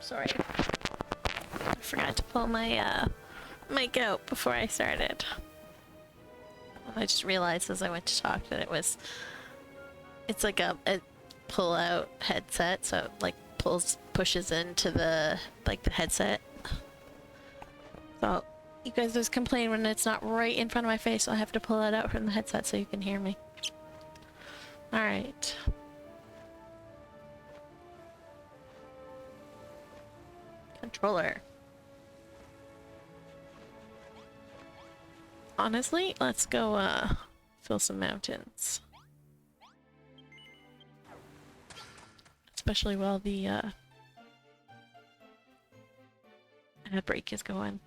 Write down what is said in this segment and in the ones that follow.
sorry. I forgot to pull my mic out before I started. I just realized as I went to talk that it's like a pull-out headset, so it like pushes into the headset. So you guys just complain when it's not right in front of my face, so I have to pull it out from the headset so you can hear me. All right. Controller. Honestly, let's go fill some mountains. Especially while the ad break is going.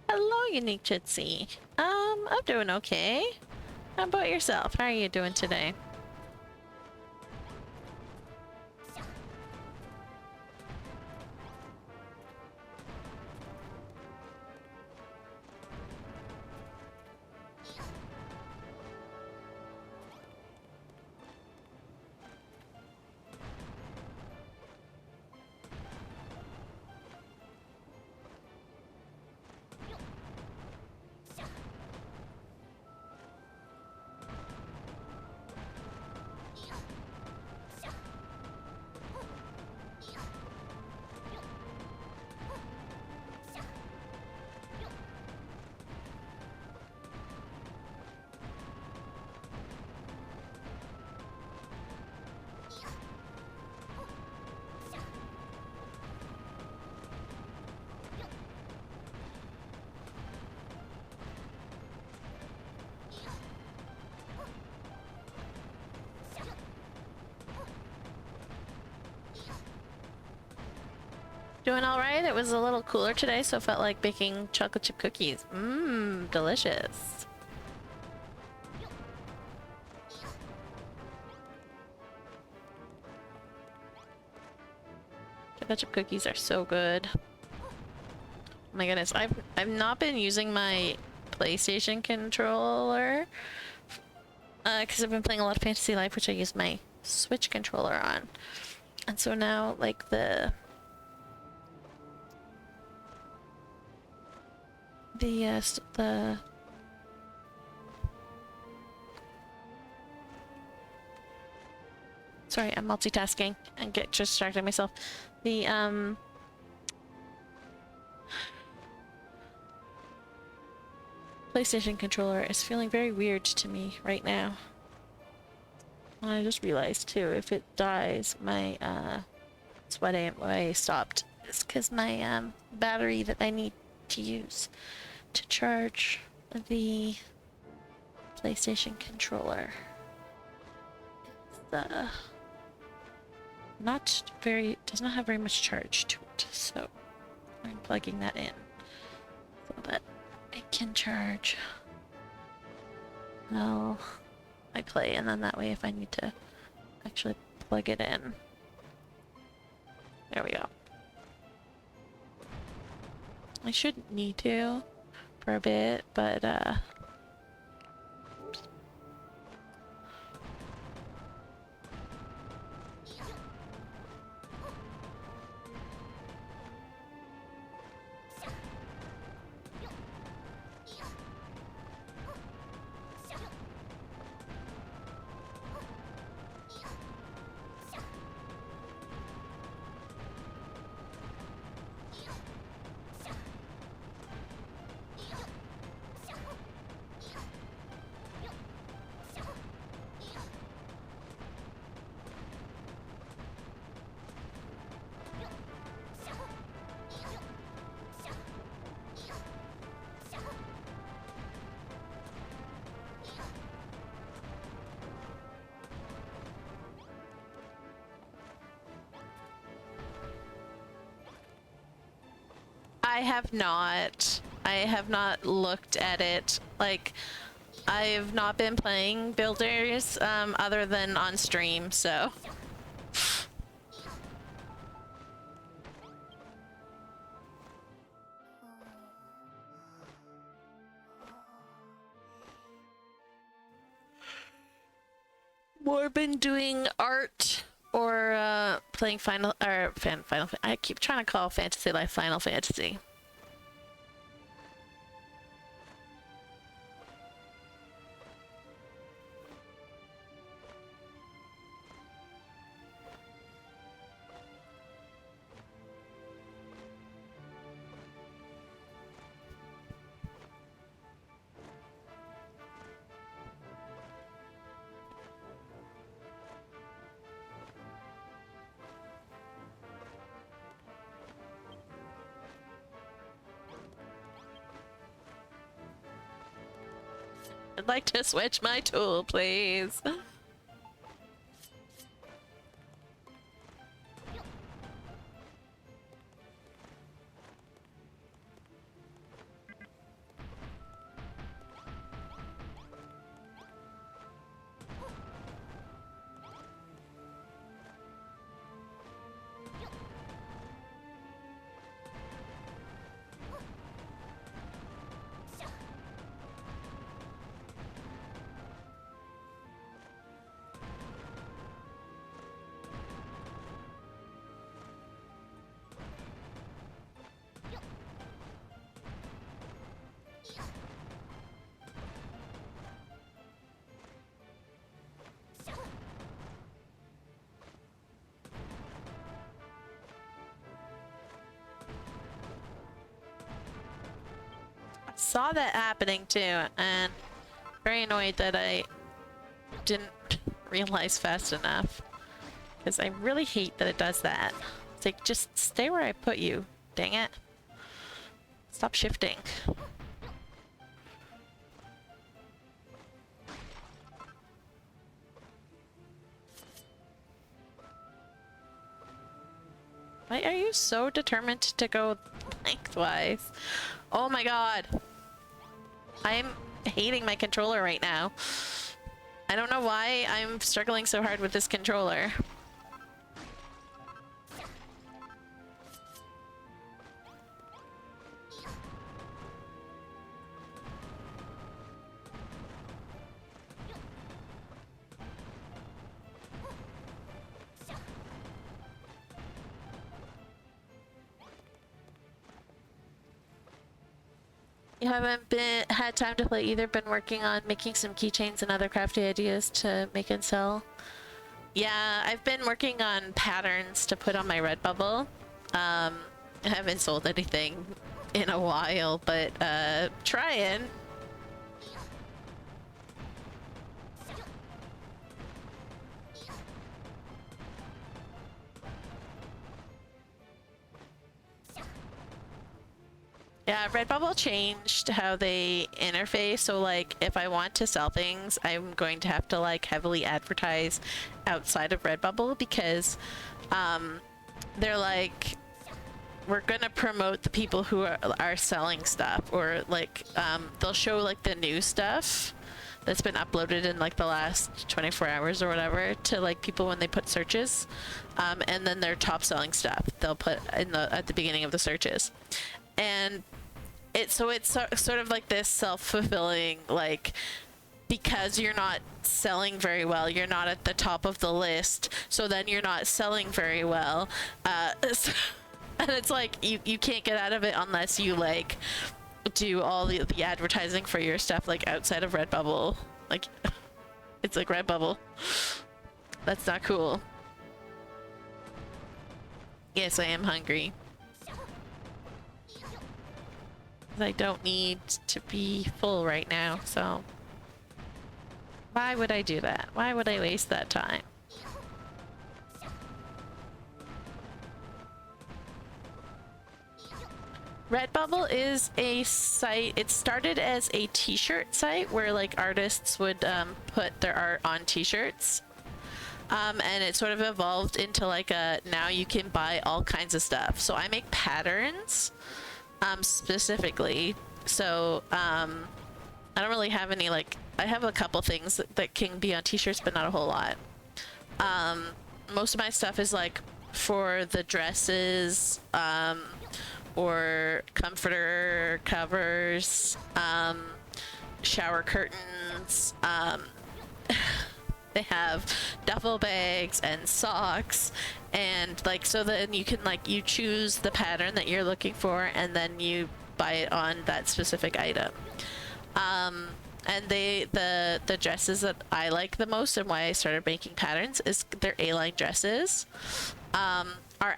Hello, Unique Chitsy. I'm doing okay. How about yourself? How are you doing today? Doing alright. It was a little cooler today, so it felt like baking chocolate chip cookies. Mmm, delicious. Chocolate chip cookies are so good. Oh my goodness, I've not been using my PlayStation controller because I've been playing a lot of Fantasy Life, which I use my Switch controller on. And so now, like, the sorry, I'm multitasking and get distracted myself. The PlayStation controller is feeling very weird to me right now. And I just realized too, if it dies, my that's why I stopped. It's because my battery that I need to use to charge the PlayStation controller is does not have very much charge to it, so I'm plugging that in so that it can charge while I play, and then that way if I need to actually plug it in. There we go. I shouldn't need to for a bit, but I have not looked at it. Like, I've not been playing builders other than on stream, so. More been doing art or playing Final I keep trying to call Fantasy Life Final Fantasy. I'd like to switch my tool, please. Saw that happening too, and very annoyed that I didn't realize fast enough. Because I really hate that it does that. It's like, just stay where I put you, dang it. Stop shifting. Why are you so determined to go lengthwise? Oh my god. I'm hating my controller right now. I don't know why I'm struggling so hard with this controller. You haven't had time to play either. Been working on making some keychains and other crafty ideas to make and sell. Yeah, I've been working on patterns to put on my Redbubble. I haven't sold anything in a while, but trying. Yeah, Redbubble changed how they interface, so like if I want to sell things, I'm going to have to like heavily advertise outside of Redbubble because they're like, we're gonna promote the people who are selling stuff, or like they'll show like the new stuff that's been uploaded in like the last 24 hours or whatever to like people when they put searches, and then their top selling stuff they'll put in at the beginning of the searches. And it's sort of like this self-fulfilling, like, because you're not selling very well, you're not at the top of the list, so then you're not selling very well, and it's like you can't get out of it unless you like do all the advertising for your stuff like outside of Redbubble. Like, it's like Redbubble. That's not cool. Yes, I am hungry. I don't need to be full right now, so why would I do that? Why would I waste that time? Redbubble is a site. It started as a t-shirt site where like artists would put their art on t-shirts, and it sort of evolved into like a, now you can buy all kinds of stuff. So I make patterns specifically, so I don't really have any, like, I have a couple things that can be on t-shirts but not a whole lot. Most of my stuff is like for the dresses, or comforter covers, shower curtains, they have duffel bags and socks, and like, so then you can like, you choose the pattern that you're looking for and then you buy it on that specific item. And the dresses that I like the most and why I started making patterns is their A-line dresses are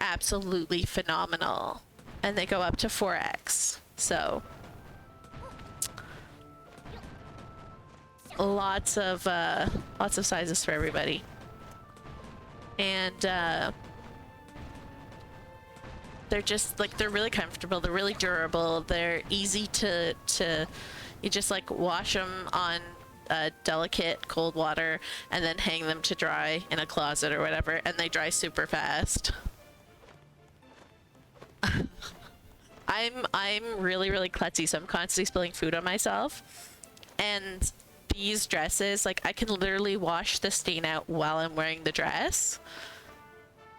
absolutely phenomenal, and they go up to 4X, so lots of sizes for everybody. And they're just like, they're really comfortable, they're really durable, they're easy to you just like wash them on delicate cold water and then hang them to dry in a closet or whatever, and they dry super fast. I'm really klutzy, so I'm constantly spilling food on myself, and these dresses, like, I can literally wash the stain out while I'm wearing the dress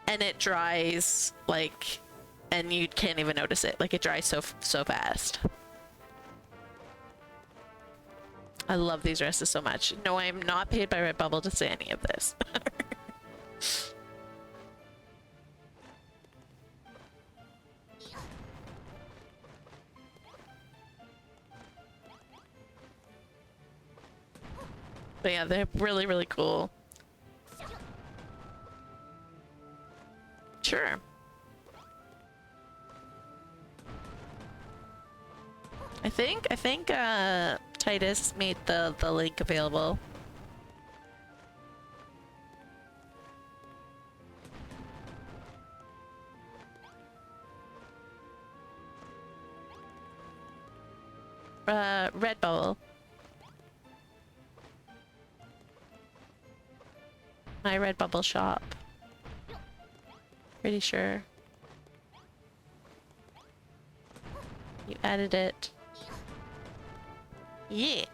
and it dries like, and you can't even notice it. Like, it dries so fast. I love these dresses so much. No, I'm not paid by Redbubble to say any of this. But yeah, they're really cool. Sure. I think Titus made the link available. Redbubble. My Redbubble shop. Pretty sure. You added it. Yeah.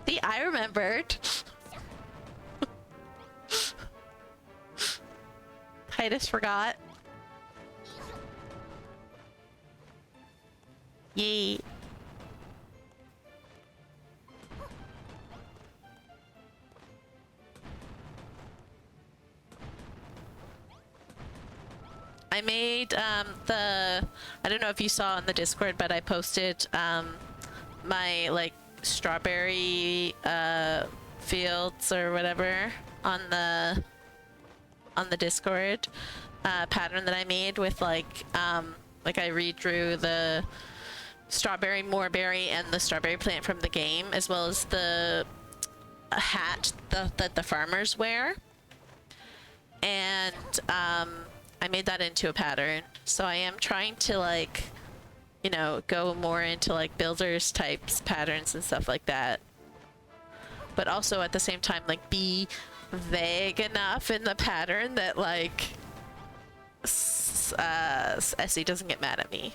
See, I remembered. Titus forgot. Yay. I made I don't know if you saw on the Discord, but I posted my like strawberry fields or whatever on the Discord pattern that I made with like I redrew the strawberry moorberry and the strawberry plant from the game, as well as the hat that the farmers wear, and I made that into a pattern. So I am trying to like, you know, go more into like builders types patterns and stuff like that, but also at the same time like be vague enough in the pattern that like Essie doesn't get mad at me.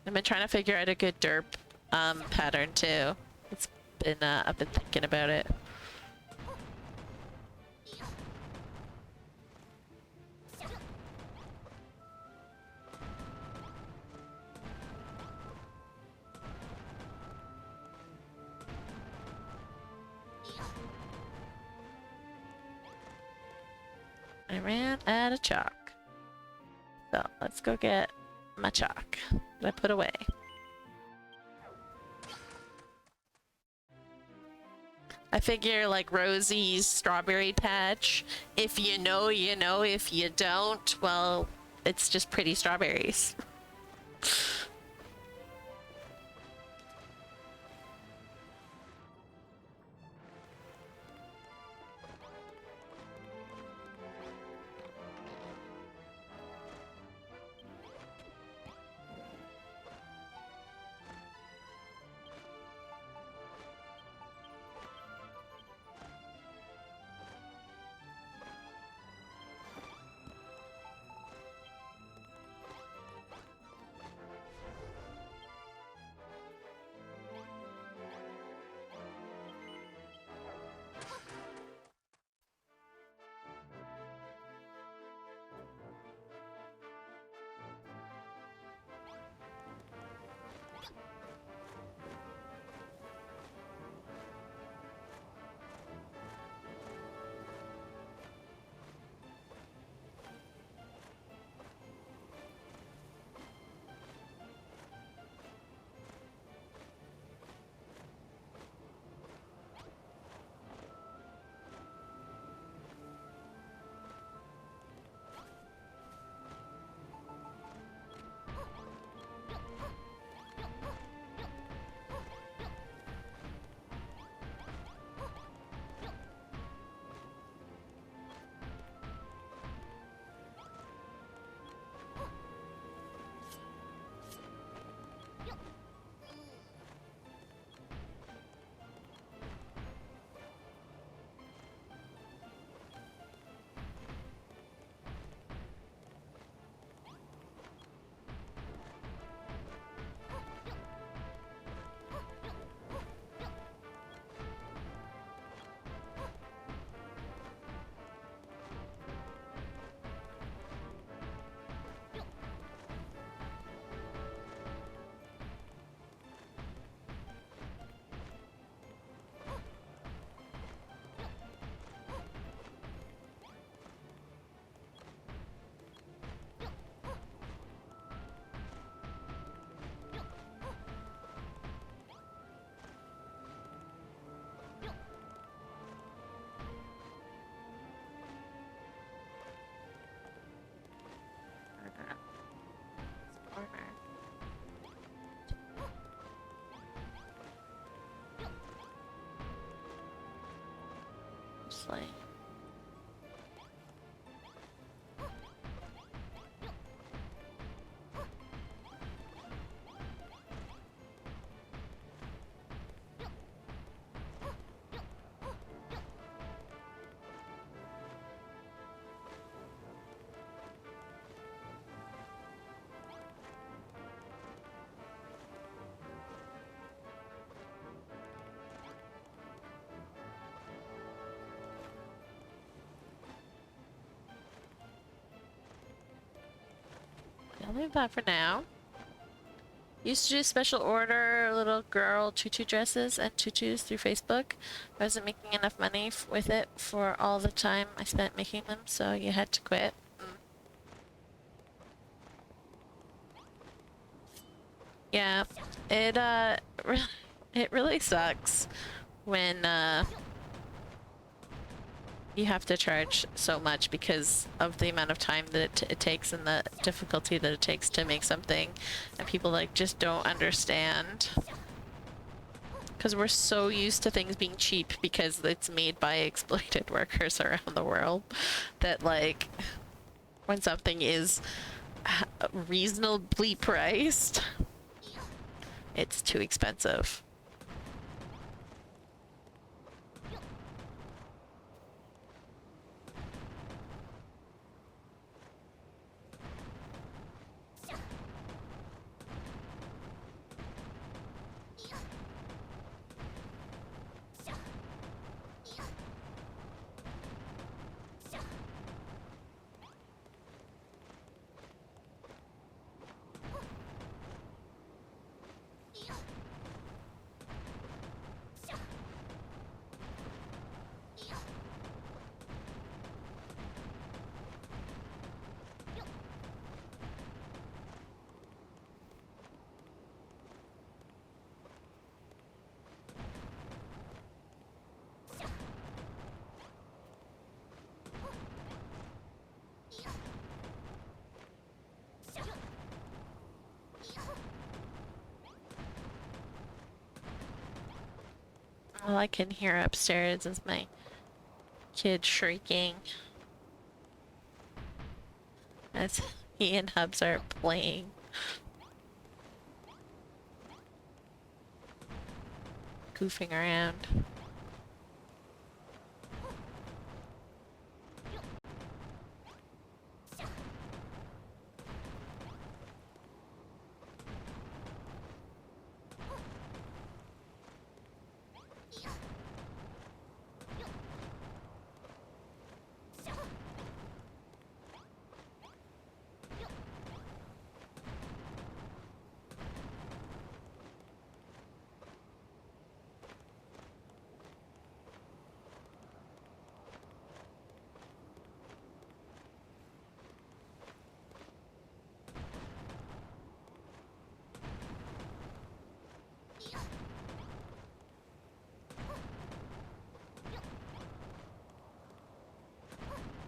I've been trying to figure out a good derp pattern too. It's been I've been thinking about it. I ran out of chalk. So let's go get my chalk that I put away. I figure like Rosie's strawberry patch, if you know, you know, if you don't, well, it's just pretty strawberries. Like I'll leave that for now. Used to do special order little girl tutu dresses and tutus through Facebook. I wasn't making enough money with it for all the time I spent making them, so you had to quit. Yeah, it it really sucks when you have to charge so much because of the amount of time that it takes and the difficulty that it takes to make something, and people like just don't understand. Because we're so used to things being cheap because it's made by exploited workers around the world that like when something is reasonably priced, it's too expensive. All I can hear upstairs is my kid shrieking as he and Hubs are playing. Goofing around.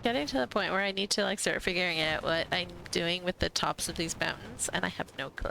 Getting to the point where I need to like start figuring out what I'm doing with the tops of these mountains, and I have no clue.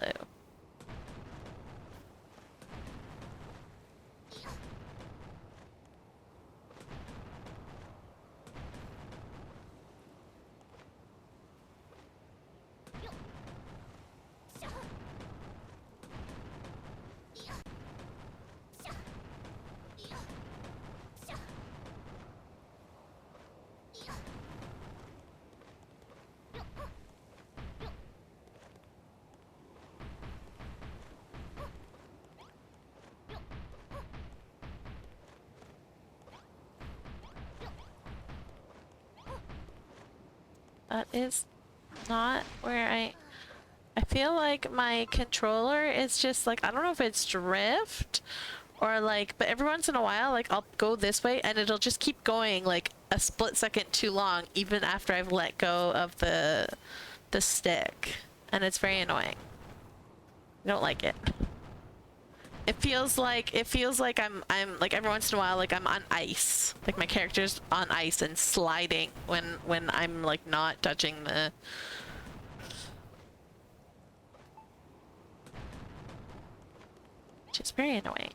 That is not where I feel like my controller is just like, I don't know if it's drift or like, but every once in a while, like I'll go this way and it'll just keep going like a split second too long even after I've let go of the stick, and it's very annoying. I don't like it. It feels like I'm like every once in a while like I'm on ice. Like my character's on ice and sliding when I'm like not touching the. Which is very annoying.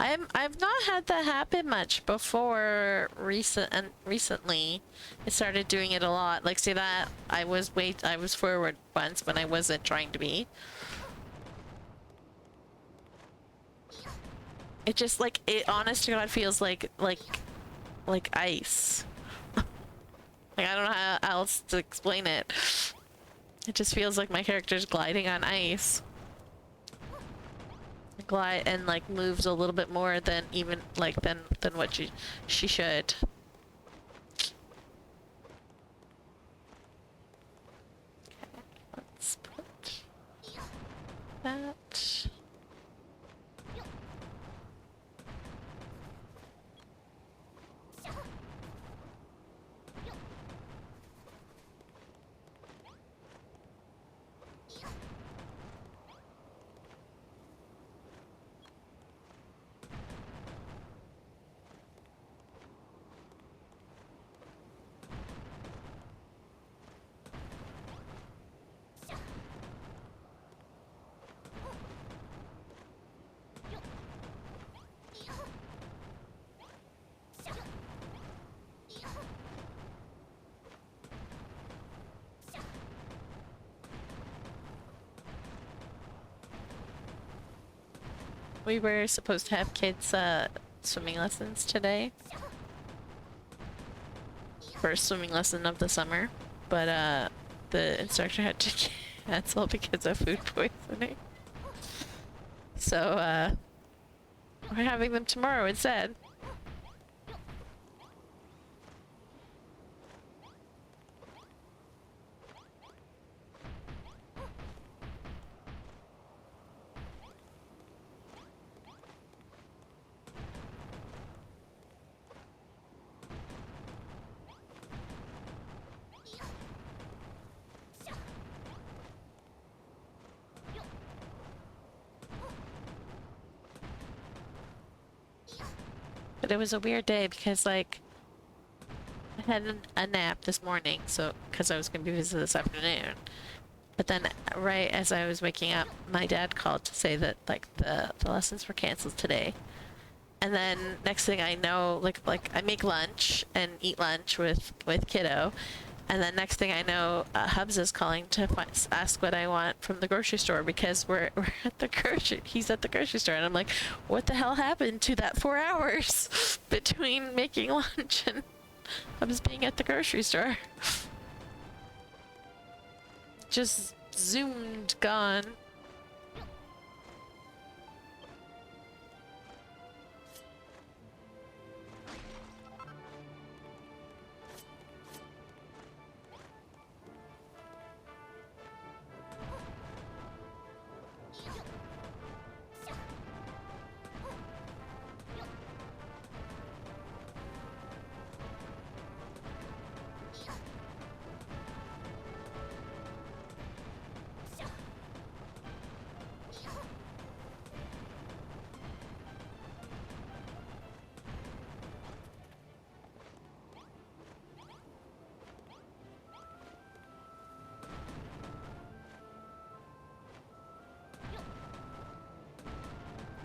I've not had that happen much before. Recently, I started doing it a lot. Like, see that I was forward once when I wasn't trying to be. It just like it. Honest to God, feels like ice. Like I don't know how else to explain it. It just feels like my character's gliding on ice. Glide and like moves a little bit more than even like than what she should. Okay, let's put that. We were supposed to have kids swimming lessons today. First swimming lesson of the summer, but the instructor had to cancel because of food poisoning. So we're having them tomorrow instead. But it was a weird day because, like, I had a nap this morning, so because I was going to be visiting this afternoon. But then, right as I was waking up, my dad called to say that, like, the lessons were canceled today. And then next thing I know, like I make lunch and eat lunch with kiddo. And then next thing I know, Hubs is calling to ask what I want from the grocery store because we're at the he's at the grocery store. And I'm like, what the hell happened to that 4 hours between making lunch and Hubs being at the grocery store? Just zoomed gone.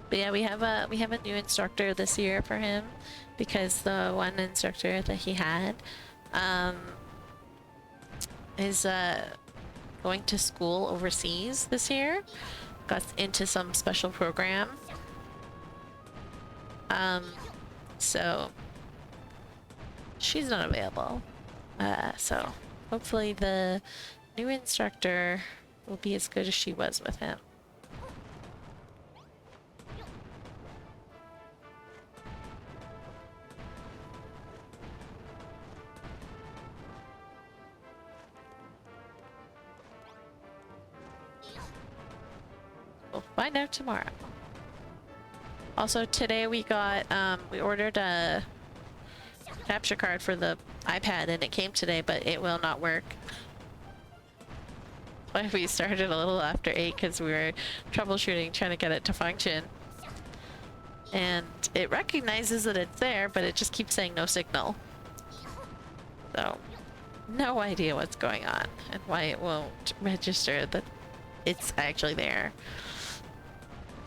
But yeah, we have a new instructor this year for him because the one instructor that he had is going to school overseas this year. Got into some special program. So she's not available. So hopefully the new instructor will be as good as she was with him. We'll find out tomorrow. Also today we got, we ordered a capture card for the iPad and it came today, but it will not work. Why we started a little after 8 because we were troubleshooting, trying to get it to function. And it recognizes that it's there, but it just keeps saying no signal. So, no idea what's going on and why it won't register that it's actually there.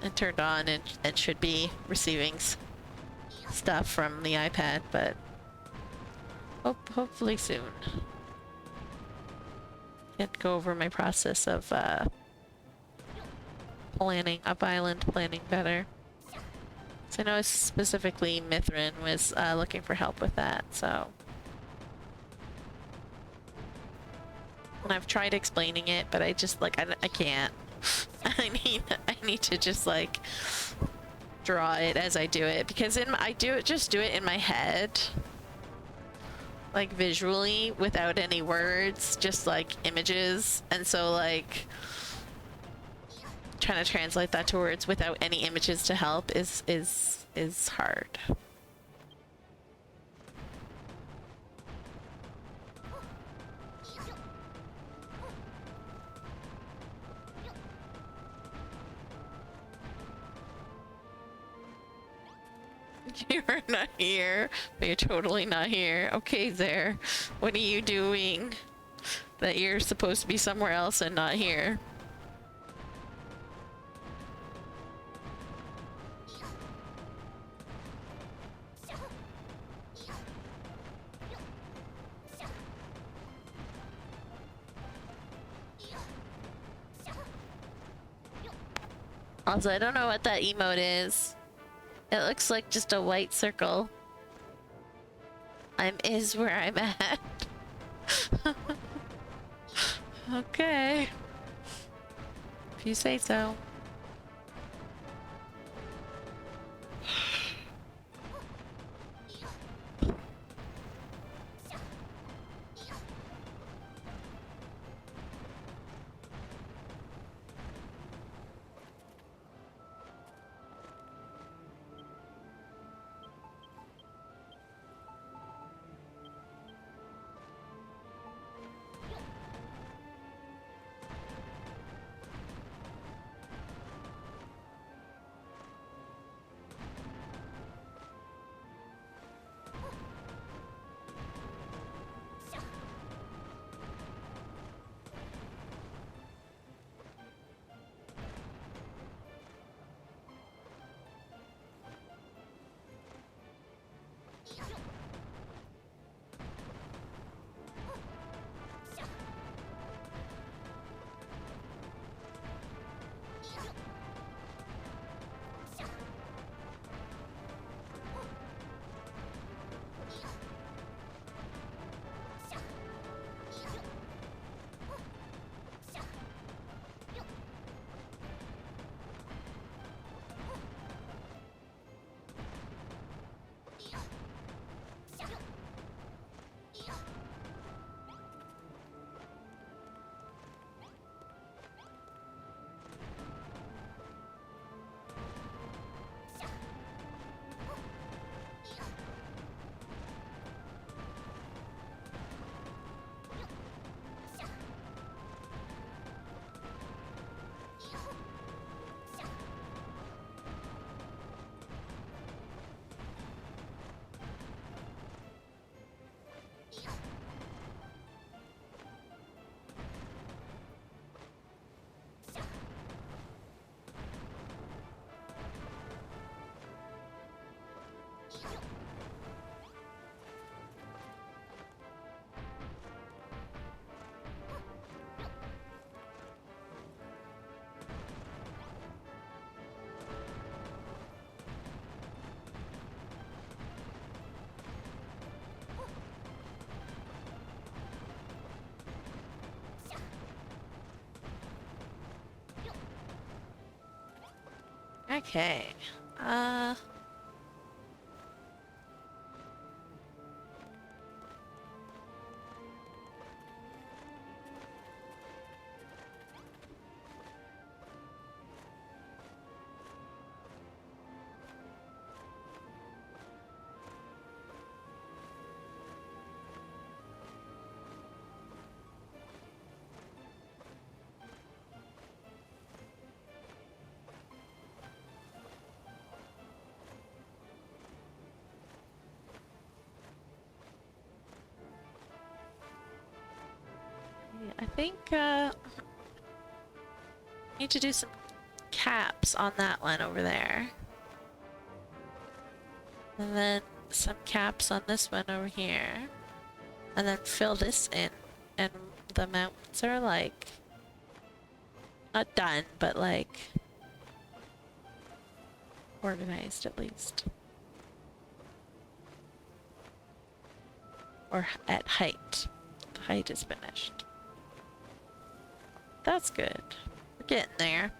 and turned on and should be receiving stuff from the iPad, but hopefully soon. Can't go over my process of planning up island planning better. So I know specifically Mithrin was looking for help with that, so. And I've tried explaining it, but I just like I can't. I need to just like draw it as I do it, because I do it in my head, like visually without any words, just like images, and so like trying to translate that to words without any images to help is hard. You're not here, but you're totally not here. Okay, there. What are you doing? That you're supposed to be somewhere else and not here. Also, I don't know what that emote is. It looks like just a white circle. Is where I'm at. Okay. If you say so. Okay. I think, need to do some caps on that one over there. And then some caps on this one over here. And then fill this in. And the mountains are like... not done, but like... organized at least. Or at height. The height is finished. That's good. We're getting there.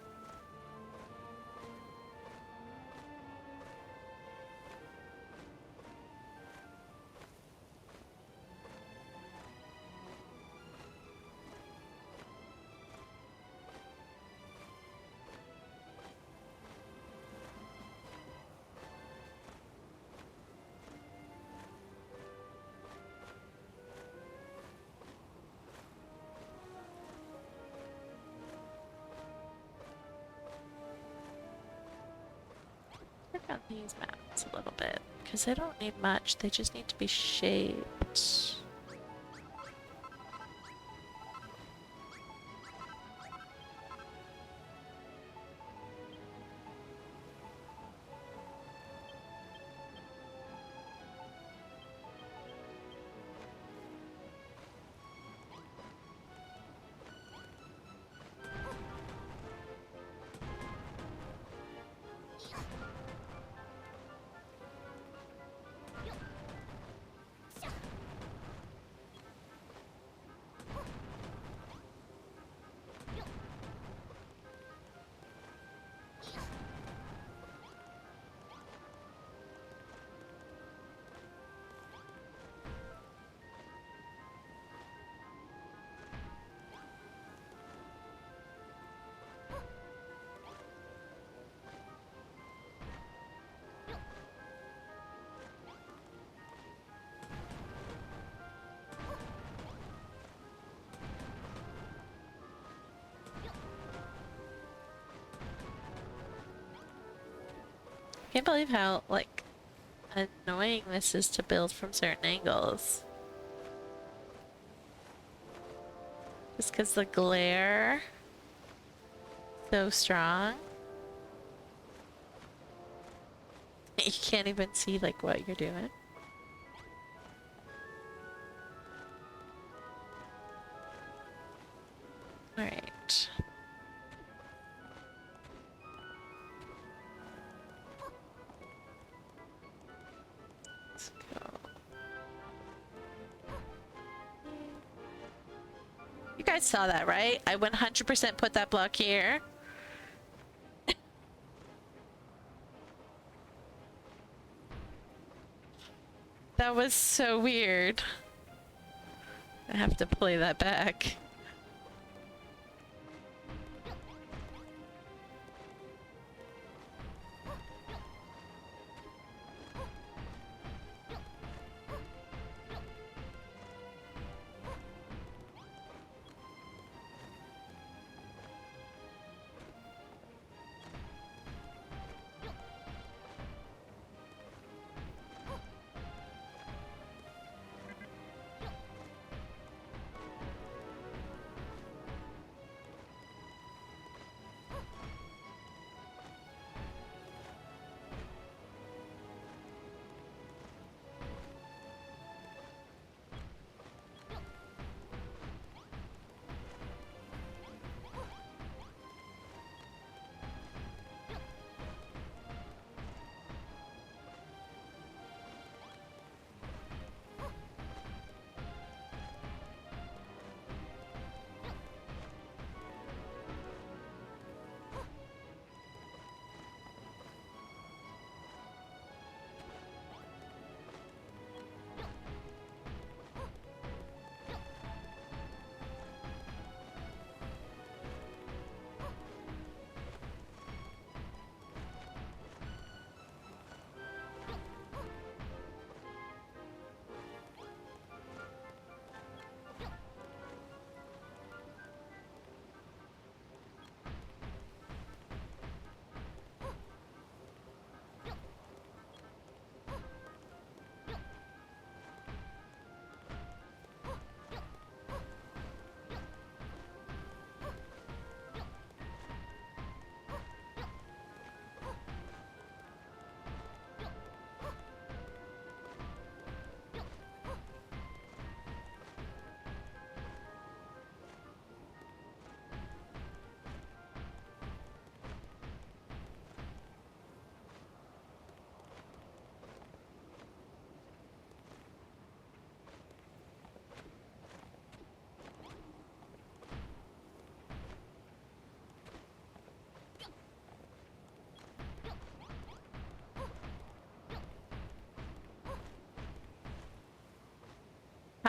Work on these maps a little bit, because they don't need much, they just need to be shaped. Can't believe how, like, annoying this is to build from certain angles. Just because the glare so strong. You can't even see, like, what you're doing. Alright. Let's go. You guys saw that, right? I 100% put that block here. That was so weird. I have to play that back.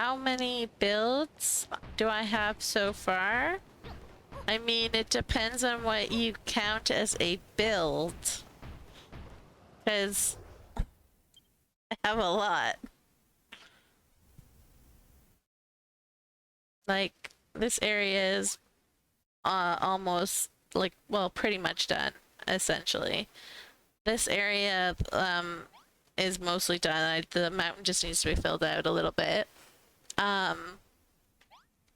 how many builds do I have so far? I mean, it depends on what you count as a build. Because I have a lot. Like, this area is almost, like, well, pretty much done, essentially. This area is mostly done. The mountain just needs to be filled out a little bit.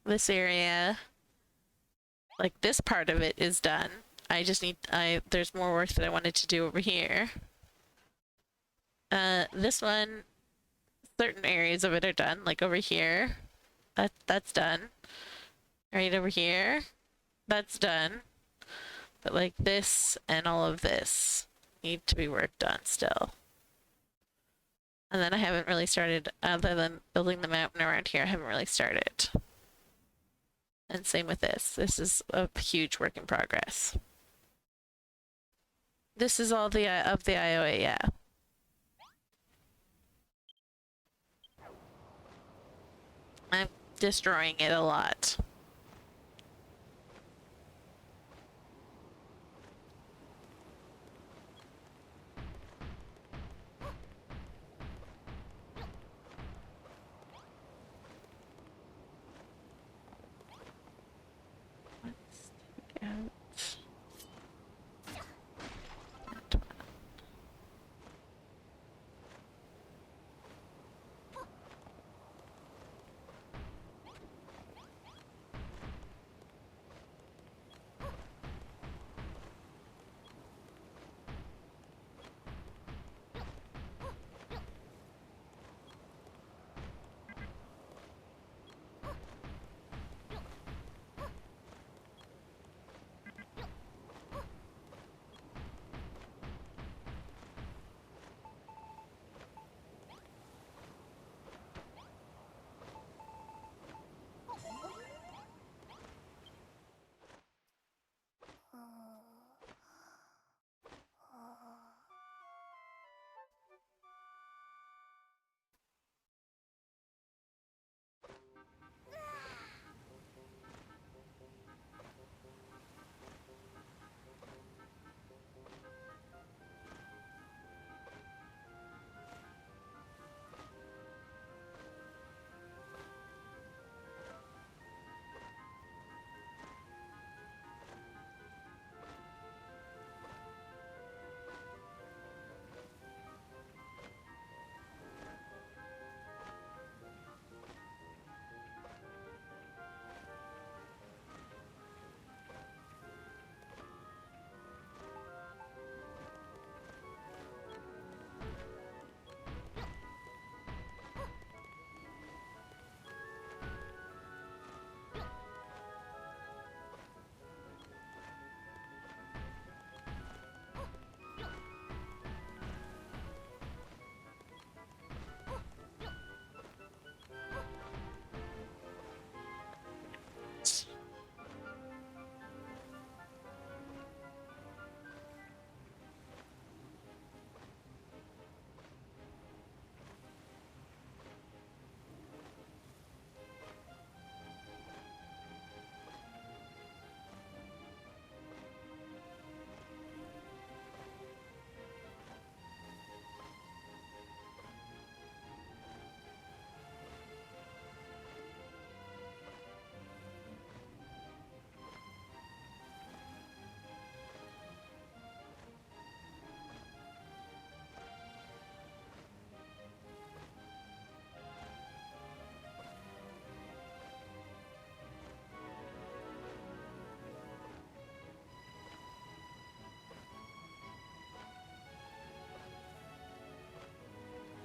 This area, like this part of it is done. I just need, there's more work that I wanted to do over here. This one, certain areas of it are done, like over here. That's done. Right over here, that's done. But like this and all of this need to be worked on still. And then I haven't really started, other than building the mountain around here, I haven't really started. And same with this. This is a huge work in progress. This is all the of the IoA, yeah. I'm destroying it a lot. Let's take out that one.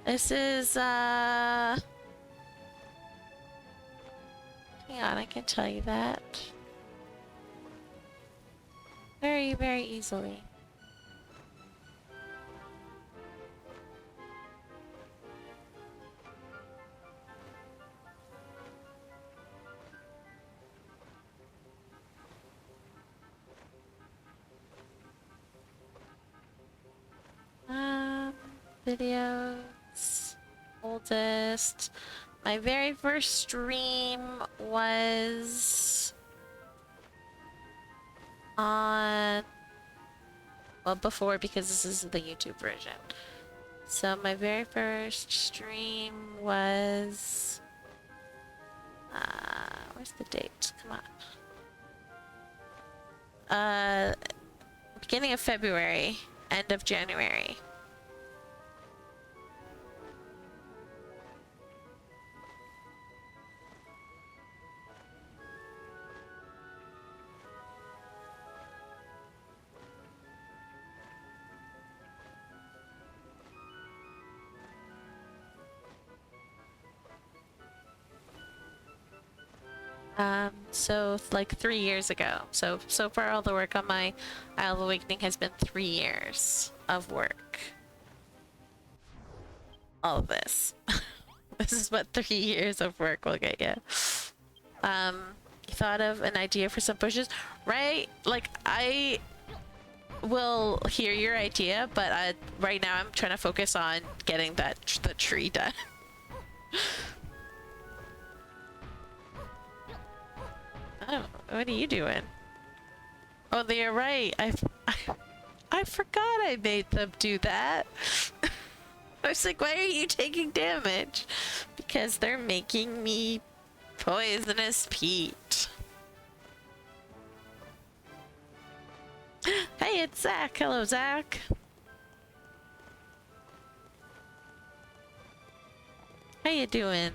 This is, hang on, I can tell you that. Very, very easily. Videos, oldest, My very first stream was on, well, before, because this is the YouTube version. So my very first stream was, where's the date? Come on. Beginning of February, end of January. So like 3 years ago. So far all the work on my Isle of Awakening has been 3 years of work. All of this. This is what 3 years of work will get you. You thought of an idea for some bushes, right? Like, I will hear your idea, but right now I'm trying to focus on getting the tree done. Oh, what are you doing? Oh, you're right. I forgot I made them do that. I was like, why are you taking damage? Because they're making me poisonous peat. Hey, it's Zach. Hello, Zach. How you doing?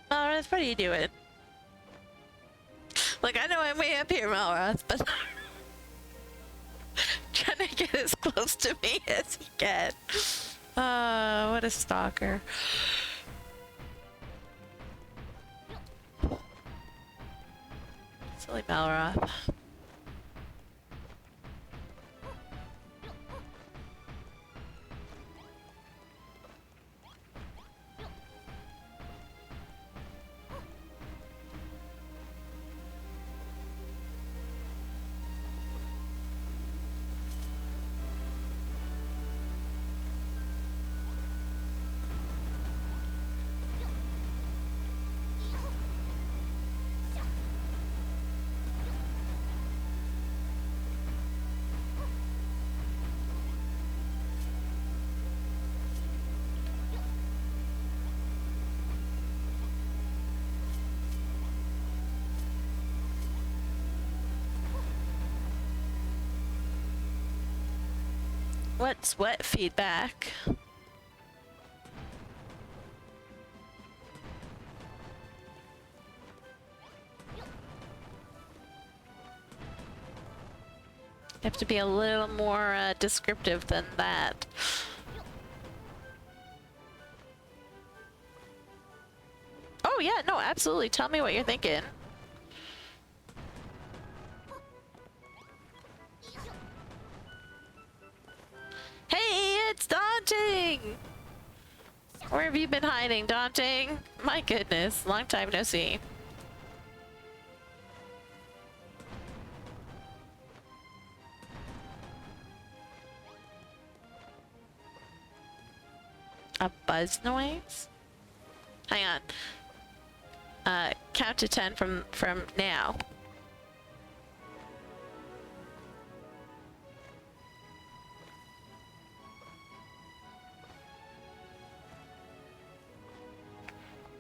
Malroth, what are you doing? Like, I know I'm way up here, Malroth, but trying to get as close to me as he can. What a stalker. Silly Malroth. What's what feedback? You have to be a little more descriptive than that. Oh yeah, no, absolutely. Tell me what you're thinking. Hey, it's Daunting! Where have you been hiding, Daunting? My goodness, long time no see. A buzz noise? Hang on. Count to 10 from now.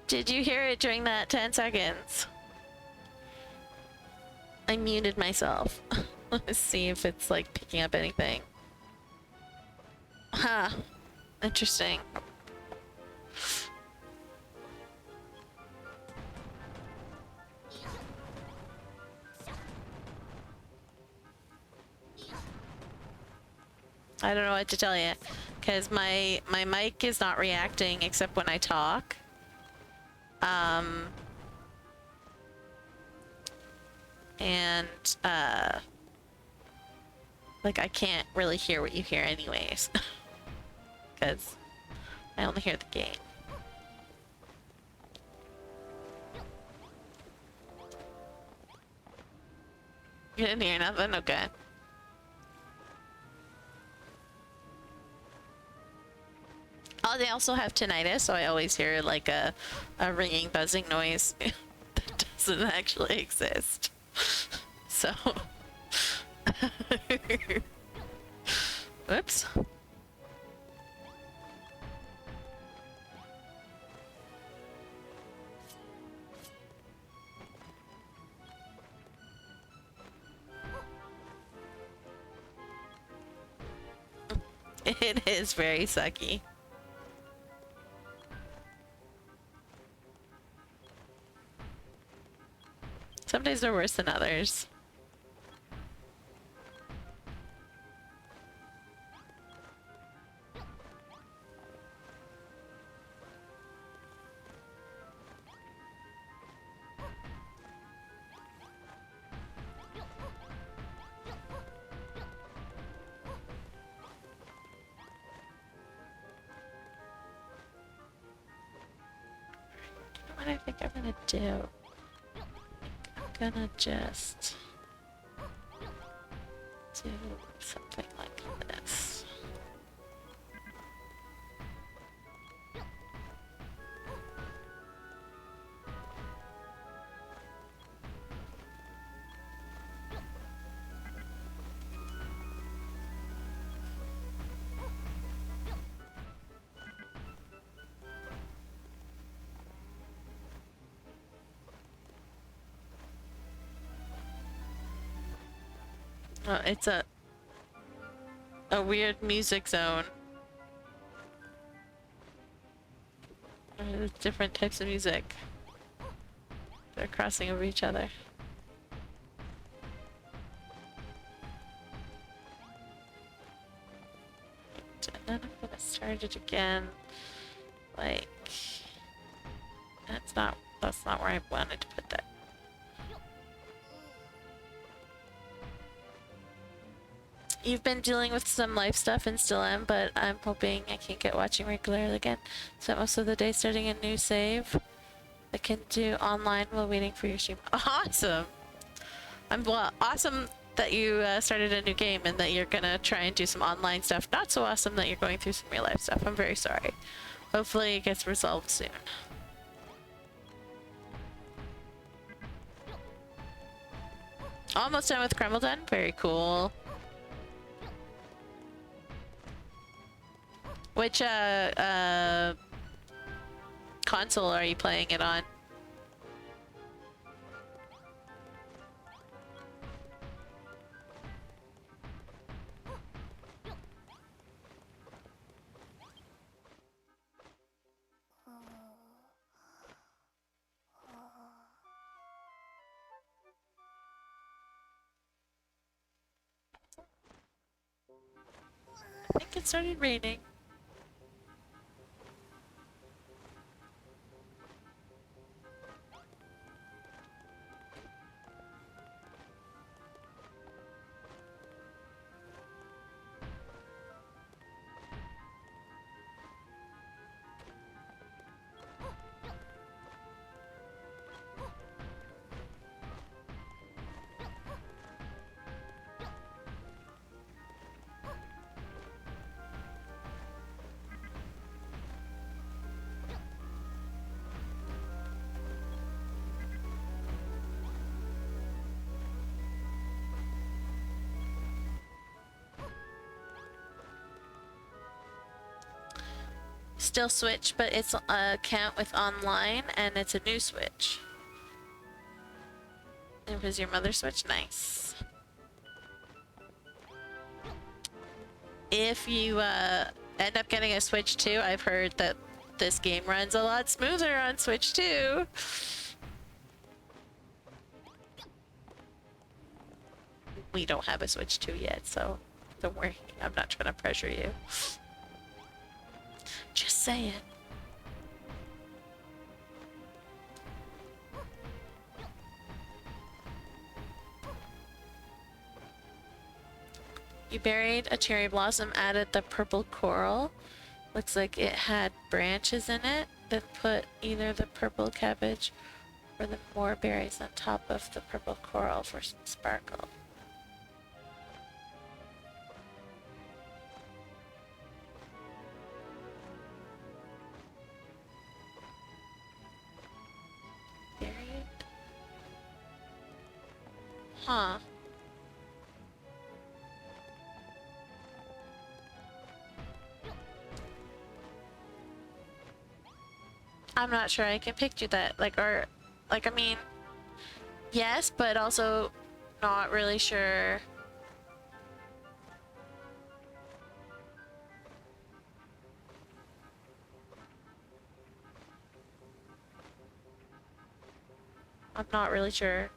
Did you hear it during that 10 seconds? I muted myself. Let's see if it's like picking up anything. Huh. Interesting. I don't know what to tell you, because my mic is not reacting except when I talk. And like I can't really hear what you hear anyways, because I only hear the game. You didn't hear nothing? Okay. Oh, they also have tinnitus, so I always hear like a ringing, buzzing noise that doesn't actually exist. So, whoops. It is very sucky. Some days are worse than others. What I think I'm gonna do? I'm gonna just do something like this. Oh, it's a weird music zone. There's different types of music. They're crossing over each other. And then I'm gonna start it again. Like, that's not where I wanted to put that. You've been dealing with some life stuff and still am, but I'm hoping I can get watching regularly again. So most of the day starting a new save. I can do online while waiting for your stream. Awesome! Well, awesome that you started a new game and that you're gonna try and do some online stuff. Not so awesome that you're going through some real life stuff. I'm very sorry. Hopefully it gets resolved soon. Almost done with Crumbledon. Very cool. Which console are you playing it on? I think it started raining. Still Switch, but it's a account with online, and it's a new Switch. It was your mother's Switch? Nice. If you end up getting a Switch 2, I've heard that this game runs a lot smoother on Switch 2. We don't have a Switch 2 yet, so don't worry. I'm not trying to pressure you. Just saying. You buried a cherry blossom, added the purple coral. Looks like it had branches in it. Then put either the purple cabbage or the more berries on top of the purple coral for some sparkle. Buried? Huh. I'm not sure I can picture that. Like, or, like, I mean, yes, but also not really sure. I'm not really sure.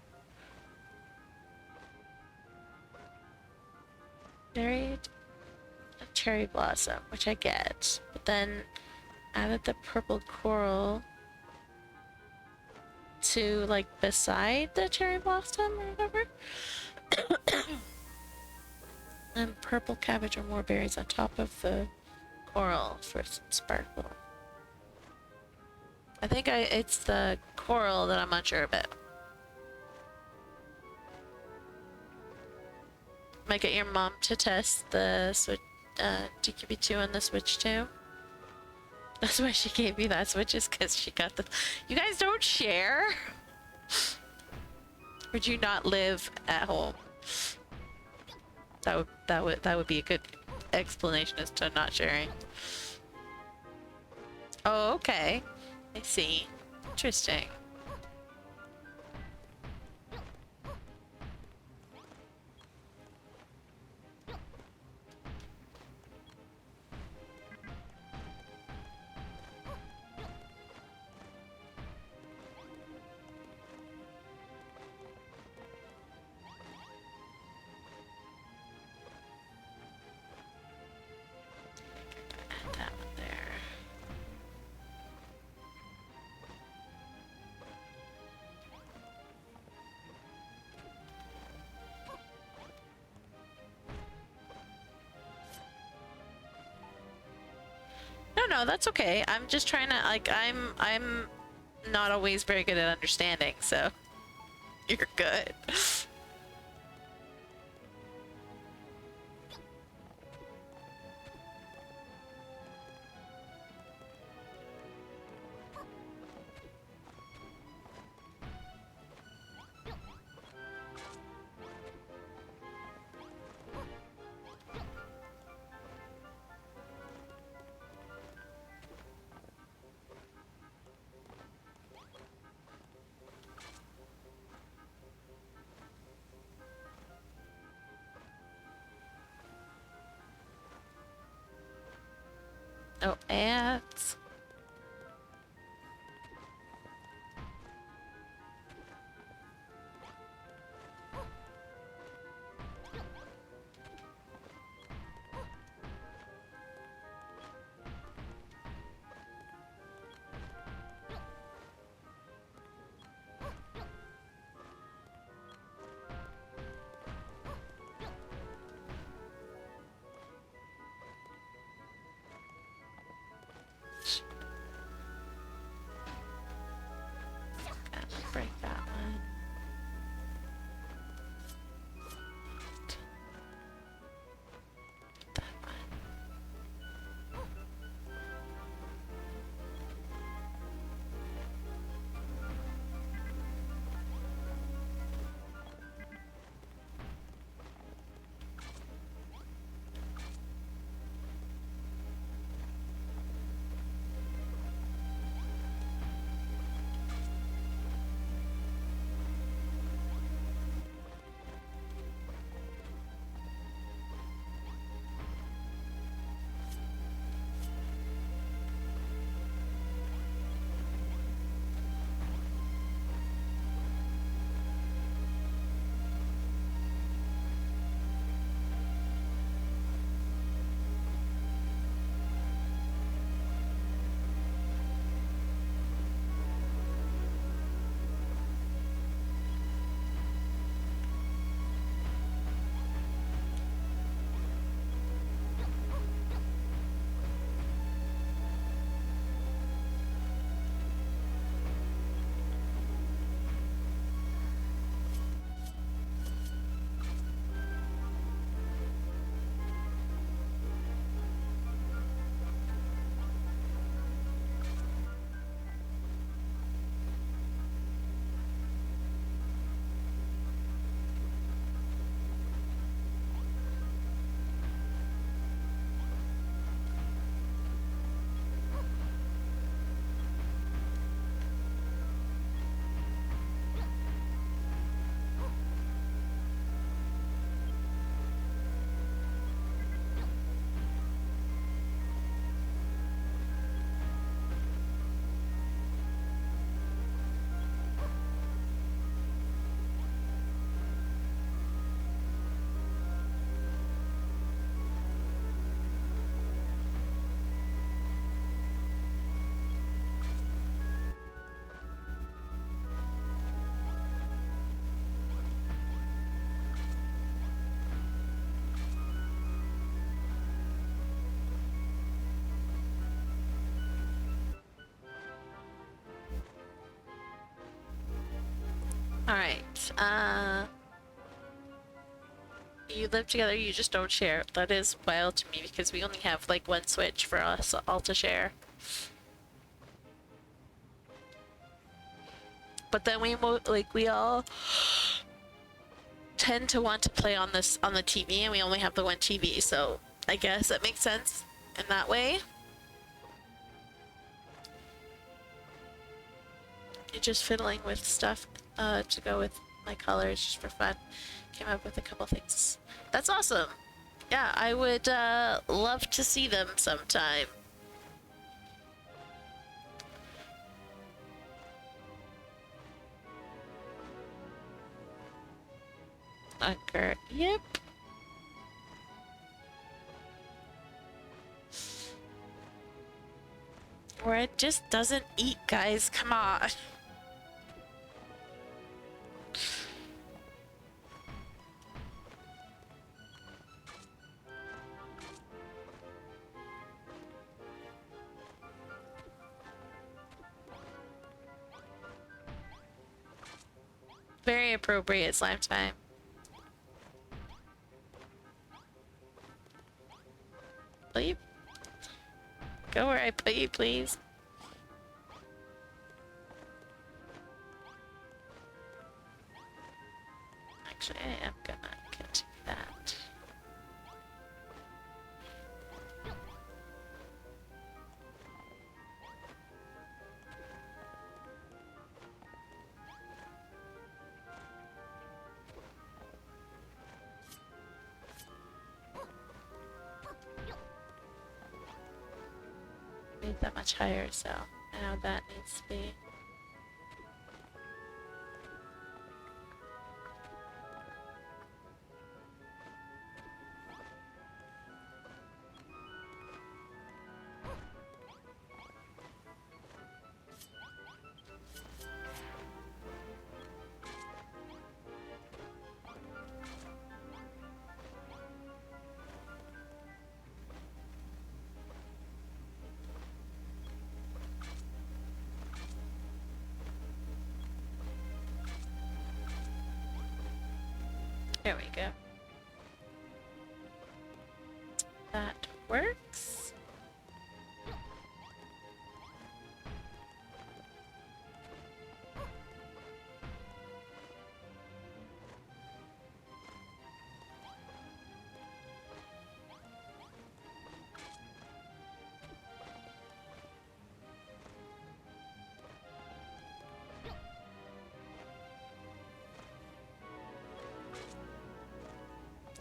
Buried a cherry blossom, which I get, but then added the purple coral to like beside the cherry blossom or whatever. And purple cabbage or more berries on top of the coral for some sparkle. I think it's the coral that I'm unsure about. Might get your mom to test the Switch, DQB2 on the Switch too. That's why she gave me that Switch, is because she got the. You guys don't share? Would you not live at home? That would be a good explanation as to not sharing. Oh, okay. I see. Interesting. Add that one there. No, that's okay. I'm just trying to, like, I'm not always very good at understanding, so you're good. Oh, ads. Alright, you live together, you just don't share. That is wild to me because we only have like one Switch for us all to share. But then we all tend to want to play on the TV, and we only have the one TV, so I guess it makes sense in that way. You're just fiddling with stuff to go with my colors just for fun. Came up with a couple things. That's awesome. Yeah, I would love to see them sometime. Unker, yep. Where it just doesn't eat, guys. Come on. Very appropriate slime time. Bleep. Go where I put you, please. Actually, I am gonna get that. Made that much higher, so now that needs to be. There we go. That works.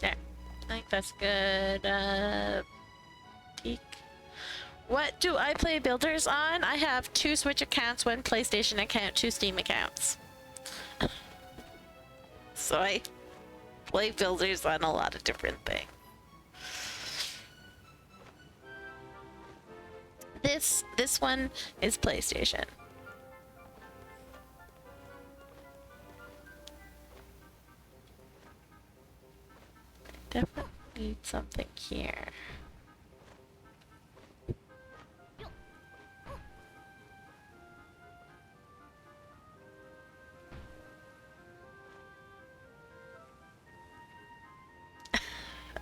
There. I think that's good. Peek. What do I play Builders on? I have 2 Switch accounts, 1 PlayStation account, 2 Steam accounts. So I play Builders on a lot of different things. This one is PlayStation. Definitely need something here.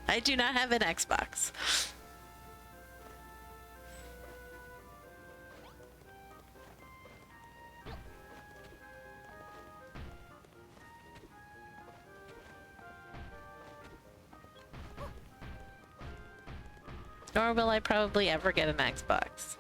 I do not have an Xbox. Nor will I probably ever get an Xbox.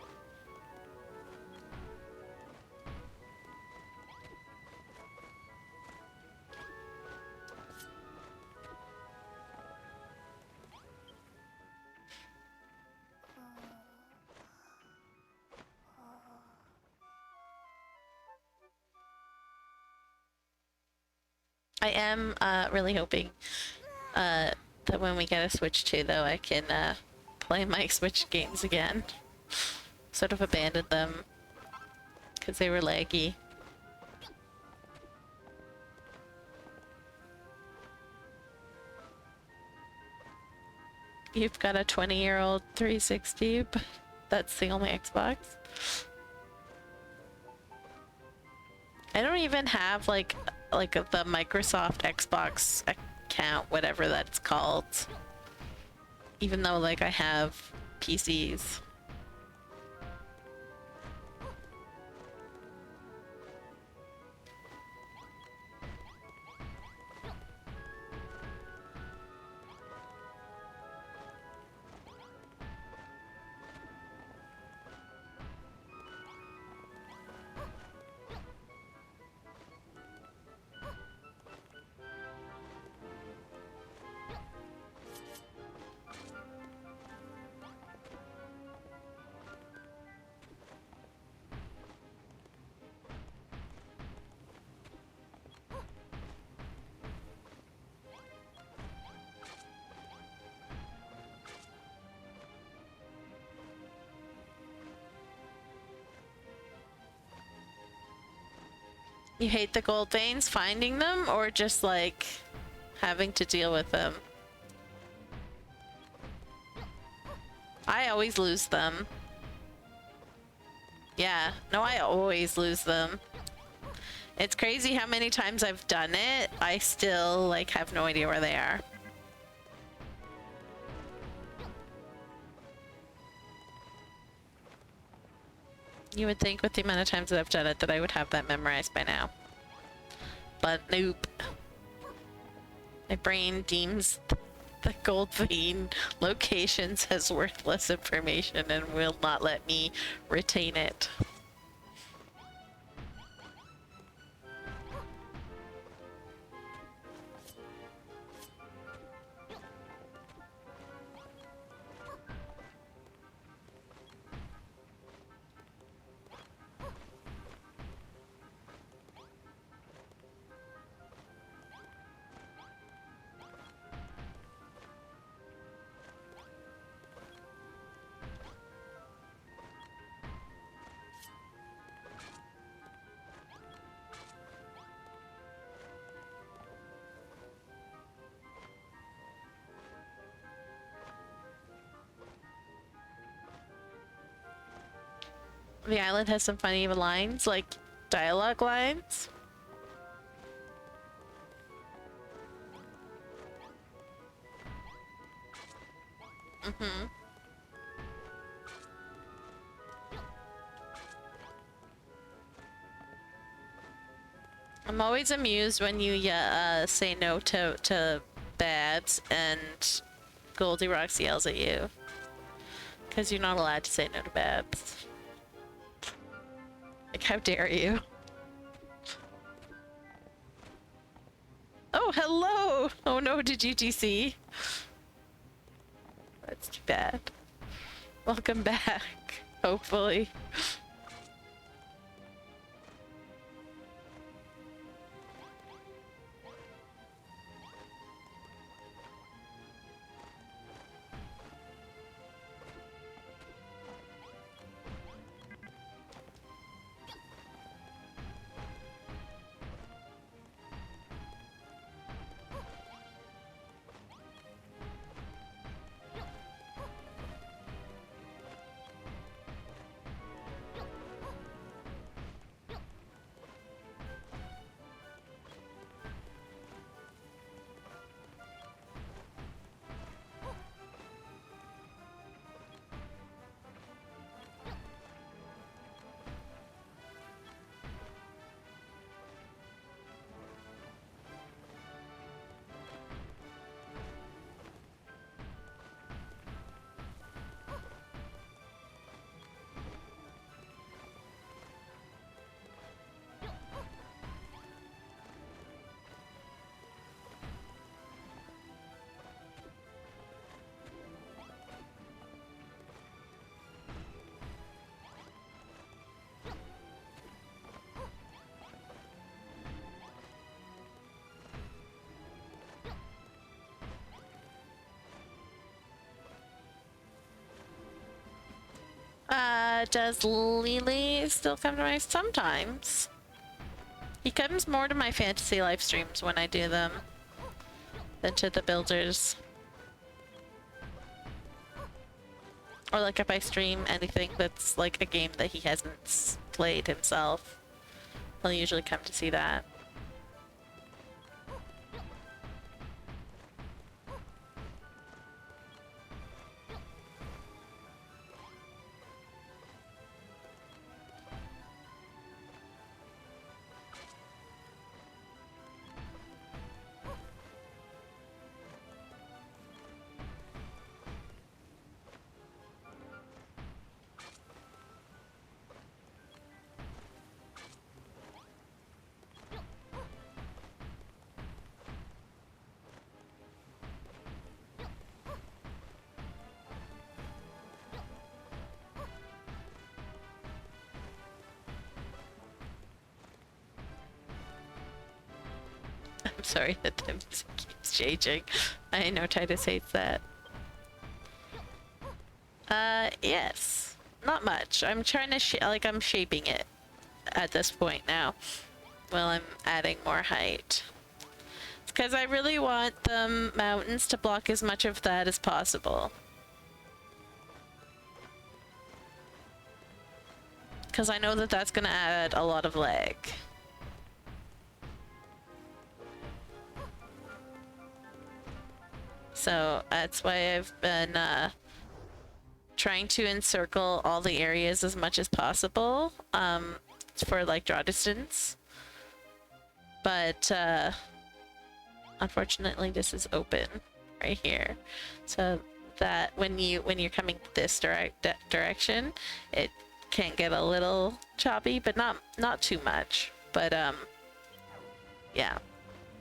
I am really hoping that when we get a Switch 2, though, I can play my Switch games again. Sort of abandoned them because they were laggy. You've got a 20-year-old 360, but that's the only Xbox. I don't even have like like the Microsoft Xbox account, whatever that's called. Even though like I have PCs. You hate the gold veins, finding them, or just like having to deal with them? I always lose them. Yeah, no, I always lose them. It's crazy how many times I've done it, I still like have no idea where they are. You would think with the amount of times that I've done it that I would have that memorized by now. But nope. My brain deems the gold vein locations as worthless information and will not let me retain it. The island has some funny lines, like dialogue lines. Mm-hmm. I'm always amused when you say no to bads and Goldie Rocks yells at you. Because you're not allowed to say no to bads. Like, how dare you? Oh, hello! Oh no, did you DC? That's too bad. Welcome back, hopefully. Does Lily still come to my... Sometimes. He comes more to my fantasy live streams when I do them than to the builders. Or like if I stream anything that's like a game that he hasn't played himself, he'll usually come to see that. sorry that the music keeps changing. I know Titus hates that. Yes. Not much. I'm trying to I'm shaping it at this point now. While I'm adding more height. It's because I really want the mountains to block as much of that as possible. Because I know that that's going to add a lot of lag. So that's why I've been trying to encircle all the areas as much as possible for like draw distance. But unfortunately this is open right here. So that when you're coming this direction, it can get a little choppy, but not too much. But yeah,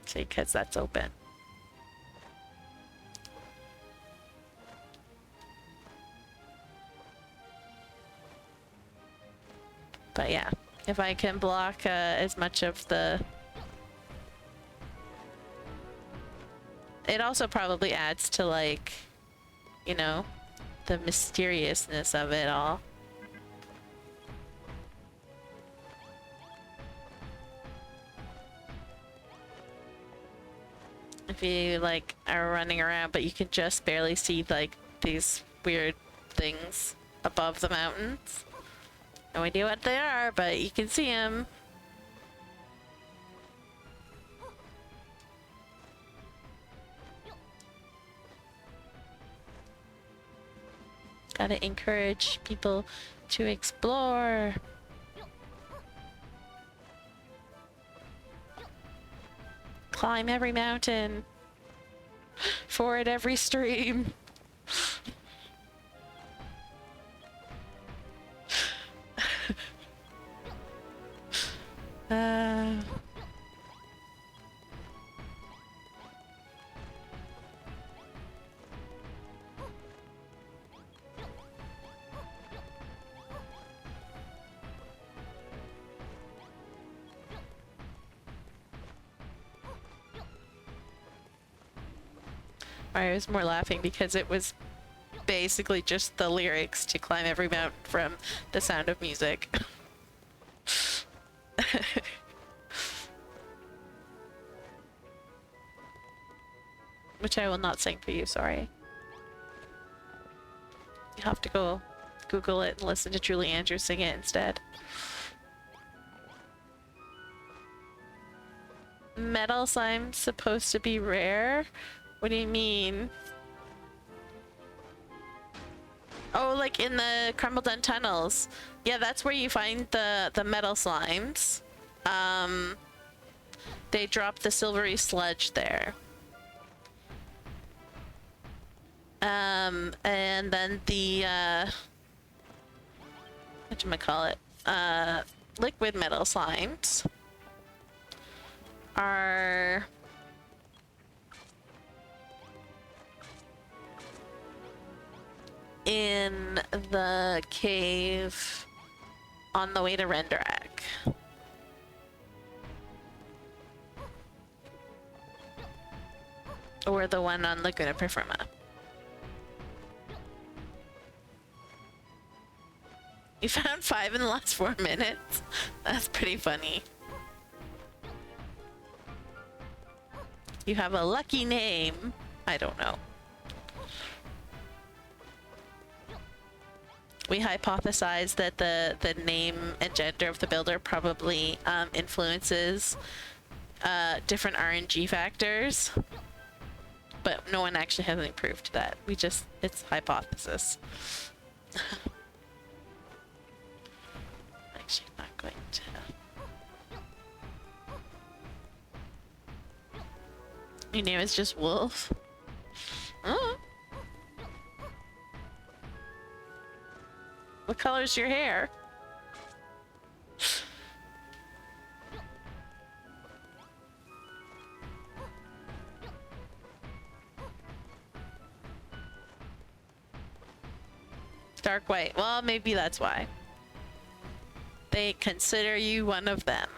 see, because that's open. But yeah, if I can block as much of the... It also probably adds to, like, you know, the mysteriousness of it all. If you, like, are running around, but you can just barely see, like, these weird things above the mountains. No idea what they are, but you can see them. Gotta encourage people to explore. Climb every mountain. Ford every stream. I was more laughing because it was basically just the lyrics to Climb Every Mountain from The Sound of Music. Which I will not sing for you, sorry. You have to go Google it and listen to Julie Andrews sing it instead. Metal slime's supposed to be rare? What do you mean? Oh, like in the Crumble Dun tunnels. Yeah, that's where you find the metal slimes. They drop the silvery sludge there. And then the whatchamacallit? Liquid metal slimes are in the cave on the way to Renderak. Or the one on Laguna Perfirma. You found 5 in the last 4 minutes? That's pretty funny. You have a lucky name. I don't know. We hypothesize that the name and gender of the builder probably influences different RNG factors, but no one actually has any proof to that. It's hypothesis. Actually, not going to. Your name is just Wolf. Oh. What color's your hair? Dark white. Well, maybe that's why. They consider you one of them.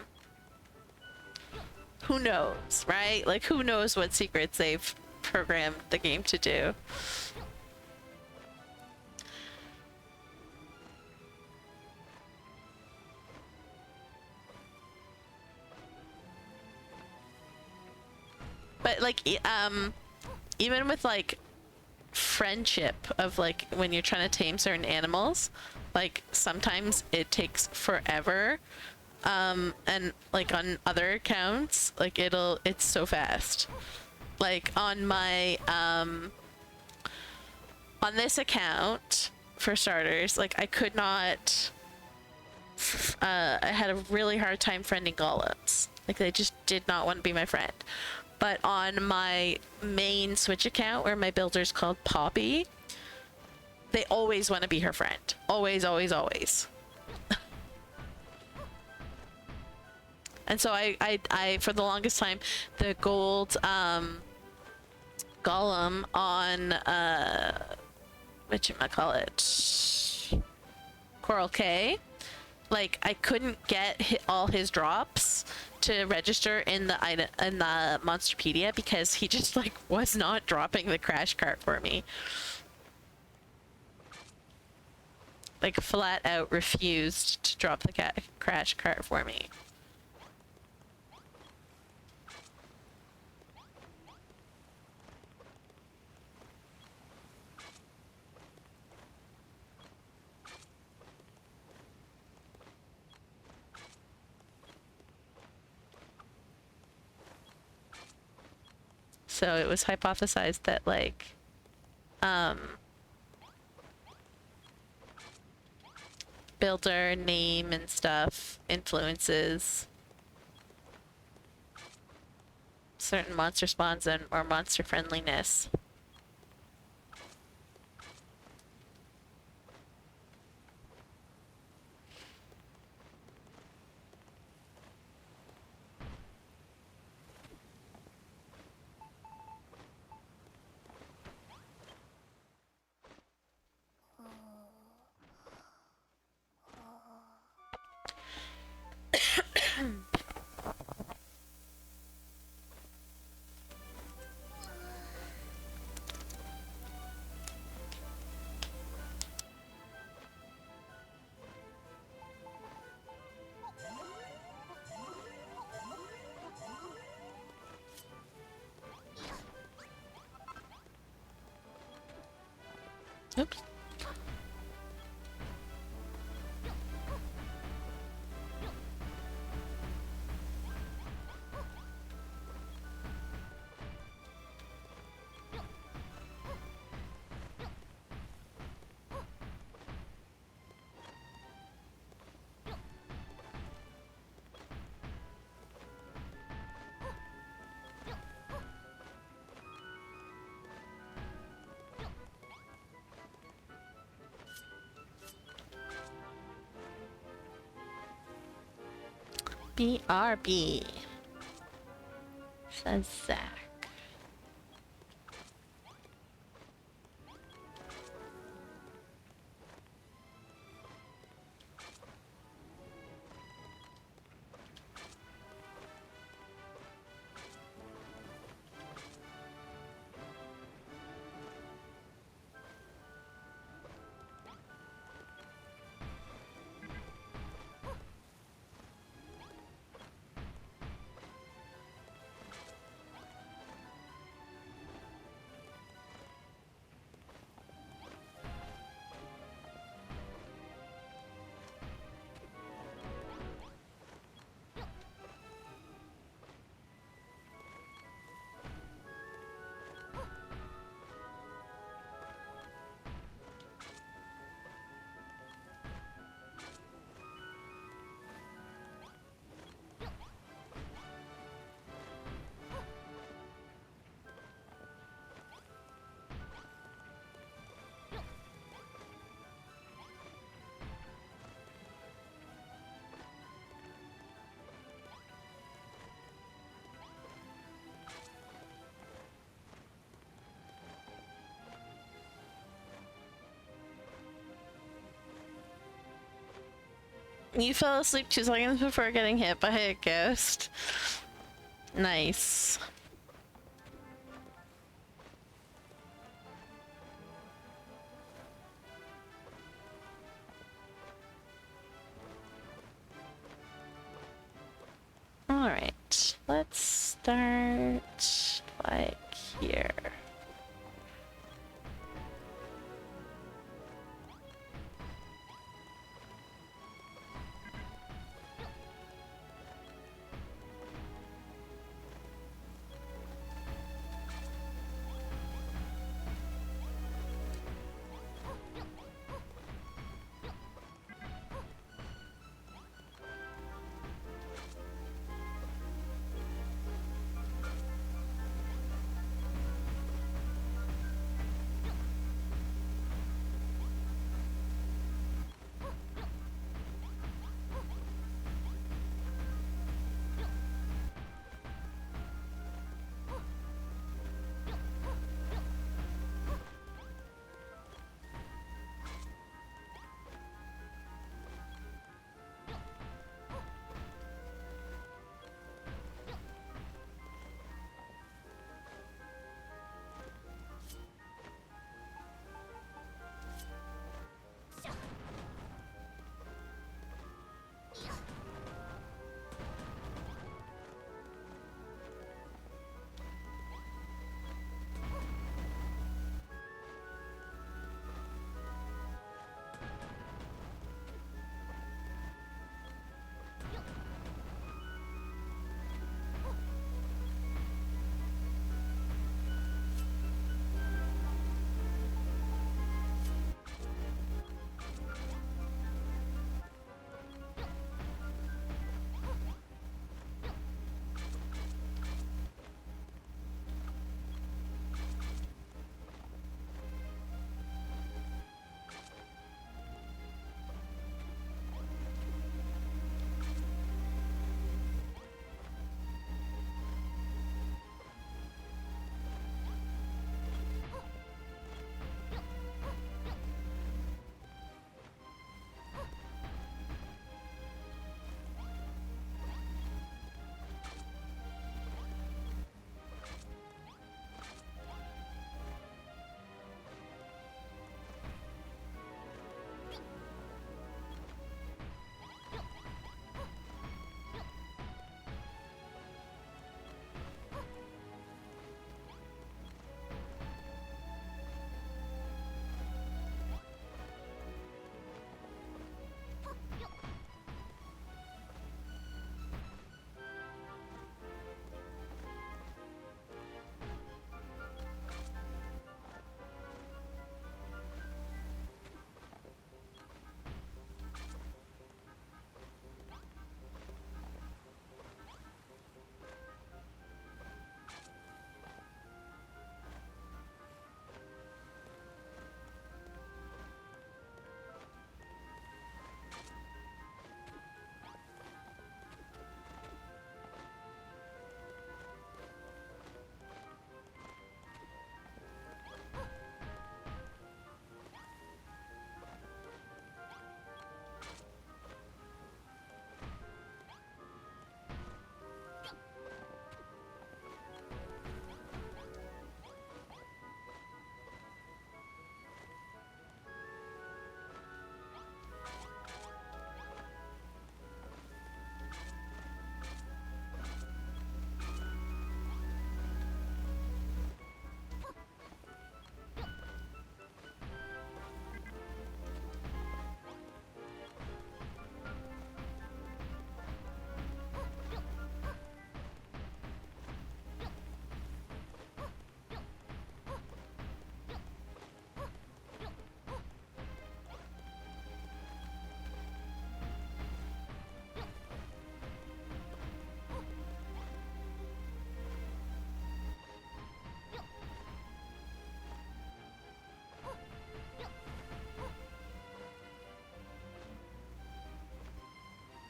who knows, right? Like, who knows what secrets they've programmed the game to do. But like, even with like friendship of like when you're trying to tame certain animals, like sometimes it takes forever. And like on other accounts, like it's so fast. Like on my, on this account, for starters, like I could not, I had a really hard time friending golems. Like they just did not want to be my friend. But on my main Switch account, where my builder's called Poppy, they always want to be her friend. Always, always, always. And so I for the longest time, the gold golem on whatchamacallit, Coral K, like I couldn't get all his drops to register in the Monsterpedia because he just like was not dropping the crash cart for me. Like flat out refused to drop the crash cart for me. So it was hypothesized that like builder name and stuff influences certain monster spawns and or monster friendliness. Oops. BRB, says Zach. You fell asleep 2 seconds before getting hit by a ghost. Nice. Alright, let's start like here.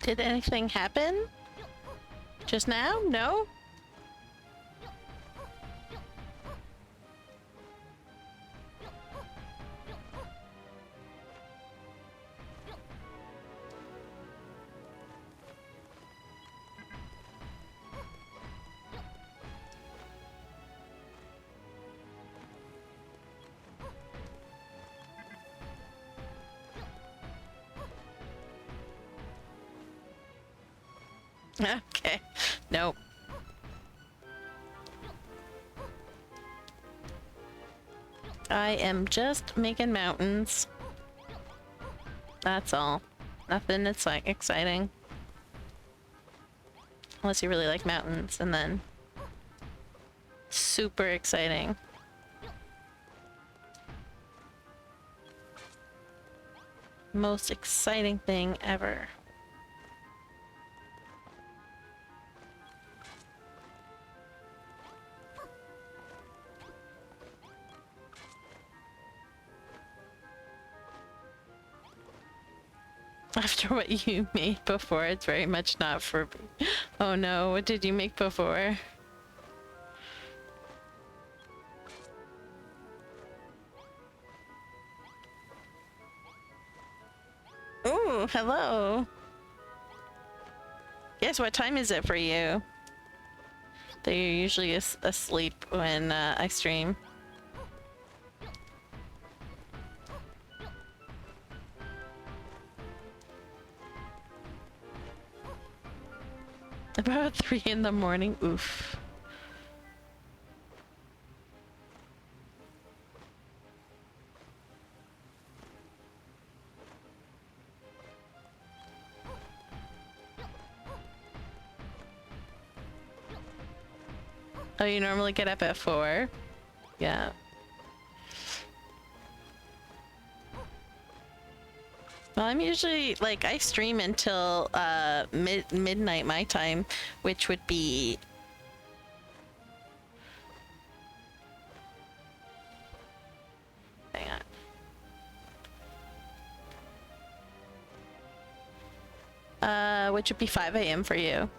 Did anything happen? Just now? No? Okay. Nope. I am just making mountains. That's all. Nothing that's like exciting. Unless you really like mountains, and then super exciting. Most exciting thing ever. After what you made before, it's very much not for me. Oh no, what did you make before? Ooh, hello. Yes, what time is it for you? They're usually asleep when I stream. About 3 in the morning. Oof. Oh, you normally get up at 4? Yeah. Well, I'm usually, like, I stream until midnight my time, which would be... Hang on. Which would be 5 a.m. for you.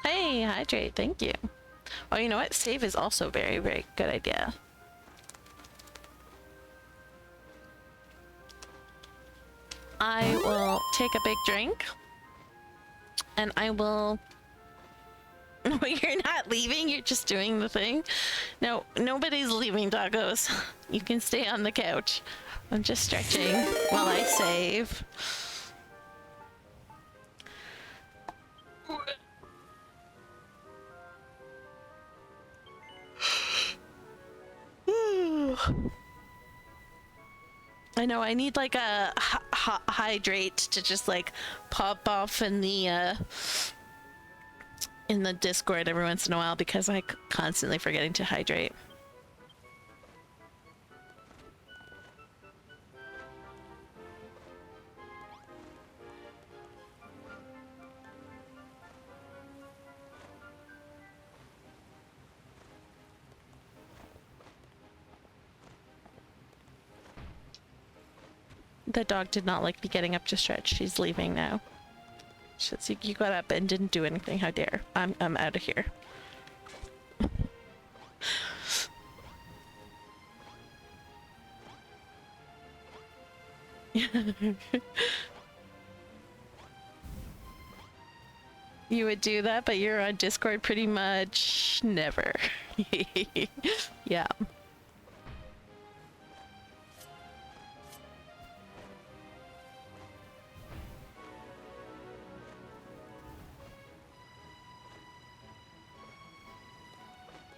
Hey, hydrate, thank you. Oh, you know what? Save is also a very, very good idea. I will take a big drink. And I will... No, you're not leaving, you're just doing the thing. No, nobody's leaving, doggos. You can stay on the couch. I'm just stretching while I save. I know, I need like a hydrate to just like pop off in the Discord every once in a while because I constantly forgetting to hydrate. The dog did not like me getting up to stretch. She's leaving now. She says, you got up and didn't do anything. How dare. I'm out of here. You would do that, but you're on Discord pretty much never. Yeah.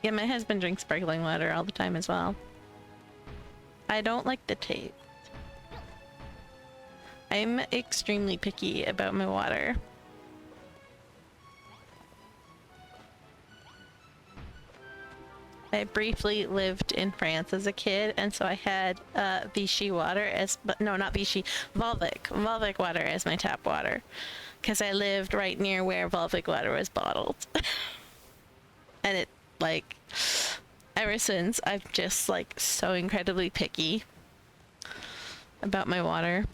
Yeah, my husband drinks sparkling water all the time as well. I don't like the taste. I'm extremely picky about my water. I briefly lived in France as a kid, and so I had Vichy water as, but no, not Vichy, Volvic water as my tap water, because I lived right near where Volvic water was bottled. And it, like, ever since, I've just, like, so incredibly picky about my water.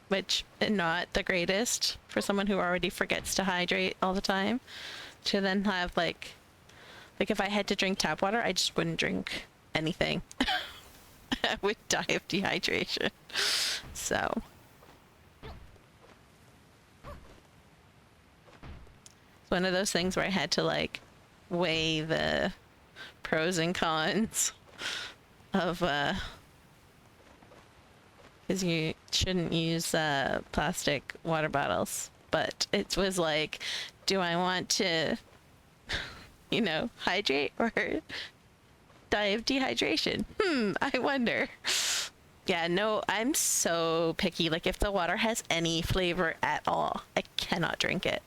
which not the greatest for someone who already forgets to hydrate all the time. To then have like if I had to drink tap water, I just wouldn't drink anything. I would die of dehydration. So it's one of those things where I had to like weigh the pros and cons of because you shouldn't use plastic water bottles, but it was like, do I want to hydrate or die of dehydration? I wonder. Yeah, no, I'm so picky. Like if the water has any flavor at all, I cannot drink it.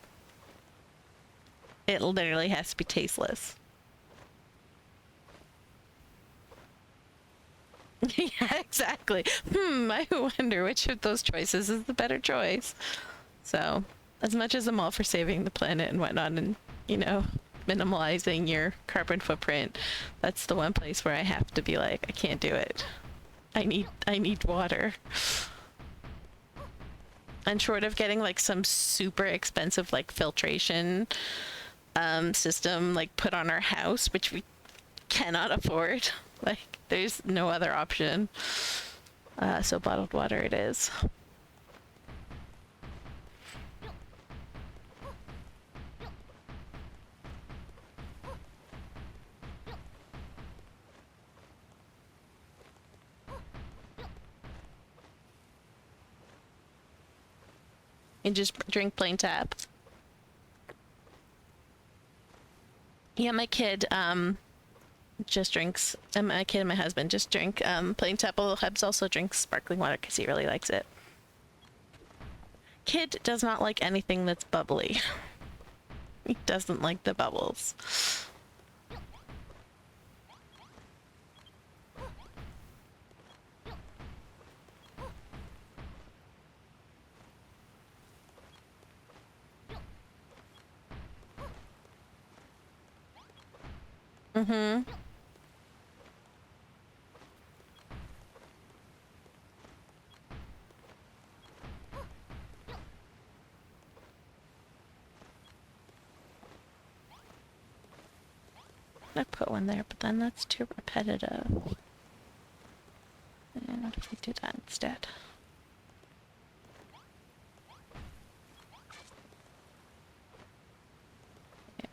It literally has to be tasteless. Yeah, exactly. I wonder which of those choices is the better choice. So, as much as I'm all for saving the planet and whatnot and, minimalizing your carbon footprint, that's the one place where I have to be like, I can't do it. I need water. And short of getting like some super expensive like filtration system like put on our house, which we cannot afford. Like there's no other option. So bottled water it is. And just drink plain tap. Yeah, my kid just drinks, my kid and my husband just drink plain tap. Although Hubs also drinks sparkling water because he really likes it. Kid does not like anything that's bubbly. He doesn't like the bubbles. Mm-hmm. I put one there, but then that's too repetitive. And what if we do that instead? Yeah.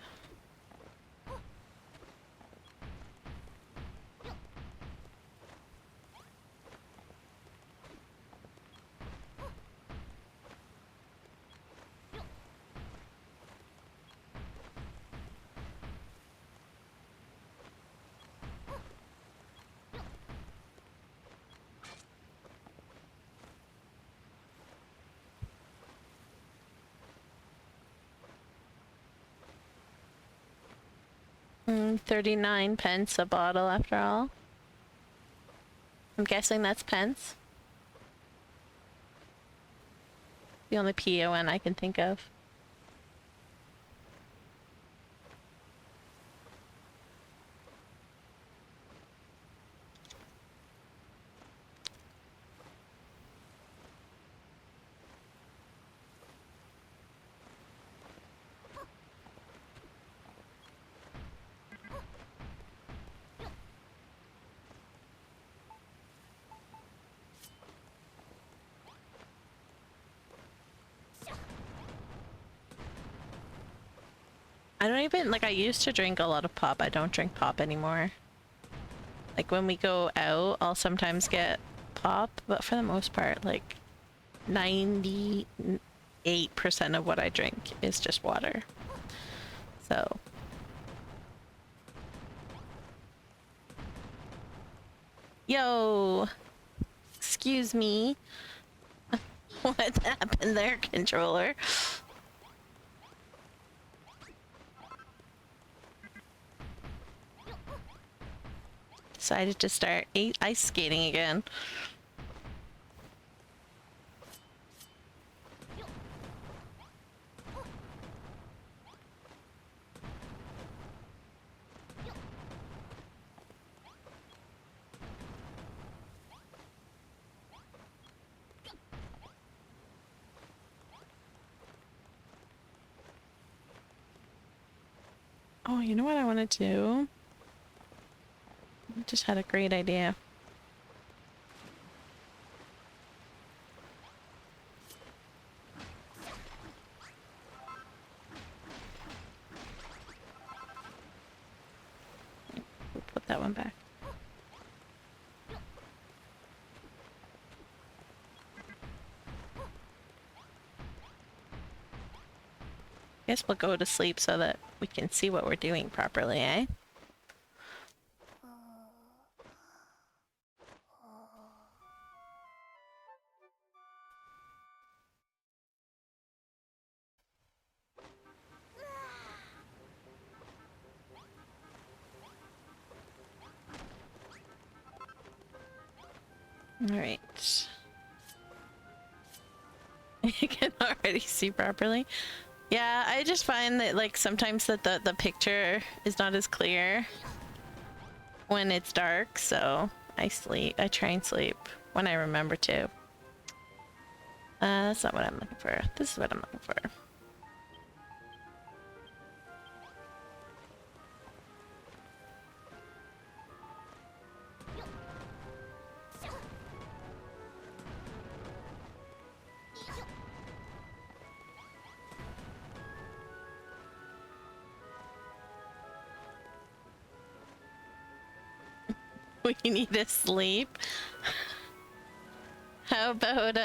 Mm, 39 pence a bottle after all. I'm guessing that's pence. The only PON I can think of. I don't even, like, I used to drink a lot of pop. I don't drink pop anymore. Like, when we go out, I'll sometimes get pop, but for the most part, like, 98% of what I drink is just water. So. Yo! Excuse me. What happened there, controller? Decided to start ice skating again. Oh, you know what I want to do? I just had a great idea. We'll put that one back. Guess we'll go to sleep so that we can see what we're doing properly, eh? Alright. You can already see properly. Yeah, I just find that like sometimes that the picture is not as clear when it's dark, so I try and sleep when I remember to. That's not what I'm looking for. This is what I'm looking for. We need to sleep. How about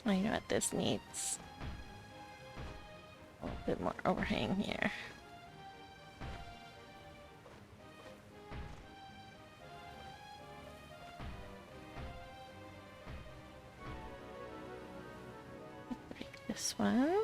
oh, you know what this needs? A little bit more overhang here. Break this one.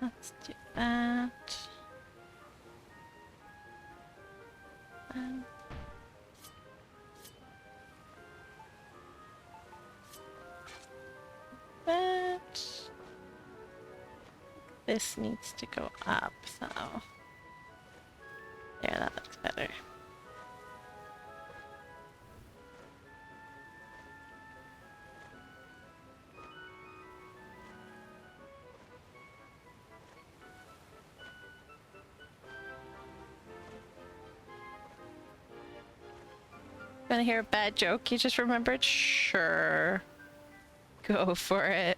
Let's do that. Um, but this needs to go up, so there, that looks better. Gonna hear a bad joke you just remembered? Sure. Go for it.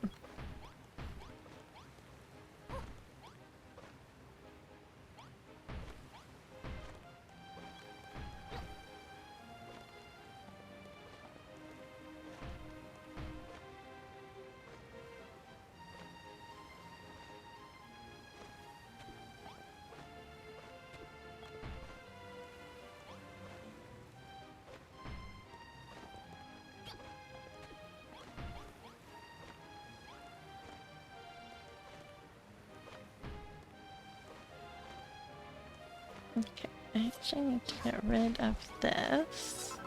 Okay, I actually need to get rid of this.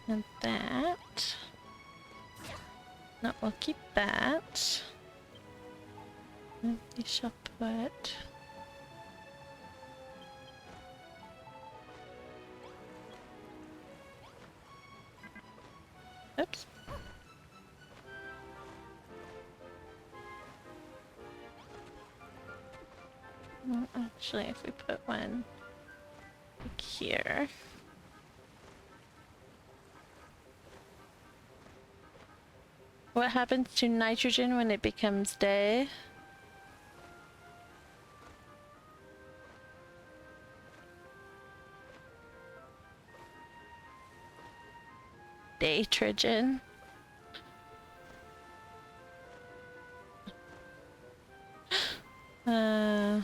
And that. No, we'll keep that. And we shall put Well, actually, if we put one like here. What happens to nitrogen when it becomes day? Daytrogen. Is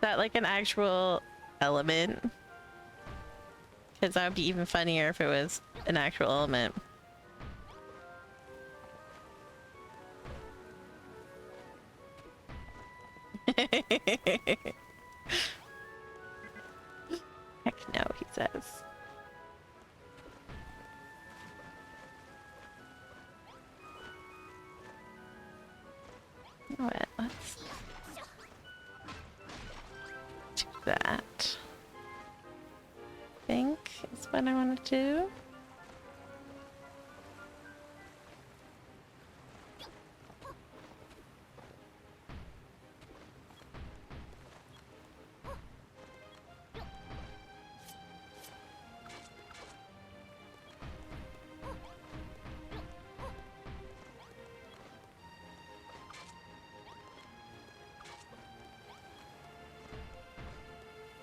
that like an actual element? Because that would be even funnier if it was an actual element. Heck no, he says. Alright, let's do that. I think is what I want to do.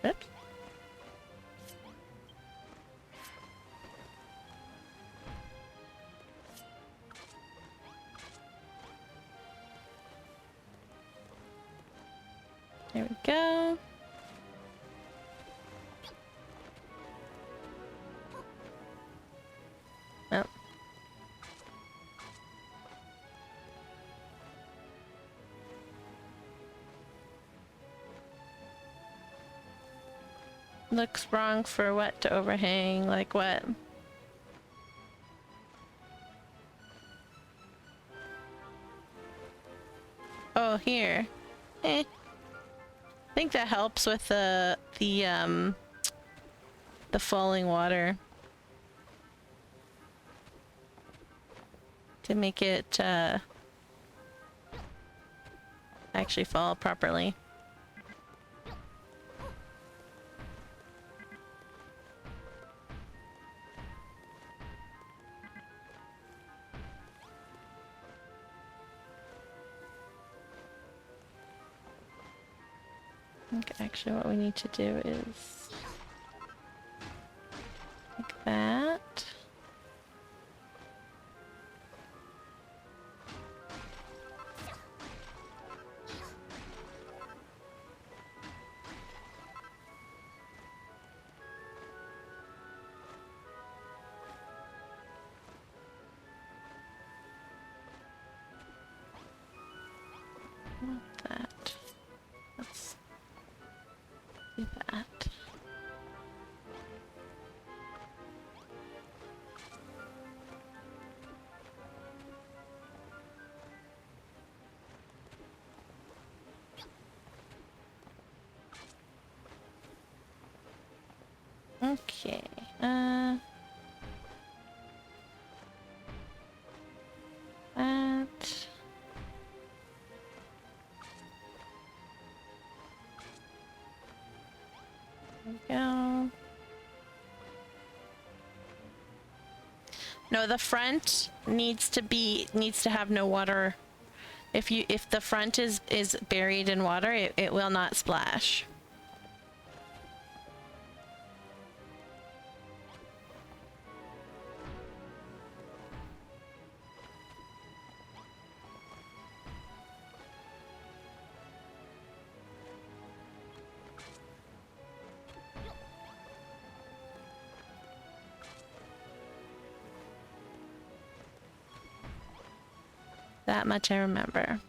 Oops. There we go. Oh. Looks wrong for what to overhang, like what? Oh, here. Eh. I think that helps with the falling water. To make it actually fall properly. I think actually what we need to do is like that. That. Let's do that. Okay. That. There we go. No, the front needs to have no water. If the front is buried in water, it will not splash. That much I remember.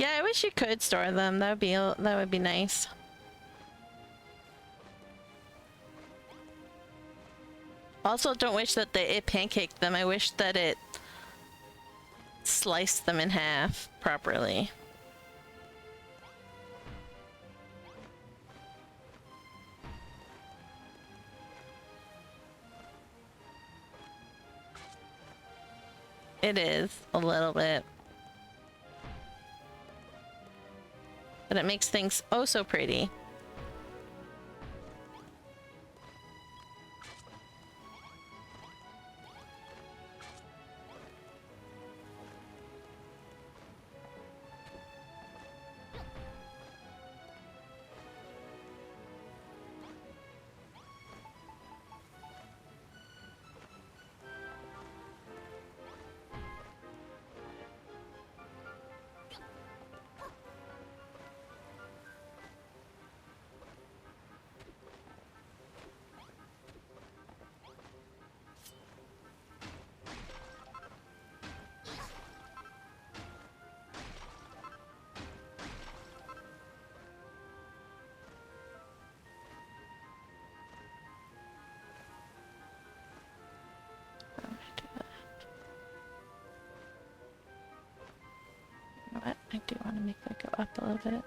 Yeah, I wish you could store them. That would be nice. Also, don't wish that it pancaked them. I wish that it sliced them in half properly. It is a little bit. But it makes things oh so pretty. What? I do want to make that go up a little bit.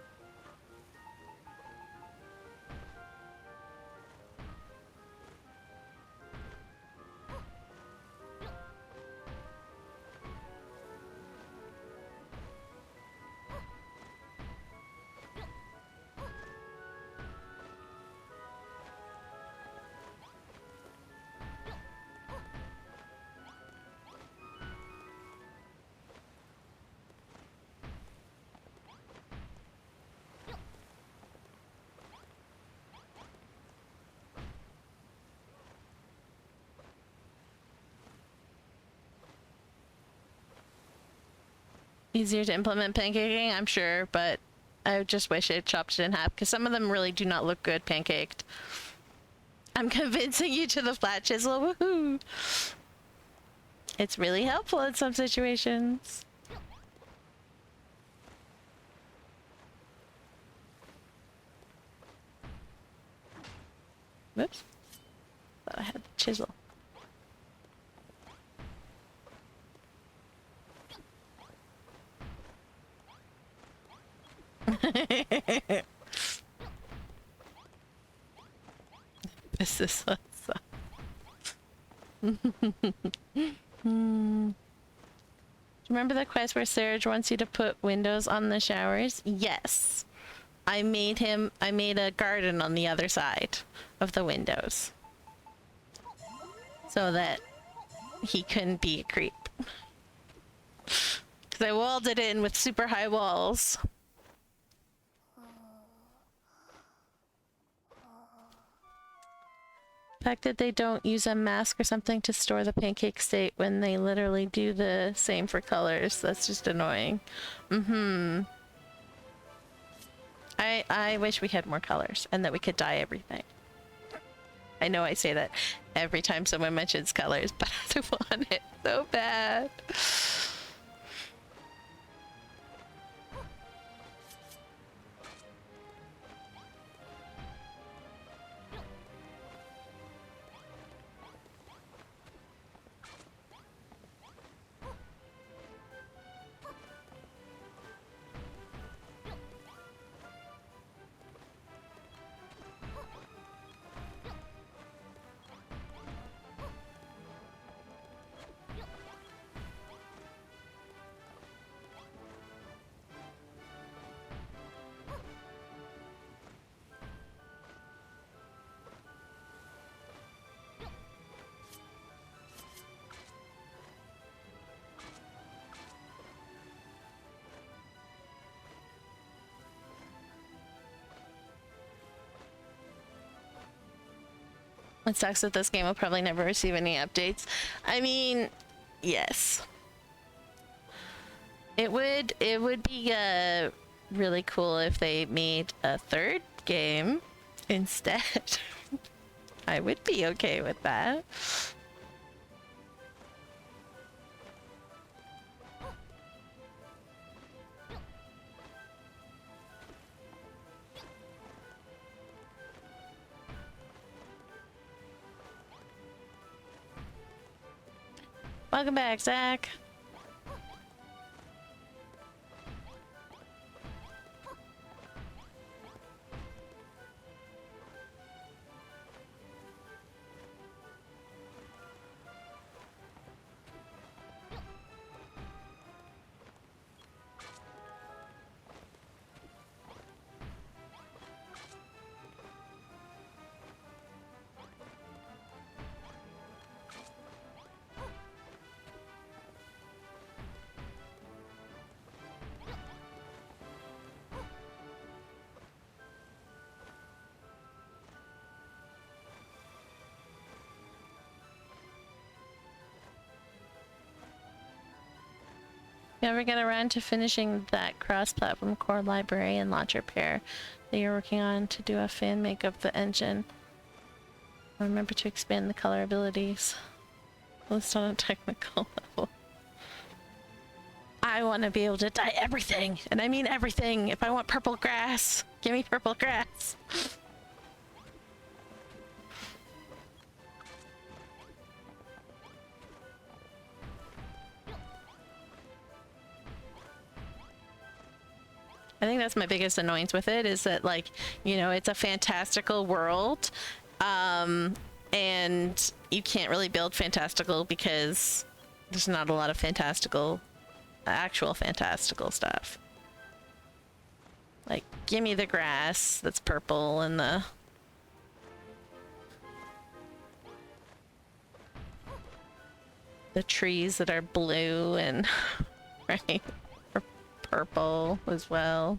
Easier to implement pancaking, I'm sure, but I just wish it chopped it in half because some of them really do not look good pancaked. I'm convincing you to the flat chisel, woohoo! It's really helpful in some situations. Whoops. Thought I had the chisel. This is what's up. Do you remember the quest where Serge wants you to put windows on the showers? Yes. I made a garden on the other side of the windows. So that he couldn't be a creep. Because I walled it in with super high walls. The fact that they don't use a mask or something to store the pancake state when they literally do the same for colors, that's just annoying. I wish we had more colors and that we could dye everything. I know I say that every time someone mentions colors, but I want it so bad. It sucks that this game will probably never receive any updates. I mean, yes. It would be really cool if they made a third game instead. I would be okay with that. Welcome back, Zach. You ever get around to finishing that cross-platform core library and launch repair that you're working on to do a fan make of the engine? Remember to expand the color abilities. At least on a technical level. I want to be able to dye everything, and I mean everything. If I want purple grass, give me purple grass. I think that's my biggest annoyance with it, is that, like, you know, it's a fantastical world, and you can't really build fantastical because there's not a lot of actual fantastical stuff. Like, give me the grass that's purple and the trees that are blue and right, or purple as well.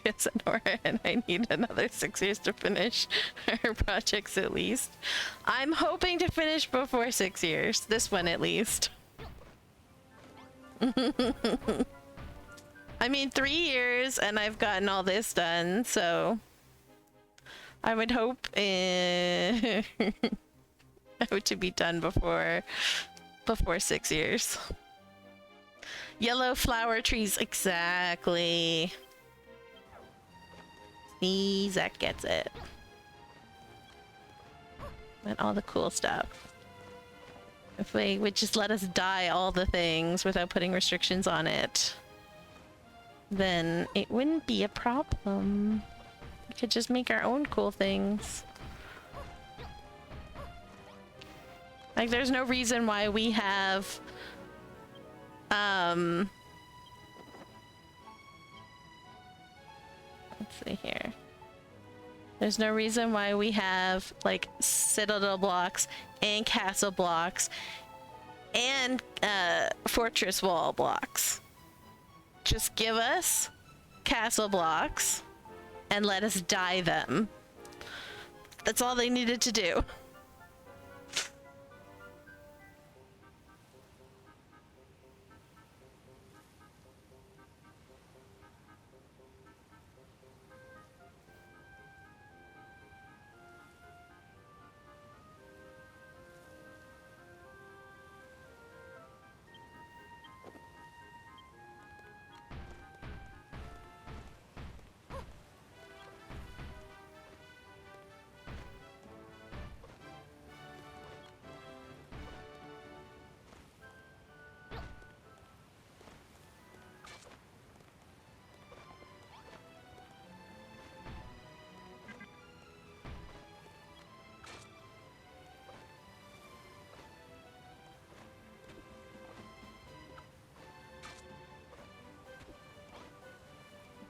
Yes, Nora, and I need another 6 years to finish our projects at least. I'm hoping to finish before 6 years. This one at least. I mean, 3 years and I've gotten all this done, so I would hope I hope to be done before 6 years. Yellow flower trees, exactly. See, Zach gets it. And all the cool stuff. If they would just let us dye all the things without putting restrictions on it, then it wouldn't be a problem. We could just make our own cool things. Like, there's no reason why we have let's see here. There's no reason why we have, like, citadel blocks and castle blocks and fortress wall blocks. Just give us castle blocks and let us dye them. That's all they needed to do.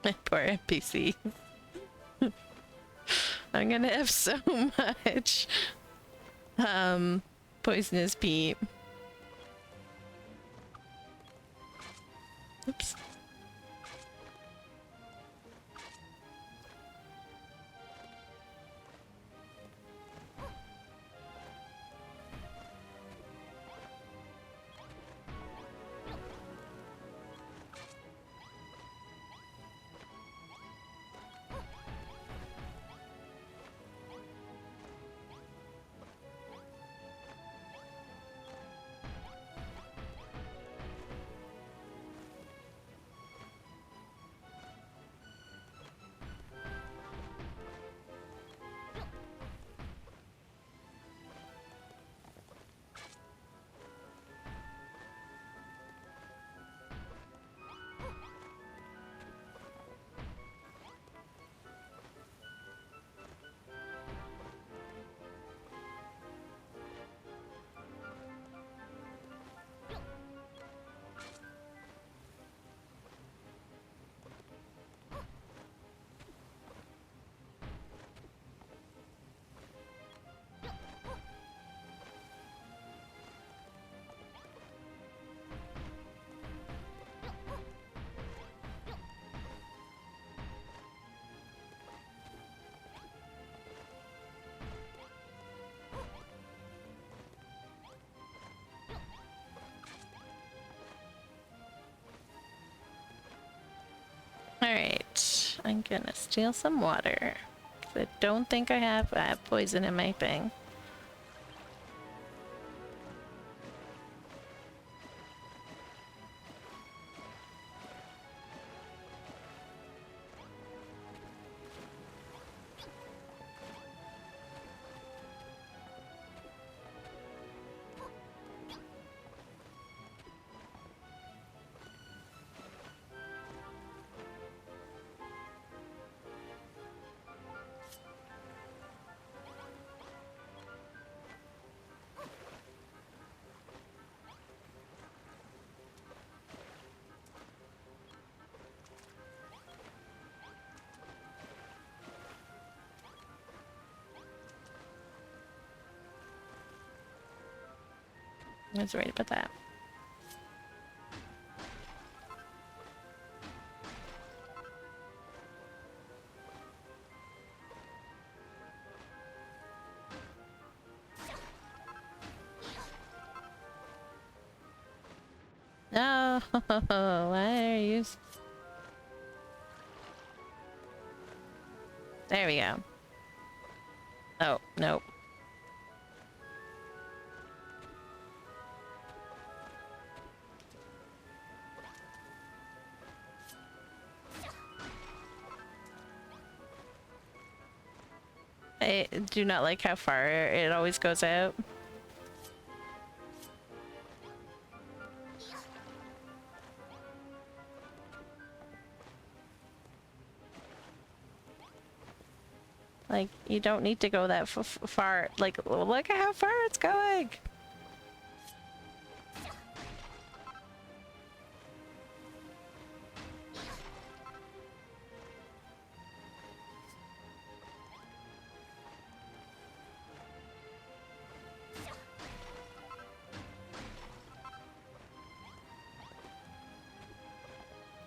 My poor NPC. I'm gonna have so much poisonous peat. Oops. Alright, I'm gonna steal some water. I don't think I have poison in my thing. I was worried about that. No, why are you? There we go. Oh, nope. I do not like how far it always goes out. Like, you don't need to go that far. Like, look at how far it's going!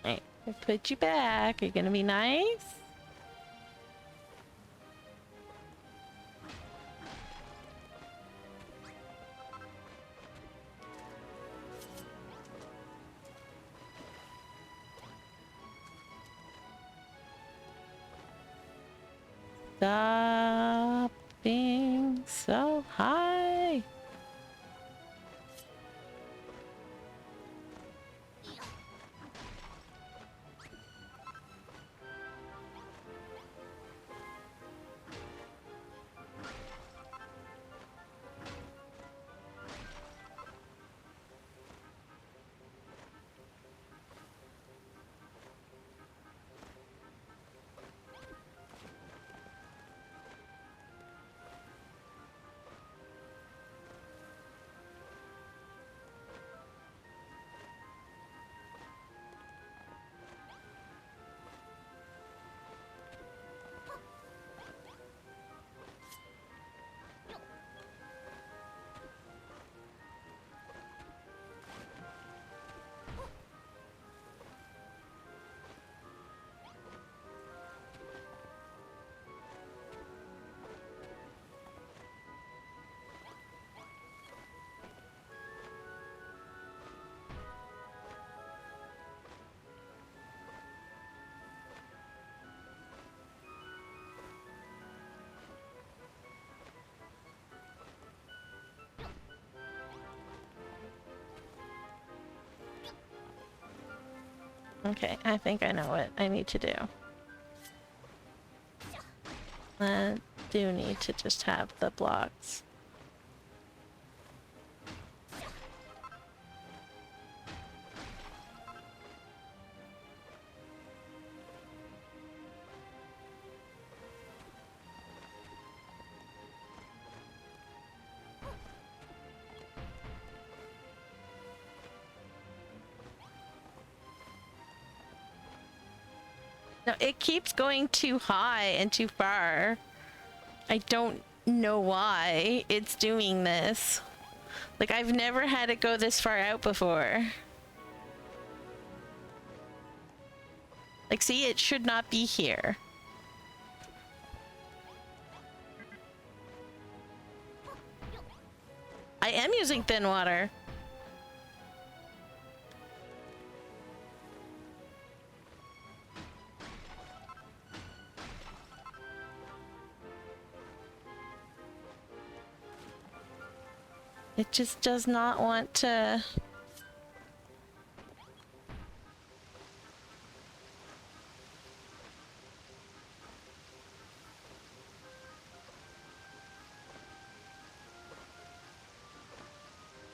Right, I put you back. You're gonna be nice? Stop being so high. Okay, I think I know what I need to do. I do need to just have the blocks. No, it keeps going too high and too far. I don't know why it's doing this. Like, I've never had it go this far out before. Like, see, it should not be here. I am using thin water. It just does not want to.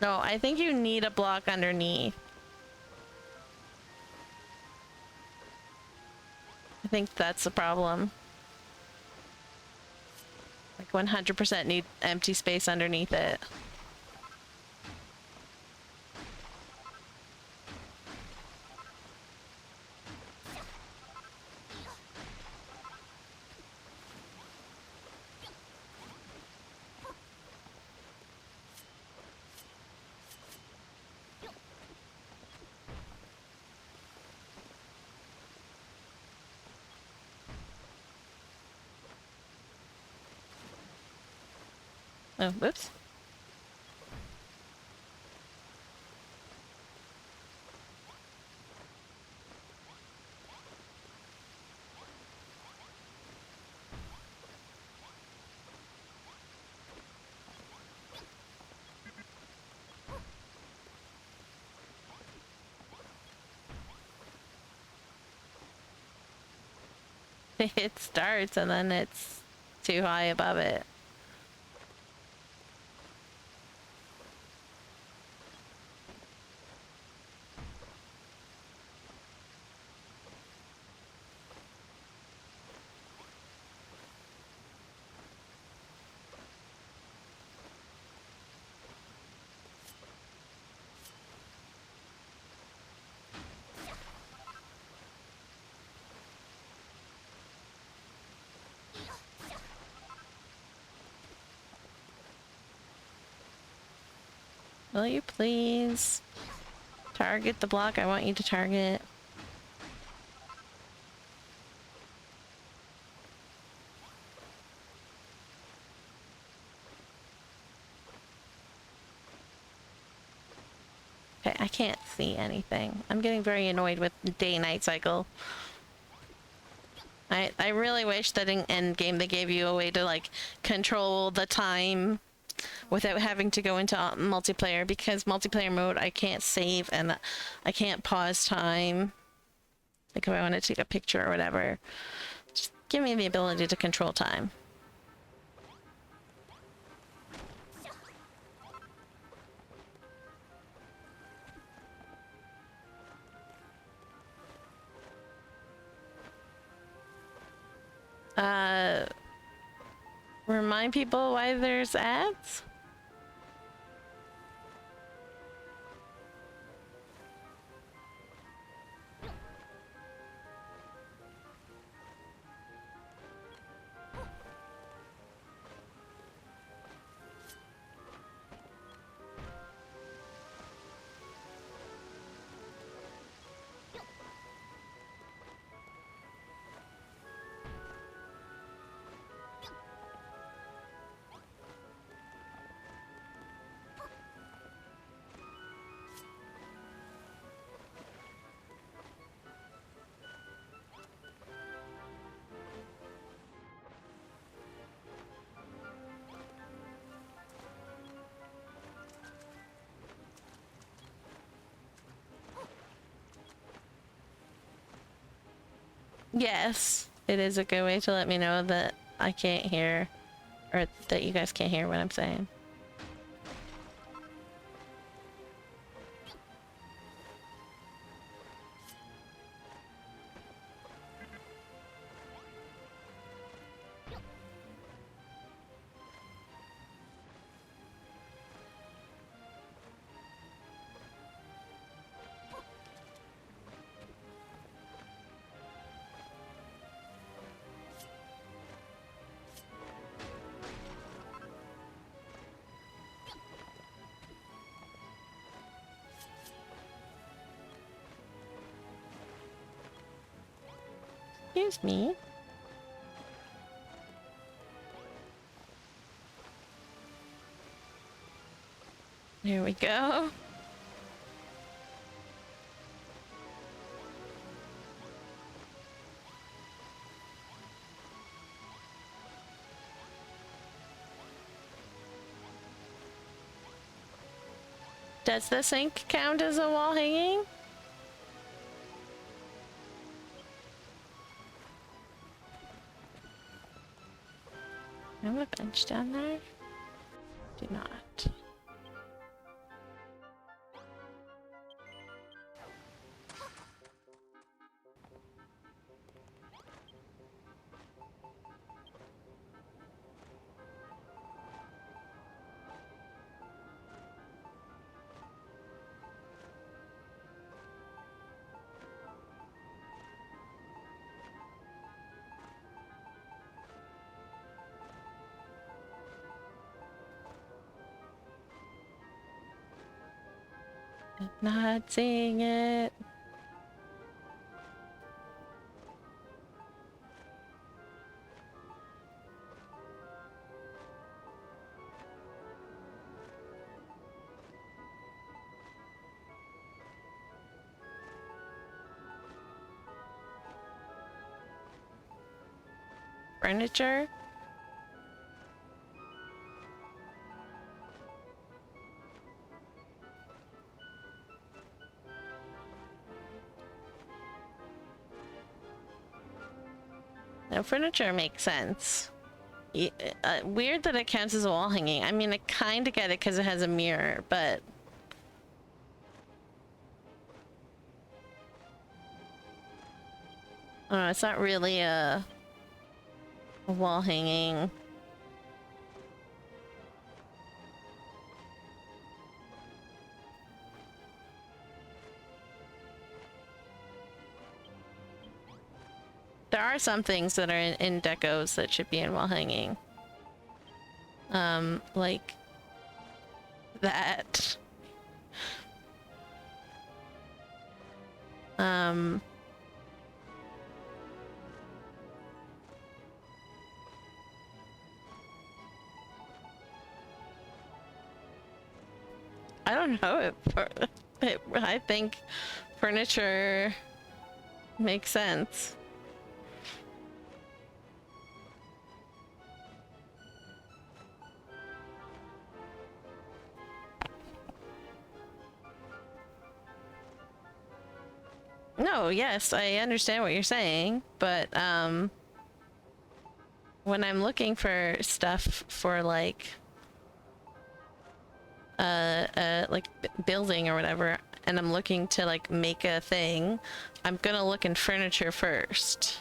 No, I think you need a block underneath. I think that's the problem. Like 100% need empty space underneath it. Oh, whoops. It starts and then it's too high above it. Will you please target the block I want you to target? Okay, I can't see anything. I'm getting very annoyed with day-night cycle. I really wish that in endgame they gave you a way to like control the time without having to go into multiplayer, because multiplayer mode I can't save and I can't pause time. Like if I want to take a picture or whatever. Just give me the ability to control time. Remind people why there's ads? Yes, it is a good way to let me know that I can't hear, or that you guys can't hear what I'm saying. Excuse me. There we go. Does the sink count as a wall hanging? I have a bench down there. Do not. Not seeing it. Furniture? No, furniture makes sense. Weird that it counts as a wall hanging. I mean, I kind of get it because it has a mirror, but... it's not really a wall hanging. There are some things that are in decos that should be in wall hanging. Like that. I don't know. I think furniture makes sense. No, yes, I understand what you're saying, but when I'm looking for stuff for like building or whatever, and I'm looking to like make a thing, I'm gonna look in furniture first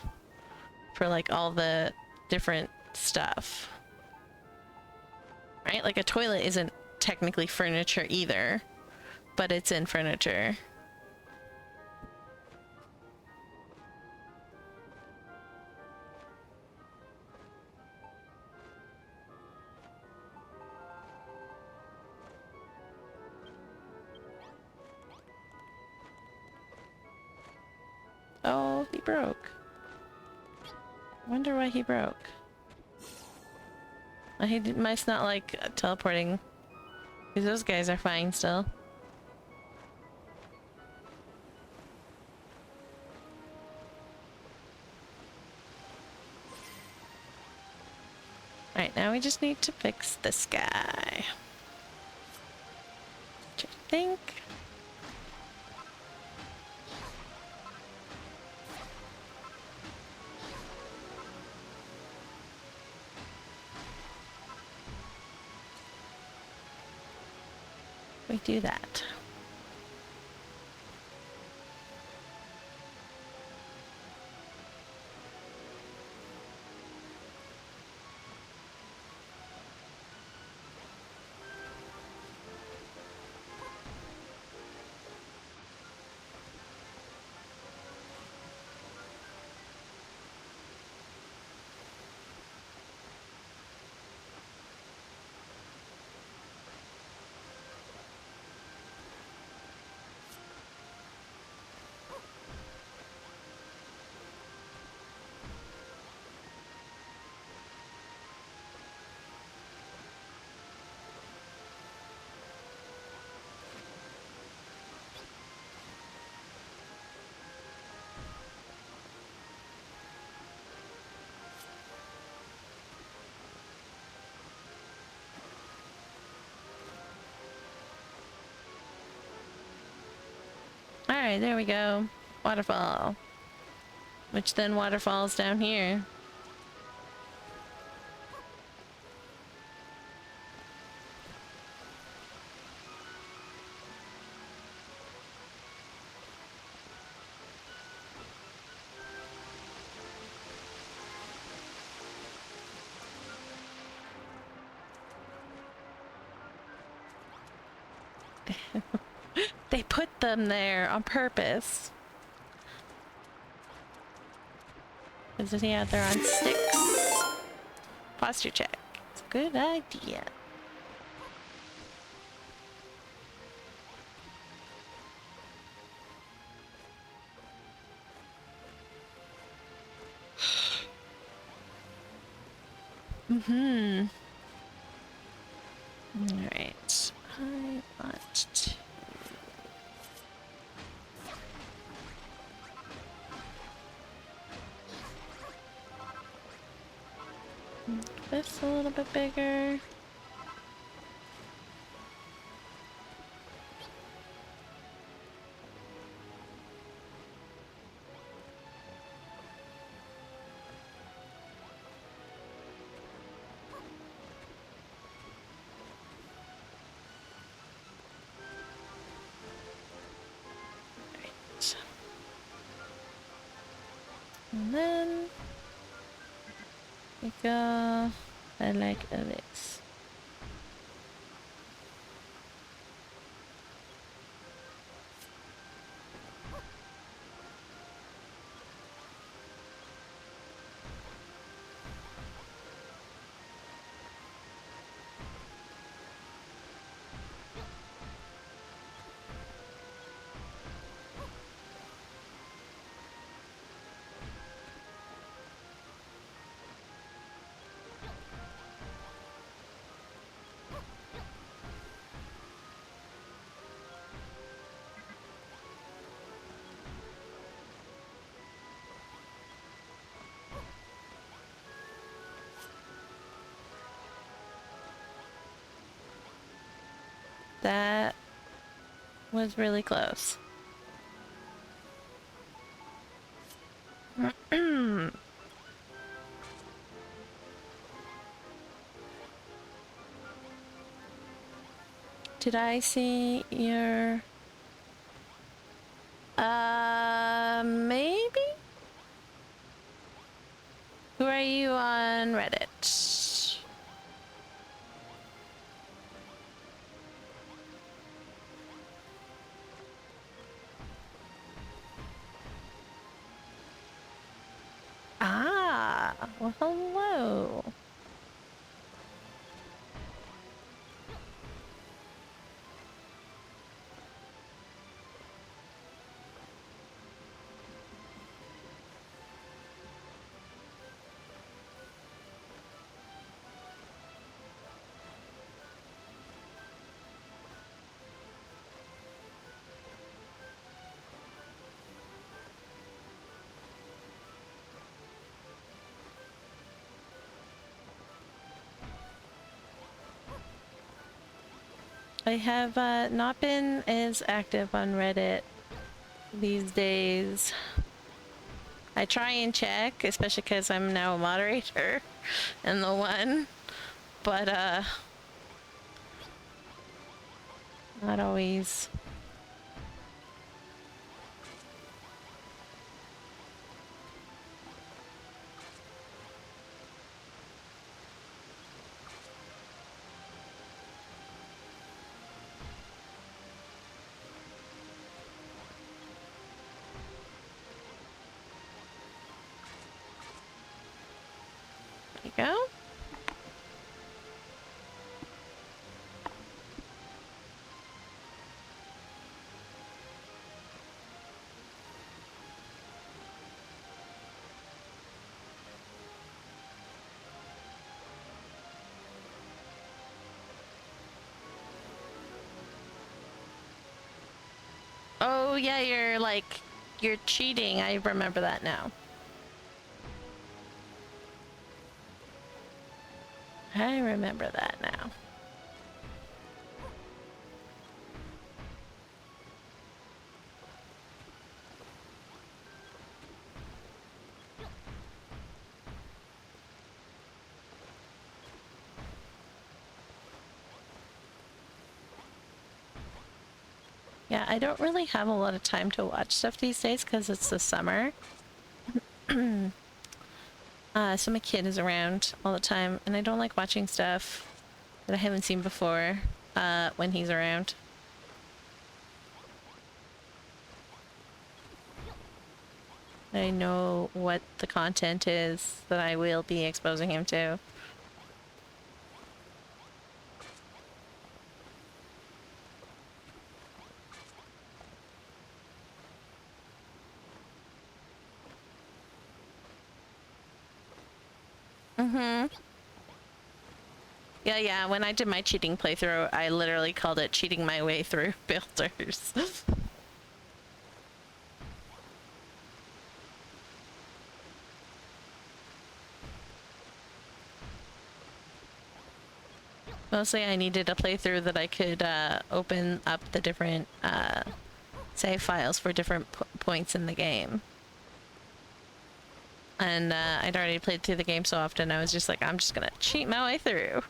for like all the different stuff. Right? Like a toilet isn't technically furniture either, but it's in furniture. Oh, he broke. I wonder why he broke. He must not like teleporting, because those guys are fine still. Alright, now we just need to fix this guy. Which I think... we do that. Alright, there we go. Waterfall. Which then waterfalls down here. They put them there on purpose. Yeah, they're on sticks. Posture check. It's a good idea. Mm-hmm. Alright. I want to... make this a little bit bigger. Right. And then we go like this. That was really close. Did I see your... maybe? Who are you on Reddit? Ah, well, hello. I have not been as active on Reddit these days. I try and check, especially because I'm now a moderator in the one, but not always. There you go. Oh yeah, you're cheating. I remember that now. I remember that now. Yeah, I don't really have a lot of time to watch stuff these days because it's the summer. So my kid is around all the time, and I don't like watching stuff that I haven't seen before when he's around. I know what the content is that I will be exposing him to. Mm-hmm. Yeah, when I did my cheating playthrough, I literally called it cheating my way through builders. Mostly I needed a playthrough that I could open up the different save files for different points in the game. And I'd already played through the game so often, I was just like, I'm just gonna cheat my way through.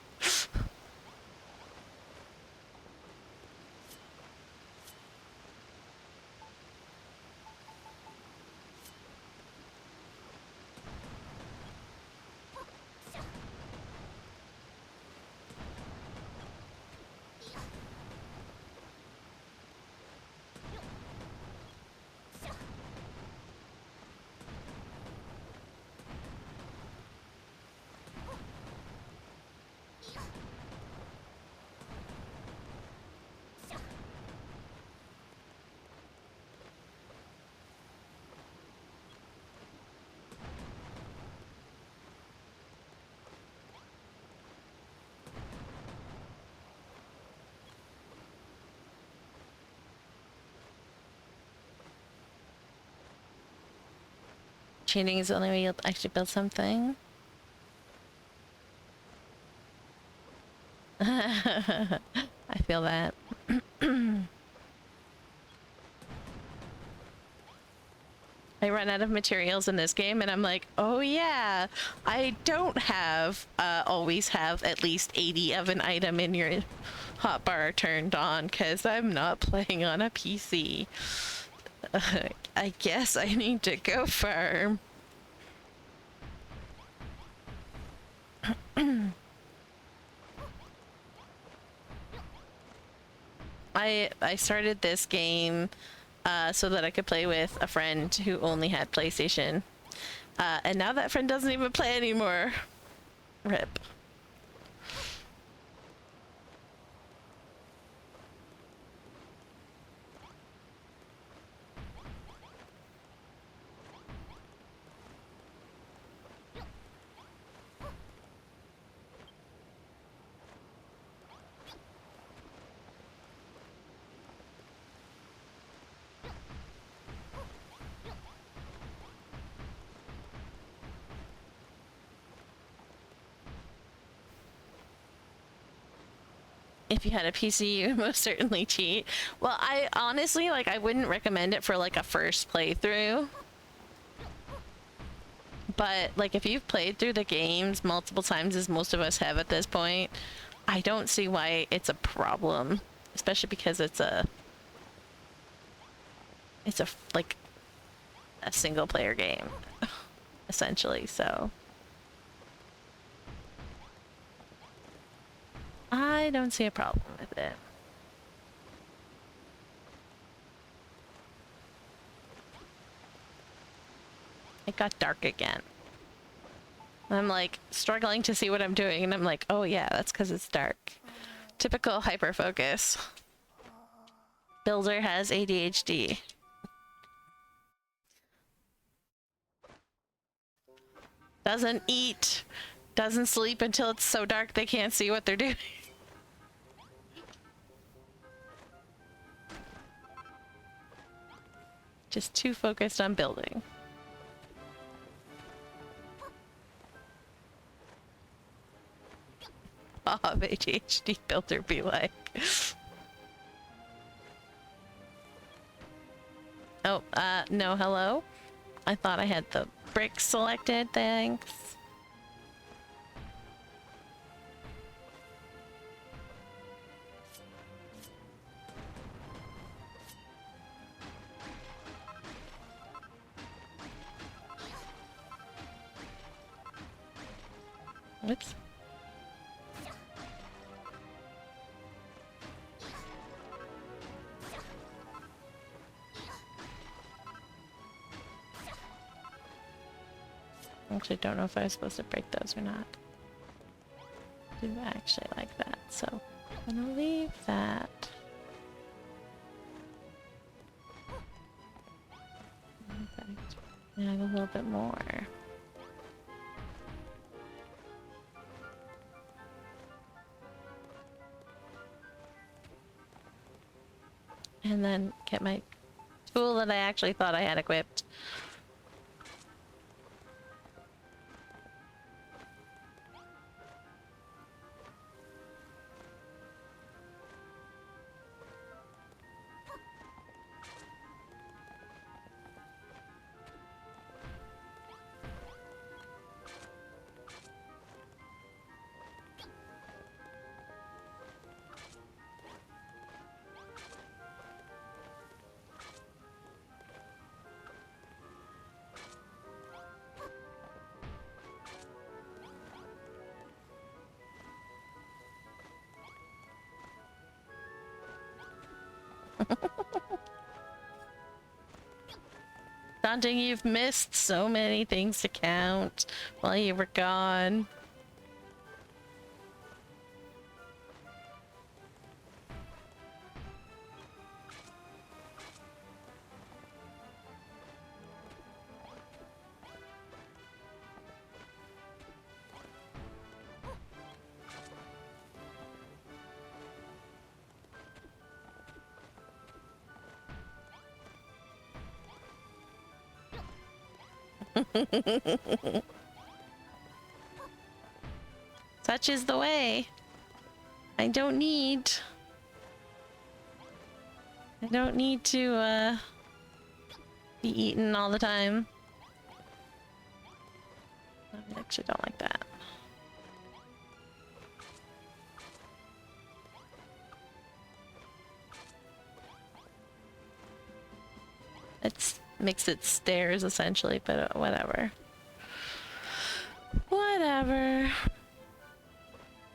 Cheating is the only way you'll actually build something. I feel that. I run out of materials in this game and I'm like, oh yeah, I don't have, always have at least 80 of an item in your hotbar turned on because I'm not playing on a PC. I guess I need to go farm. I started this game so that I could play with a friend who only had PlayStation. And now that friend doesn't even play anymore. RIP. If you had a PC, you would most certainly cheat. Well, I honestly, like, I wouldn't recommend it for, like, a first playthrough. But, like, if you've played through the games multiple times, as most of us have at this point, I don't see why it's a problem. Especially because it's a, like, a single-player game, essentially, so... I don't see a problem with it. It got dark again. I'm like struggling to see what I'm doing and I'm like, oh yeah, that's because it's dark. Typical hyper focus. Builder has ADHD. Doesn't eat, doesn't sleep until it's so dark they can't see what they're doing. Just too focused on building. Bob ADHD builder be like. Oh, no, hello? I thought I had the brick selected, thanks. Oops. Actually, don't know if I was supposed to break those or not. Do I actually like that? So I'm gonna leave that. Add a little bit more. And then get my tool that I actually thought I had equipped. Daunting, you've missed so many things to count while you were gone. Such is the way. I don't need to be eaten all the time. I actually don't like that. It makes it stairs essentially, but whatever. Whatever.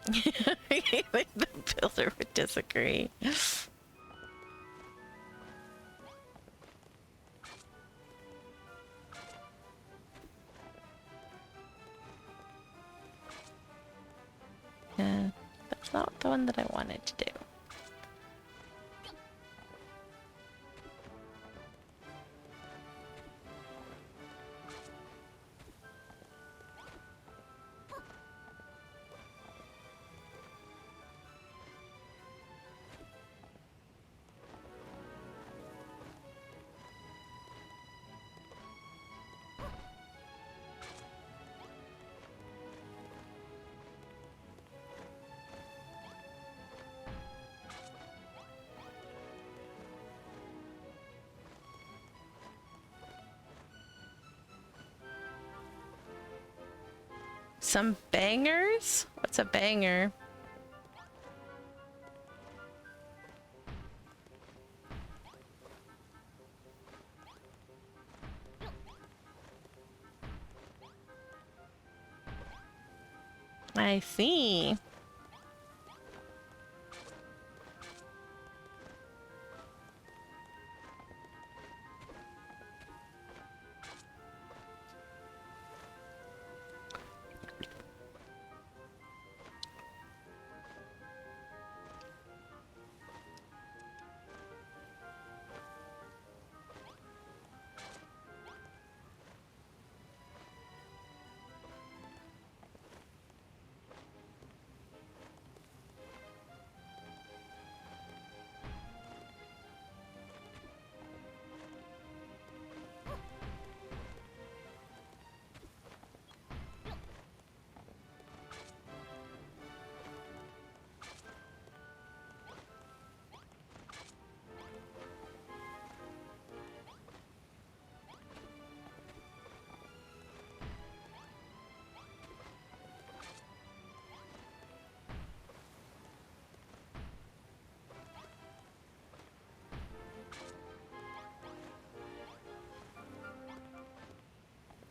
The builder would disagree. Yeah, that's not the one that I wanted to do. Some bangers? What's a banger? I see.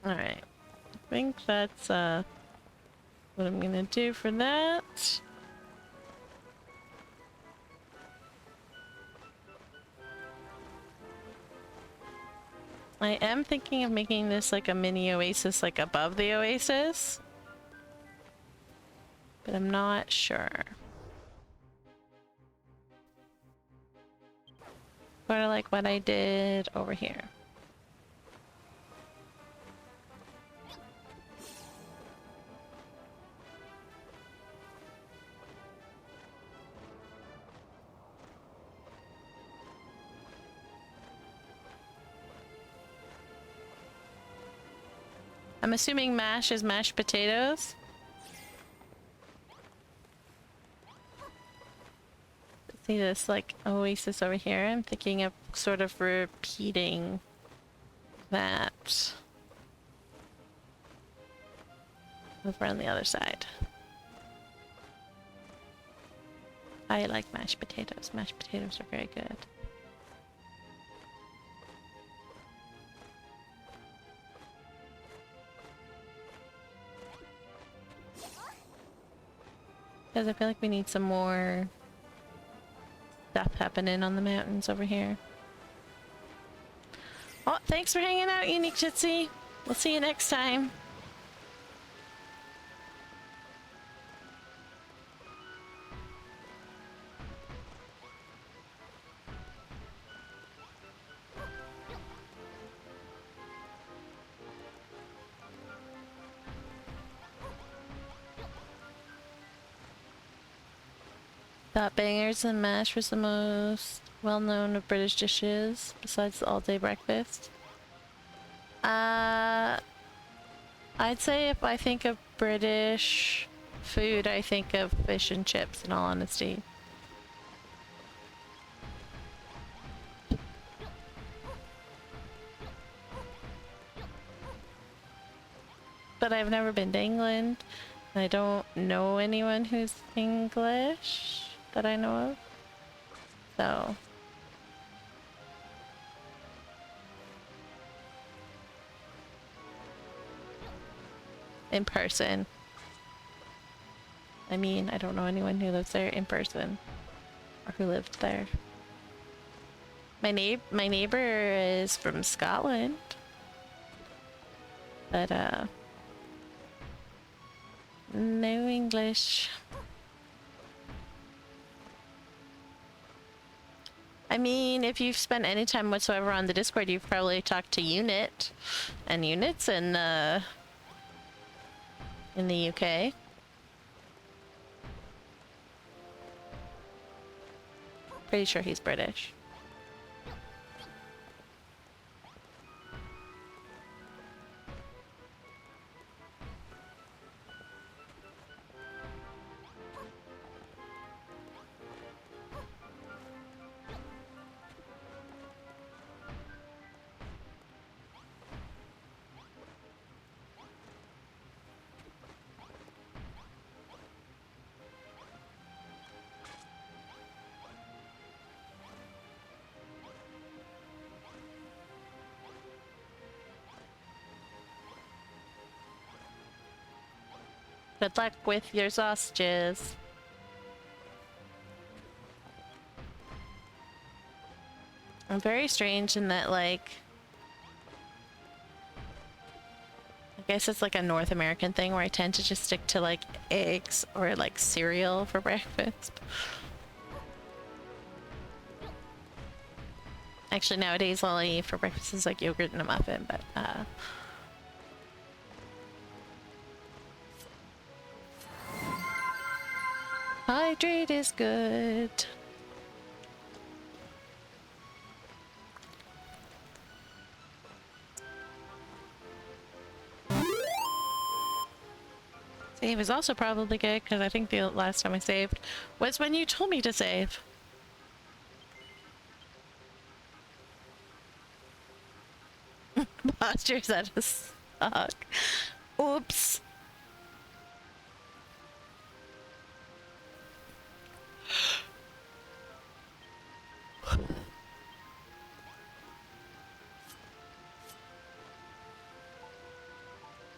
All right. I think that's what I'm gonna do for that. I am thinking of making this like a mini oasis, like above the oasis, but I'm not sure. Sort of like what I did over here. I'm assuming mash is mashed potatoes. See this like oasis over here? I'm thinking of sort of repeating that over on the other side. I like mashed potatoes. Mashed potatoes are very good. Because I feel like we need some more stuff happening on the mountains over here. Oh, thanks for hanging out, Unique Jitsi. We'll see you next time. Thought bangers and mash was the most well-known of British dishes, besides the all-day breakfast. I'd say if I think of British food, I think of fish and chips, in all honesty. But I've never been to England. I don't know anyone who's English that I know of. So in person. I mean, I don't know anyone who lives there in person or who lived there. My neighbor is from Scotland. But no English. I mean, if you've spent any time whatsoever on the Discord, you've probably talked to Unit, and Unit's in the UK. Pretty sure he's British. Good luck with your sausages. I'm very strange in that, like, I guess it's like a North American thing where I tend to just stick to like eggs or like cereal for breakfast. Actually, nowadays all I eat for breakfast is like yogurt and a muffin, but hydrate is good. Save is also probably good because I think the last time I saved was when you told me to save. Postures that just suck. Oops.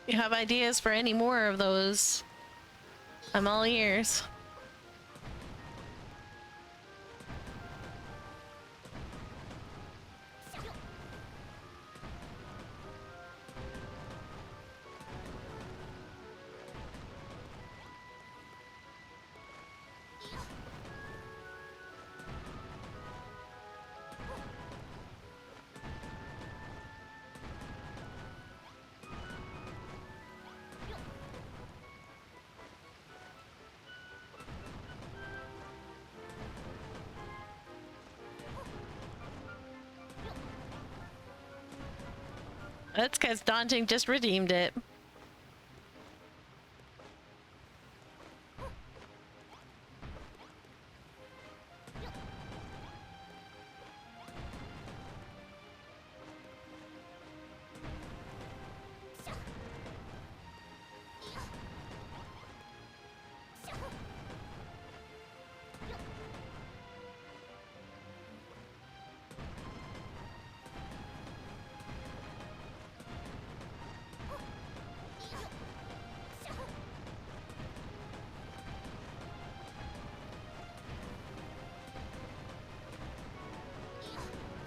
You have ideas for any more of those I'm all ears. That's because Daunting just redeemed it.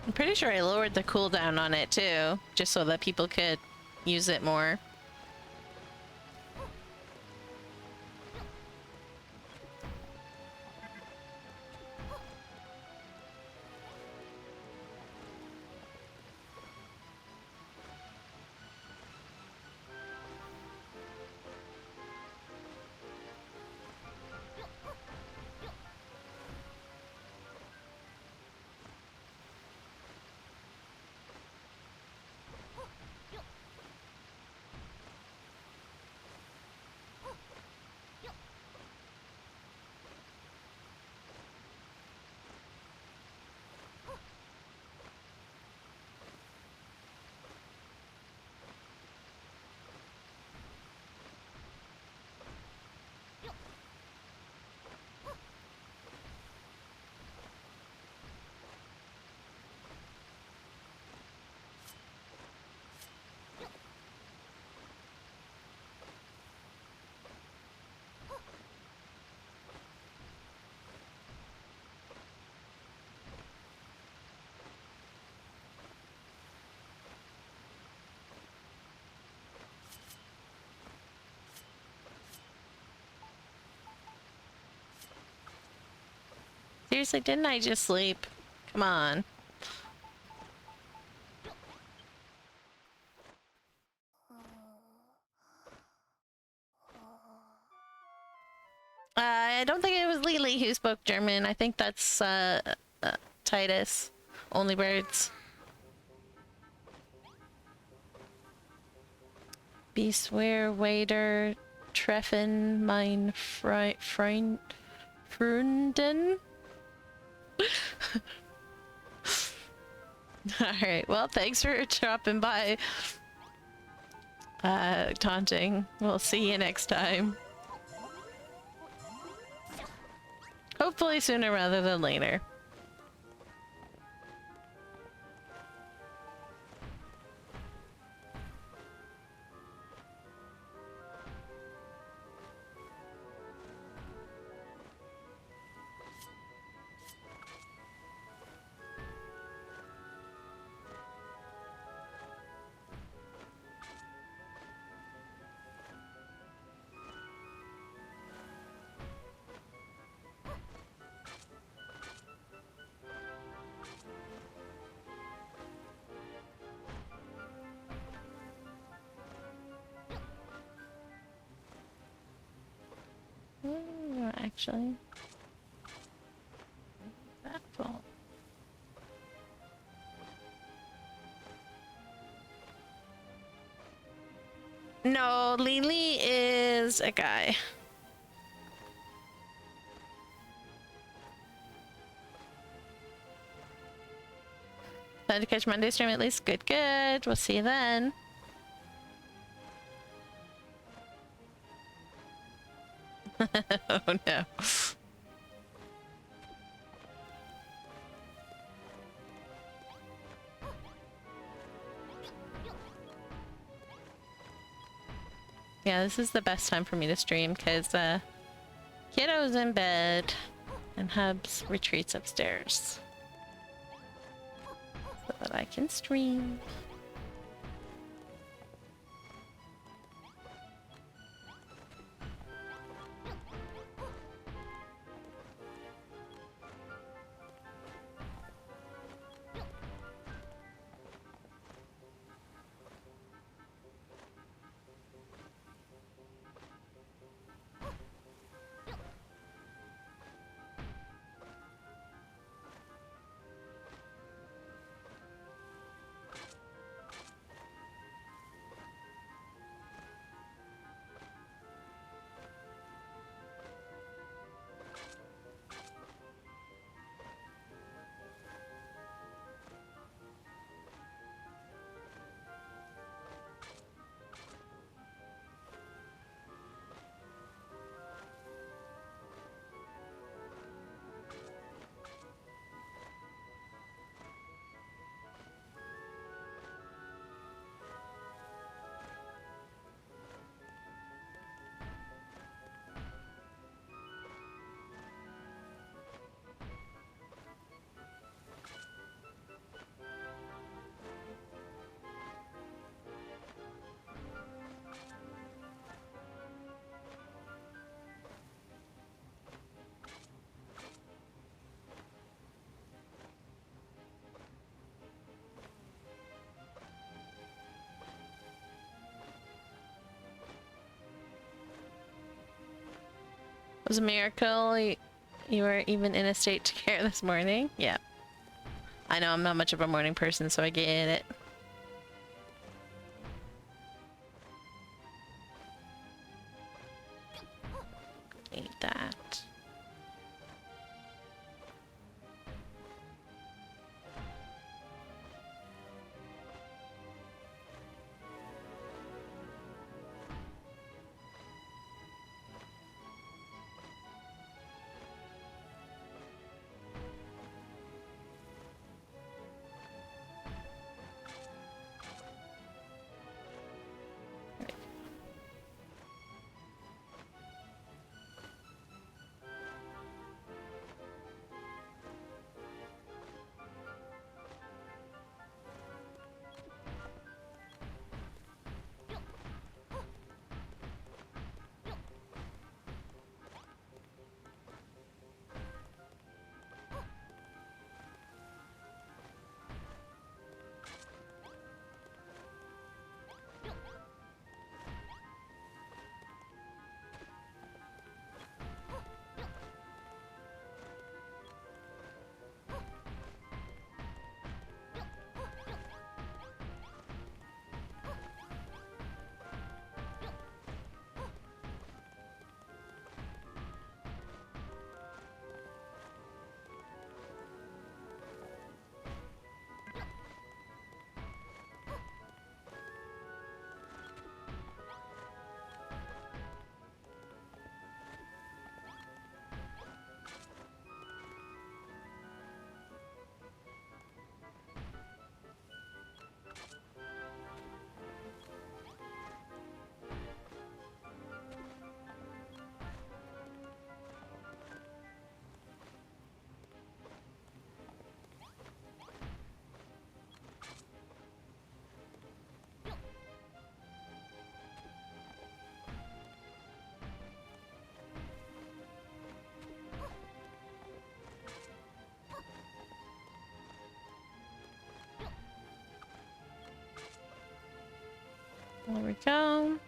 I'm pretty sure I lowered the cooldown on it too, just so that people could use it more. Seriously, didn't I just sleep? Come on. I don't think it was Lily who spoke German. I think that's Titus. Only birds. Beastware, Wader, Treffen, mein Freund, Frunden. Alright, well, thanks for dropping by. Taunting. We'll see you next time. Hopefully sooner rather than later. Actually, that fault. No, Lily is a guy. Plan to catch Monday stream at least. Good, good. We'll see you then. Oh no. Yeah, this is the best time for me to stream because Kiddo's in bed, and Hubs retreats upstairs so that I can stream. It was a miracle you were even in a state to care this morning. Yeah. I know I'm not much of a morning person, so I get it. Need that. There we go.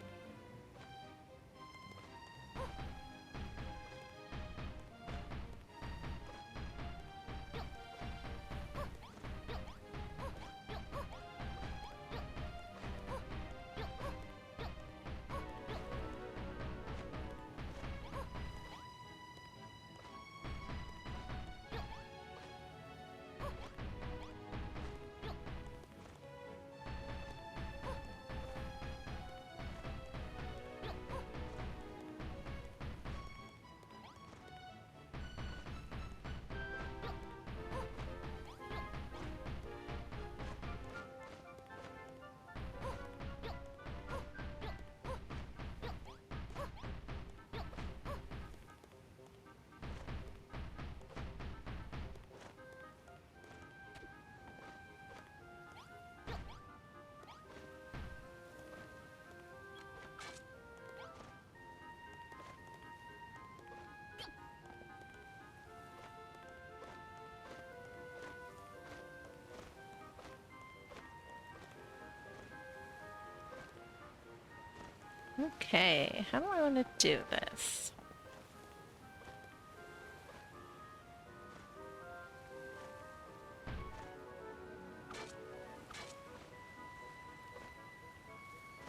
Okay, how do I want to do this?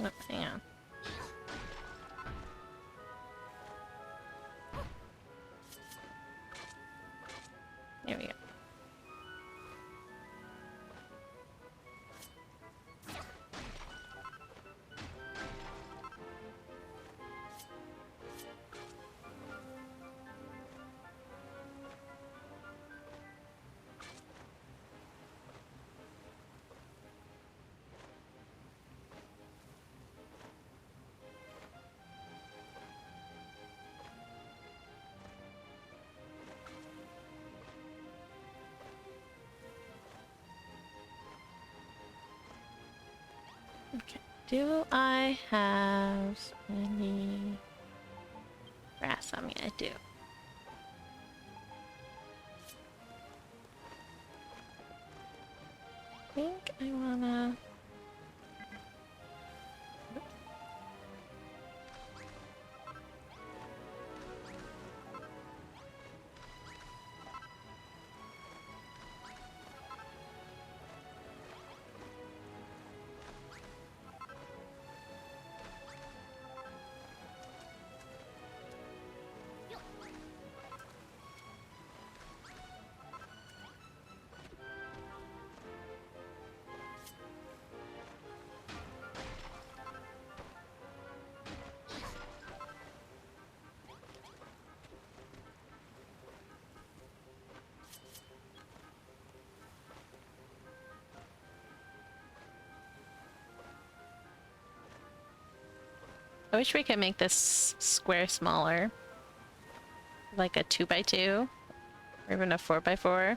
Oh, hang on. There we go. Okay. Do I have any grass on me? I do. I think I wanna... I wish we could make this square smaller. Like a 2x2. Or even a 4x4.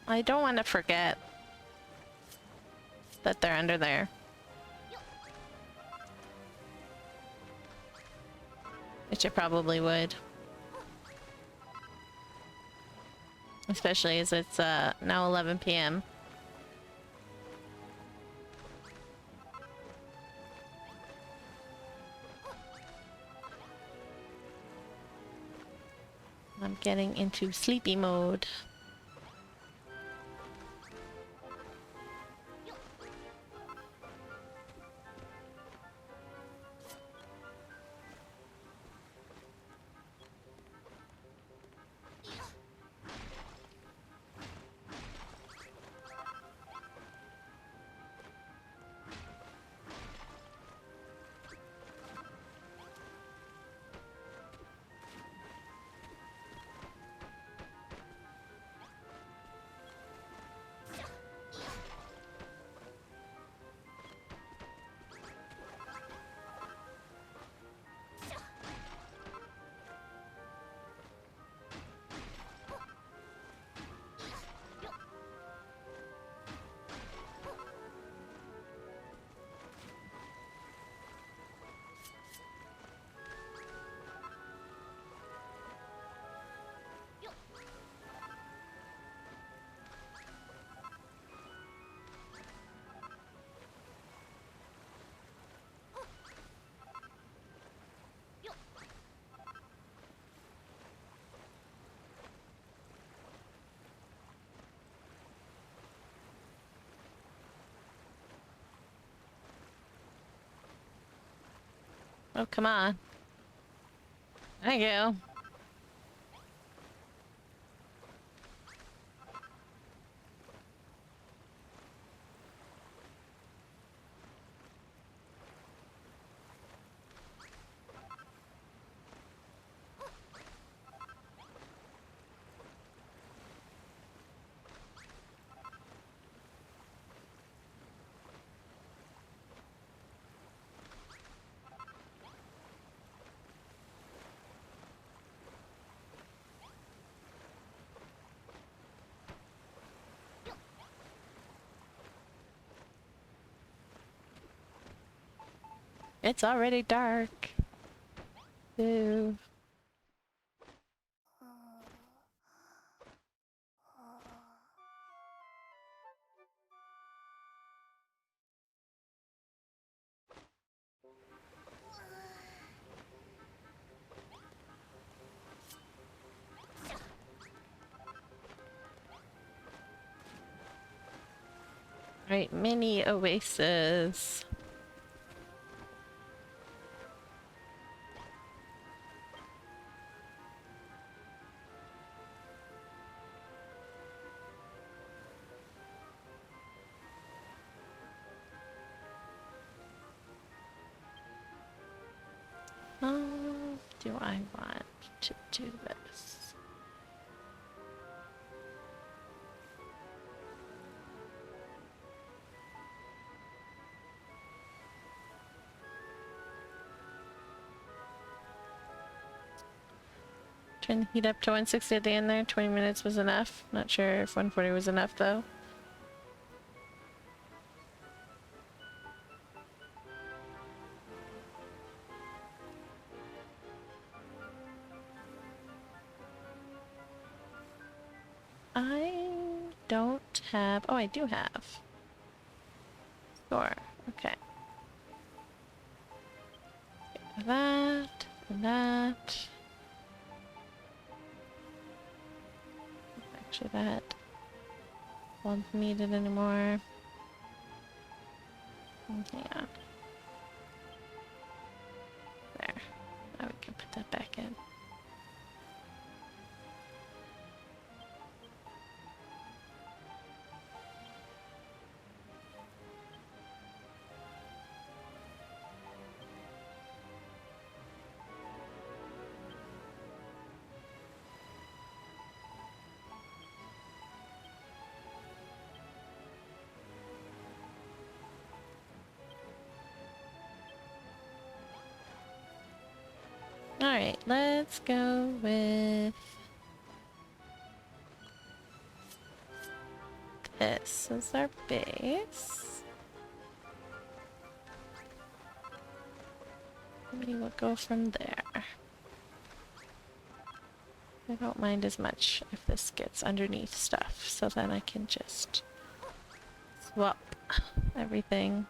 I don't want to forget that they're under there. Which I probably would. Especially as it's now 11 p.m. I'm getting into sleepy mode. Oh, come on. Thank you. It's already dark. Ew. Right, mini oasis. Do I want to do this? Turn the heat up to 160 at the end there. 20 minutes was enough. Not sure if 140 was enough though. I don't have... Oh, I do have. Sure. Okay. That and that. Actually, that won't need it anymore. Hang on. There. Now we can put that back in. Alright, let's go with this as our base. We will go from there. I don't mind as much if this gets underneath stuff, so then I can just swap everything.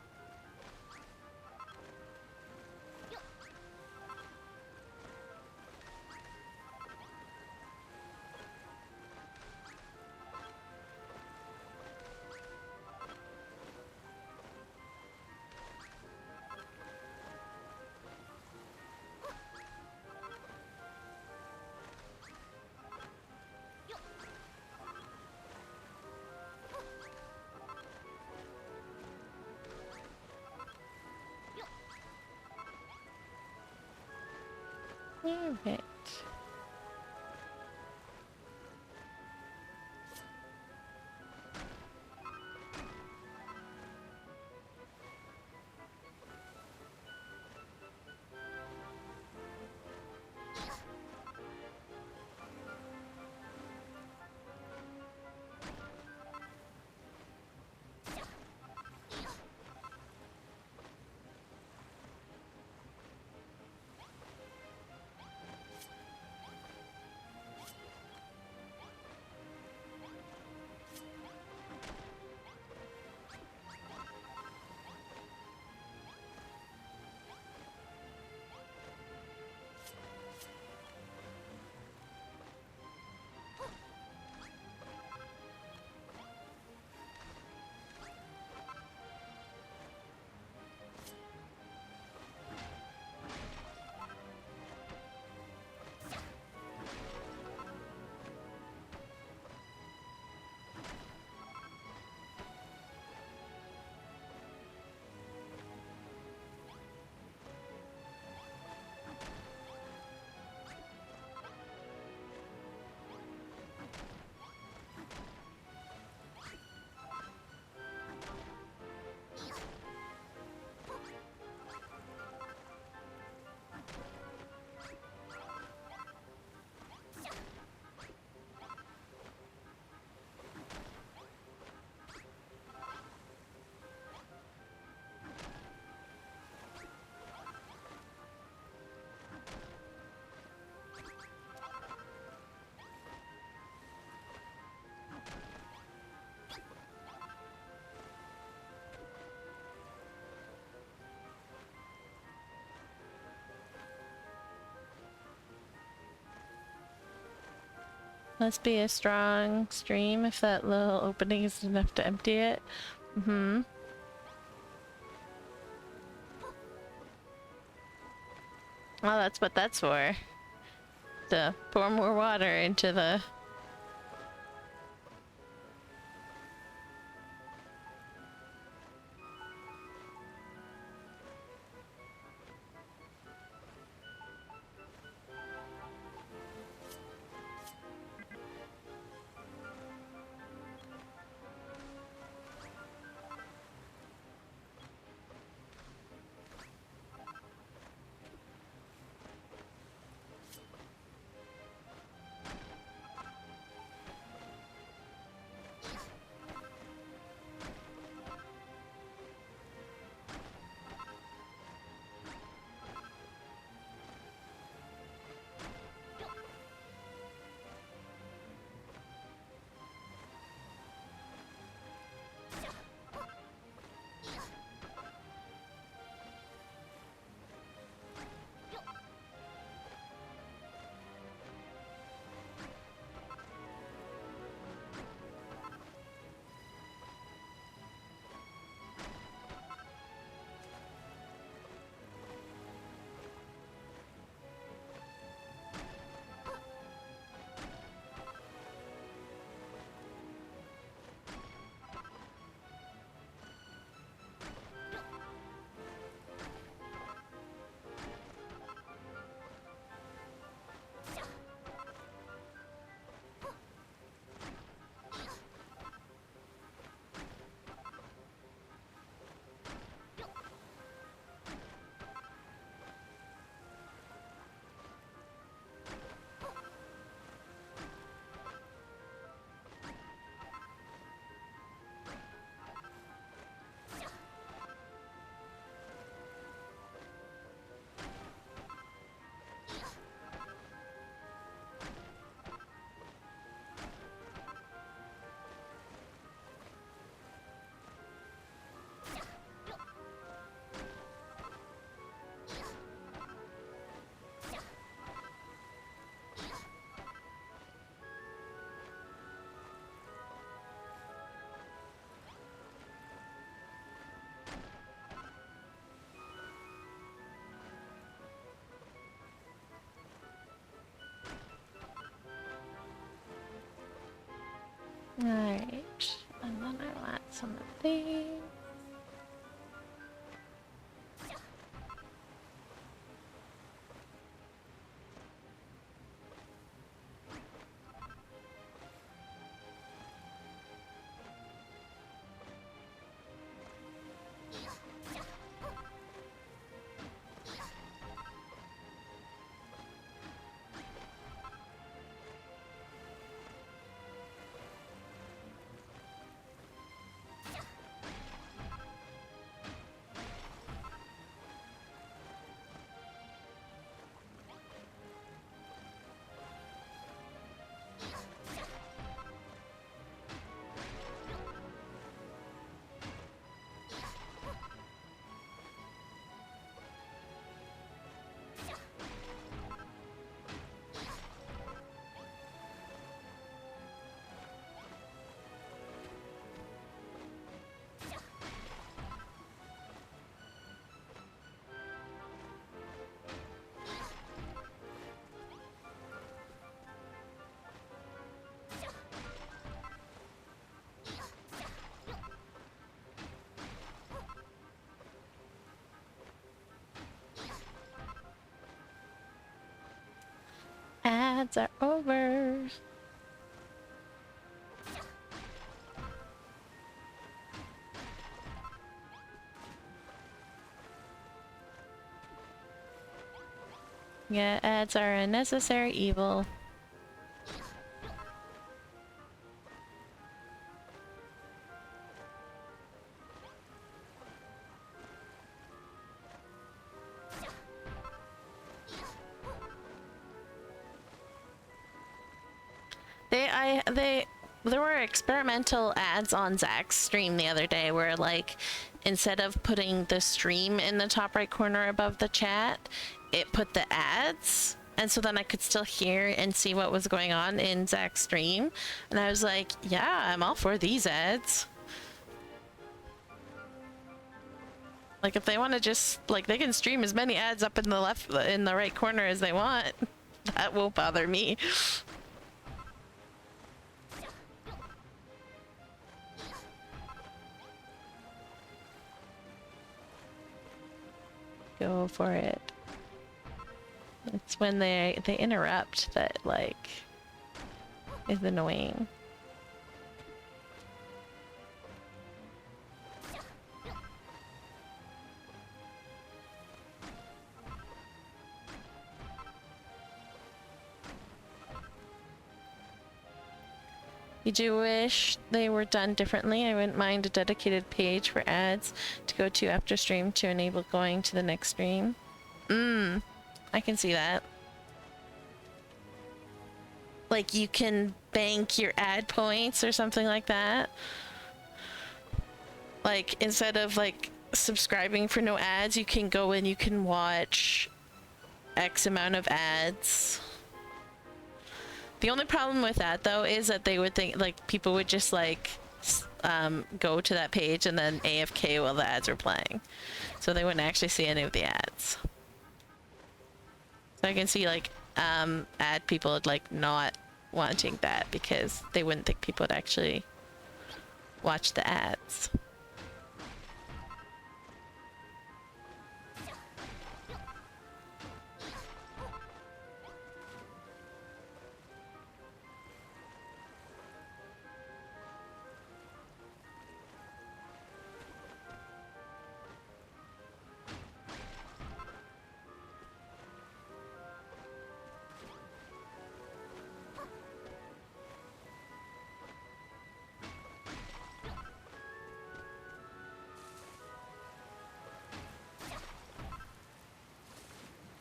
Must be a strong stream if that little opening is enough to empty it. Mm-hmm. Well, that's what that's for. To pour more water into the... Alright, and then I want some of these. Ads are over. Yeah, ads are a necessary evil. There were experimental ads on Zach's stream the other day where, like, instead of putting the stream in the top right corner above the chat, it put the ads, And so then I could still hear and see what was going on in Zach's stream. And I was like, yeah, I'm all for these ads. Like, if they want to just, like, they can stream as many ads up in the right corner as they want. That won't bother me. Go for it. It's when they interrupt that, like, is annoying. You do wish they were done differently. I wouldn't mind a dedicated page for ads to go to after stream to enable going to the next stream. I can see that. Like, you can bank your ad points or something like that. Like, instead of, like, subscribing for no ads, you can go and you can watch X amount of ads. The only problem with that, though, is that they would think, like, people would just, like, go to that page and then AFK while the ads are playing. So they wouldn't actually see any of the ads. So I can see, like, ad people, like, not wanting that because they wouldn't think people would actually watch the ads.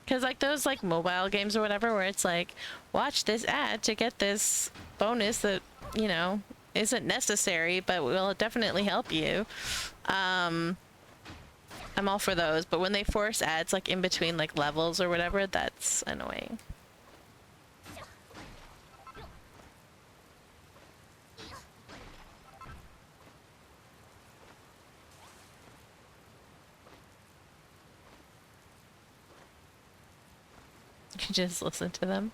Because, like, those, like, mobile games or whatever where it's like, watch this ad to get this bonus that, you know, isn't necessary but will definitely help you. I'm all for those, but when they force ads, like, in between, like, levels or whatever, that's annoying. You just listen to them.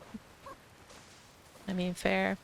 I mean, fair.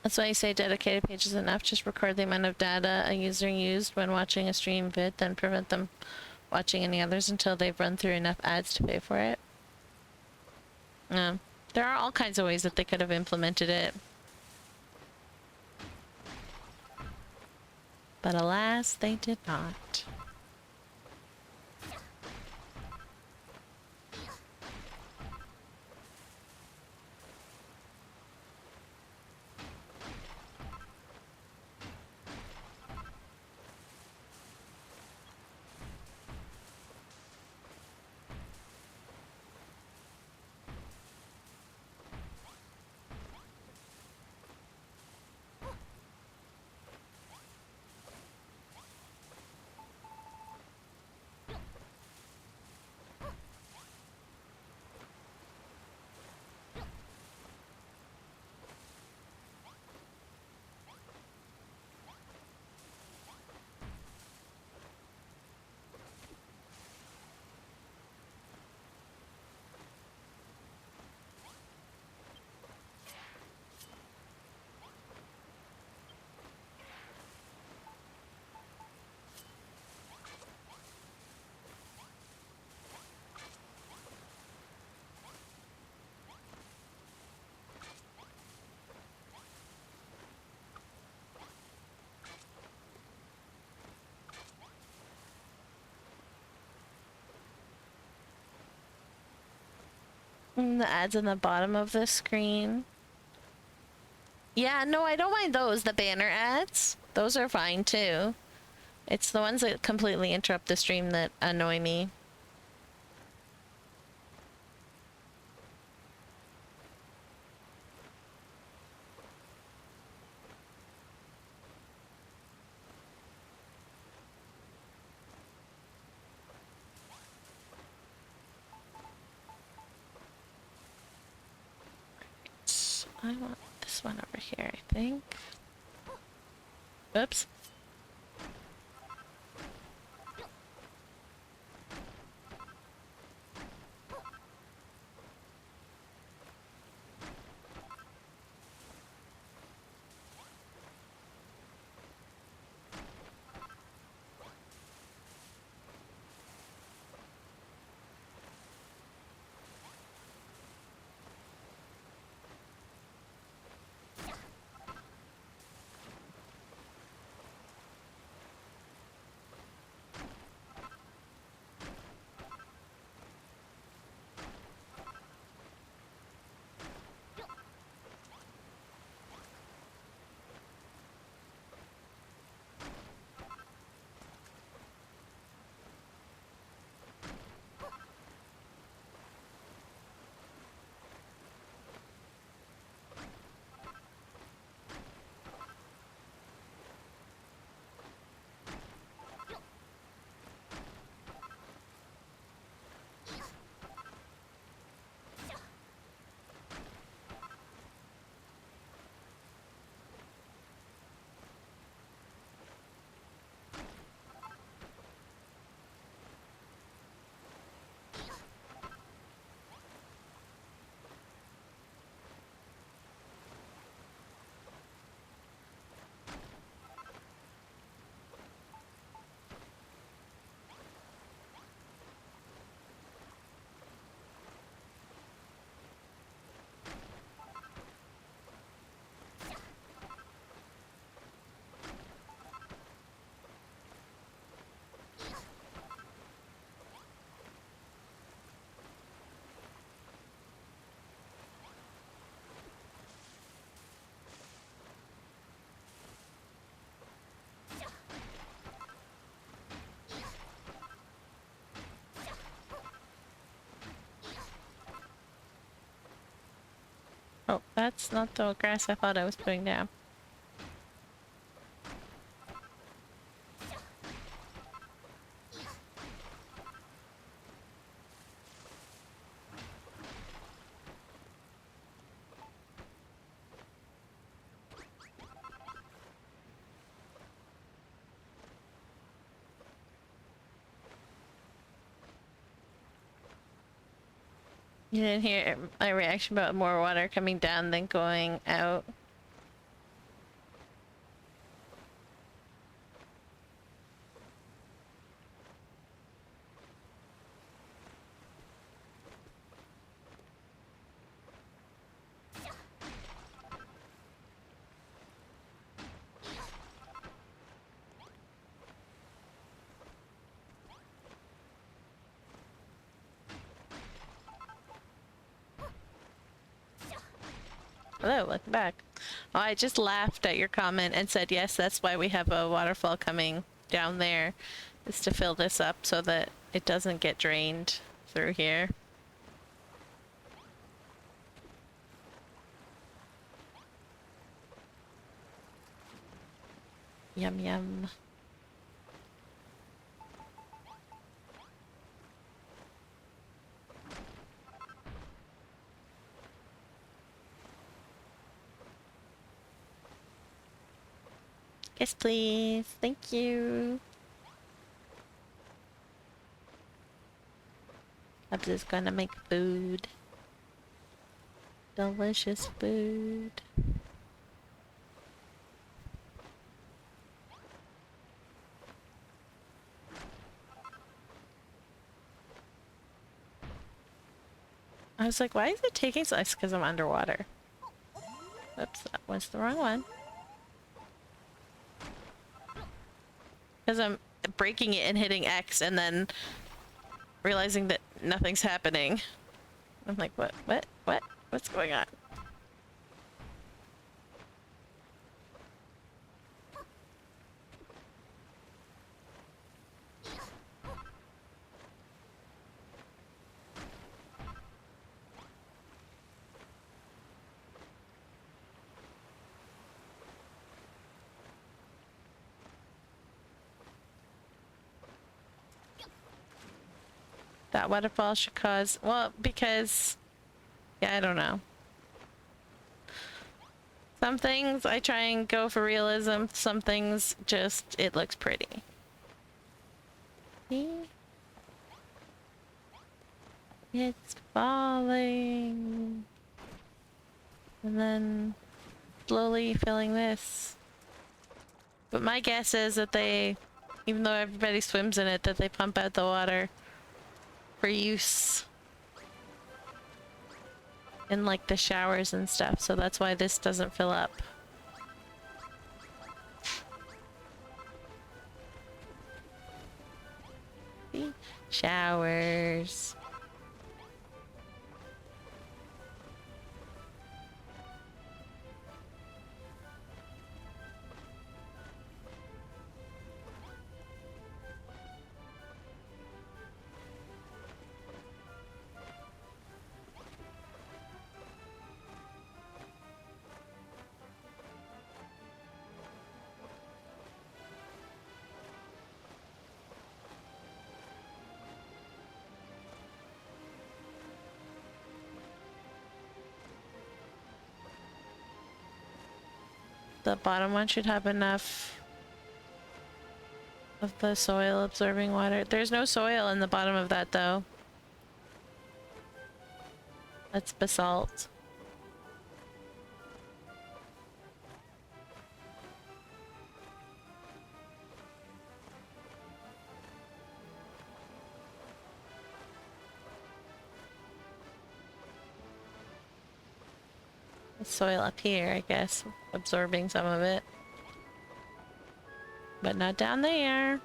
That's why you say dedicated page is enough. Just record the amount of data a user used when watching a stream vid, then prevent them watching any others until they've run through enough ads to pay for it. There are all kinds of ways that they could have implemented it. But alas, they did not. The ads in the bottom of the screen. Yeah, no, I don't mind those. The banner ads. Those are fine too. It's the ones that completely interrupt the stream that annoy me. I want this one over here, I think. Oops. Oh, that's not the grass I thought I was putting down. You didn't hear my reaction about more water coming down than going out. Hello, welcome back. Oh, I just laughed at your comment and said, yes, that's why we have a waterfall coming down there, is to fill this up so that it doesn't get drained through here. Yum yum. Yes, please. Thank you. Hubs is gonna make food. Delicious food. I was like, why is it taking so long? Because I'm underwater. Oops, that was the wrong one. Because I'm breaking it and hitting X and then realizing that nothing's happening. I'm like, what? What's going on? That waterfall should cause, well, because, yeah, I don't know. Some things I try and go for realism, some things just, it looks pretty. See? It's falling. And then slowly filling this. But my guess is that they, even though everybody swims in it, that they pump out the water for use in like the showers and stuff, so that's why this doesn't fill up. See? Showers. The bottom one should have enough of the soil absorbing water. There's no soil in the bottom of that though. That's basalt. The soil up here, I guess, absorbing some of it. But not down there.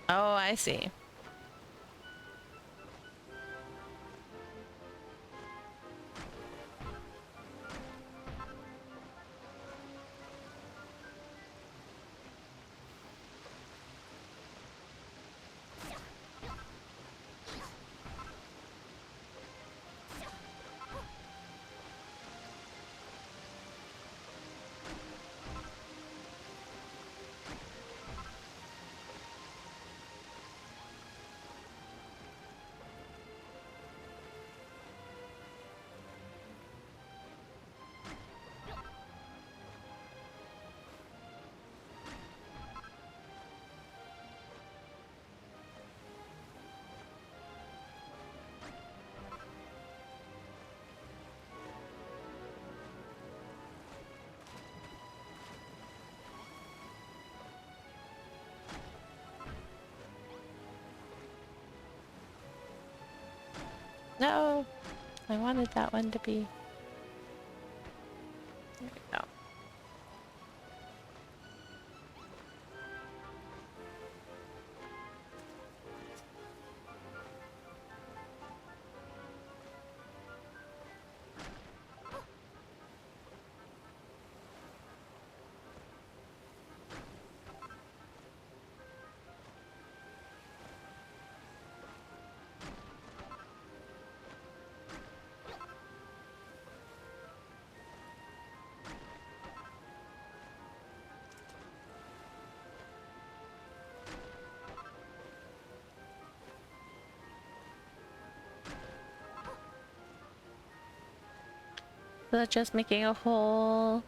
Oh, I see. No! I wanted that one to be... There we go. So that's just making a hole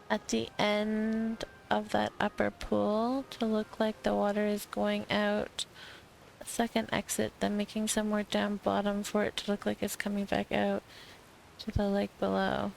at the end of that upper pool to look like the water is going out. A second exit, then making some more down bottom for it to look like it's coming back out to the lake below.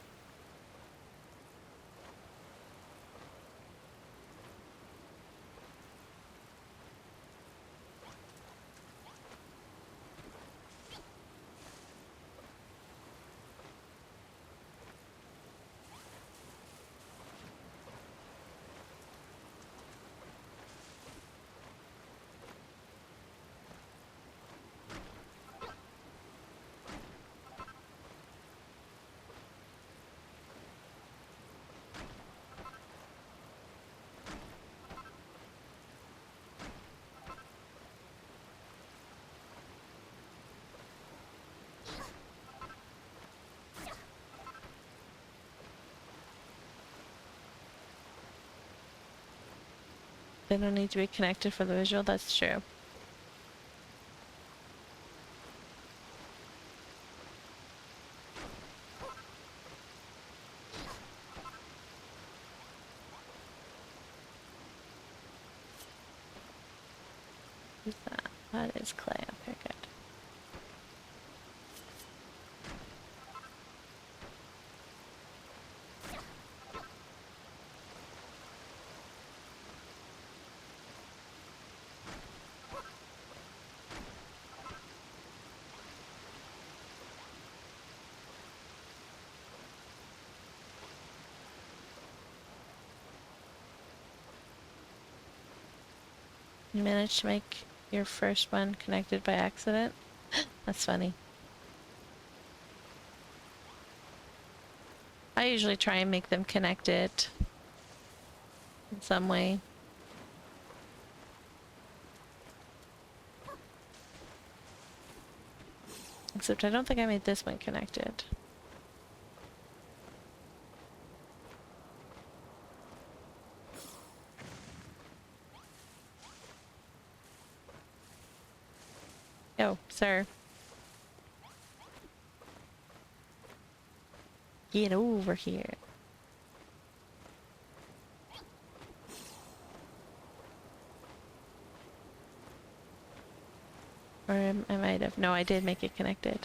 They don't need to be connected for the visual, that's true. Who's that? That is Clay. Okay, good. You managed to make your first one connected by accident? That's funny. I usually try and make them connected in some way. Except I don't think I made this one connected. Oh, sir. Get over here. Or I might have. No, I did make it connected.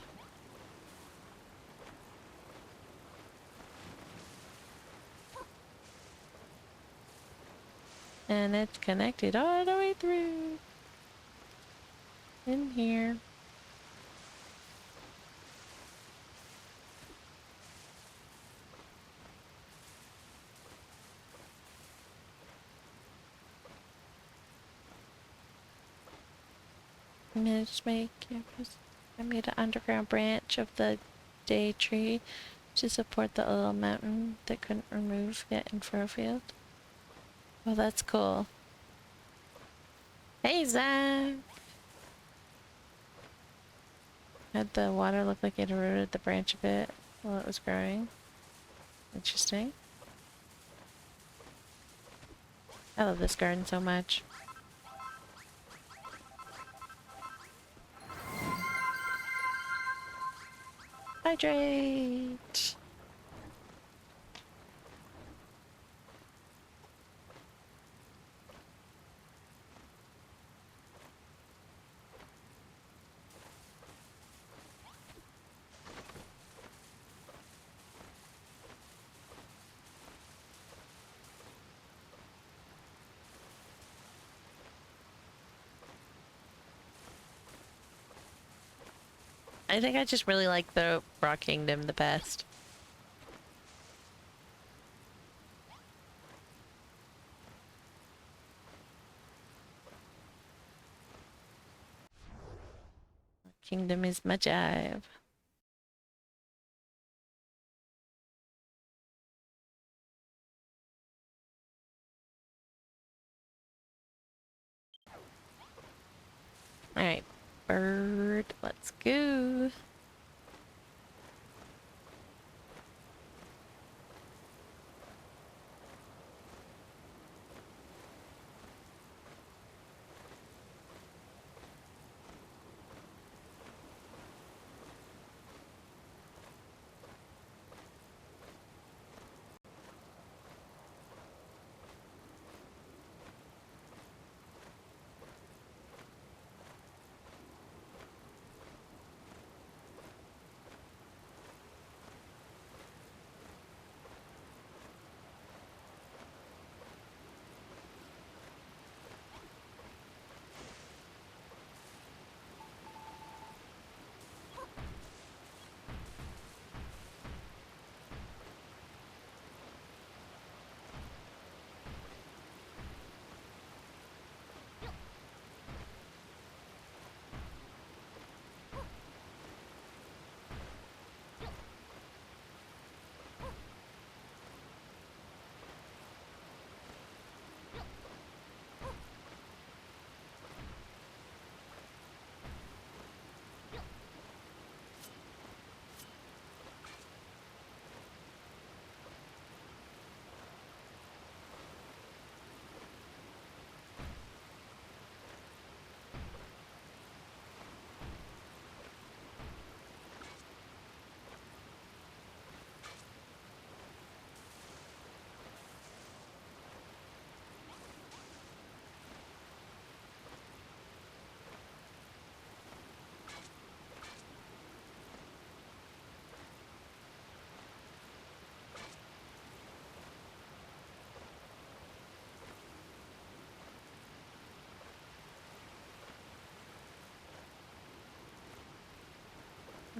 And it's connected all the way through. In here. Managed to make, I made an underground branch of the day tree to support the little mountain that couldn't remove yet in Furfield. Well, that's cool. Hey, Zach! Had the water look like it eroded the branch a bit while it was growing. Interesting. I love this garden so much. Hydrate! I think I just really like the Rock Kingdom the best. Kingdom is my jive. Alright, bird, let's go.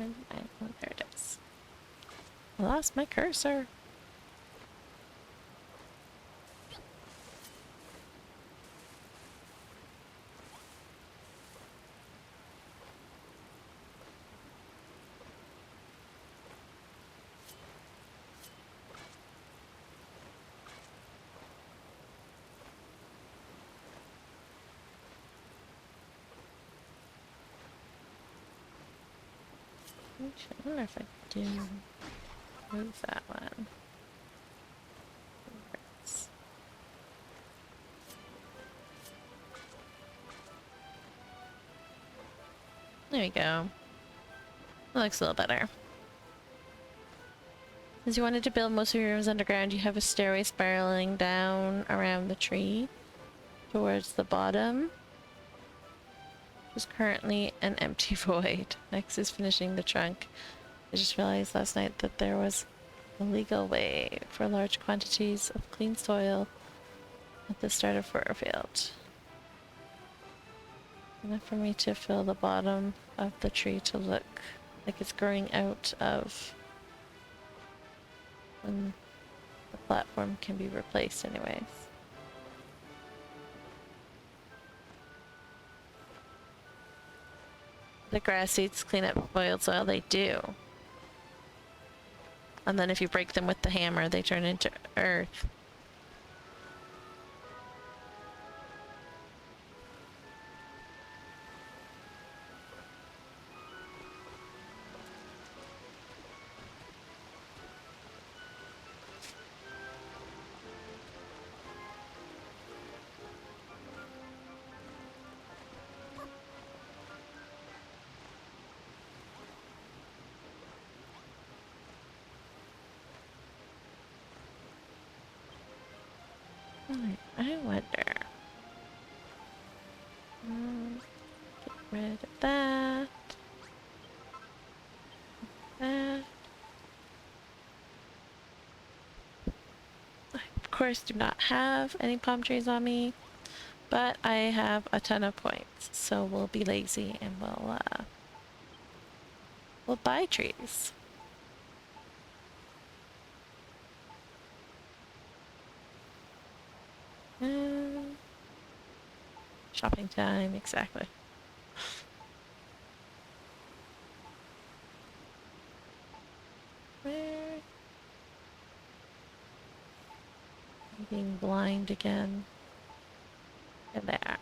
Oh, there it is. I lost my cursor. I wonder if I do move that one. There we go. That looks a little better. Since you wanted to build most of your rooms underground, you have a stairway spiraling down around the tree towards the bottom. Which is currently an empty void. Next is finishing the trunk. I just realized last night that there was a legal way for large quantities of clean soil at the start of Furfield. Enough for me to fill the bottom of the tree to look like it's growing out of when the platform can be replaced anyways. The grass seeds clean up spoiled soil, they do. And then if you break them with the hammer, they turn into earth. Alright, I wonder. Get rid of that. That. I, of course, do not have any palm trees on me, but I have a ton of points, so we'll be lazy and we'll buy trees. Shopping time, exactly. Where? I'm being blind again. And there.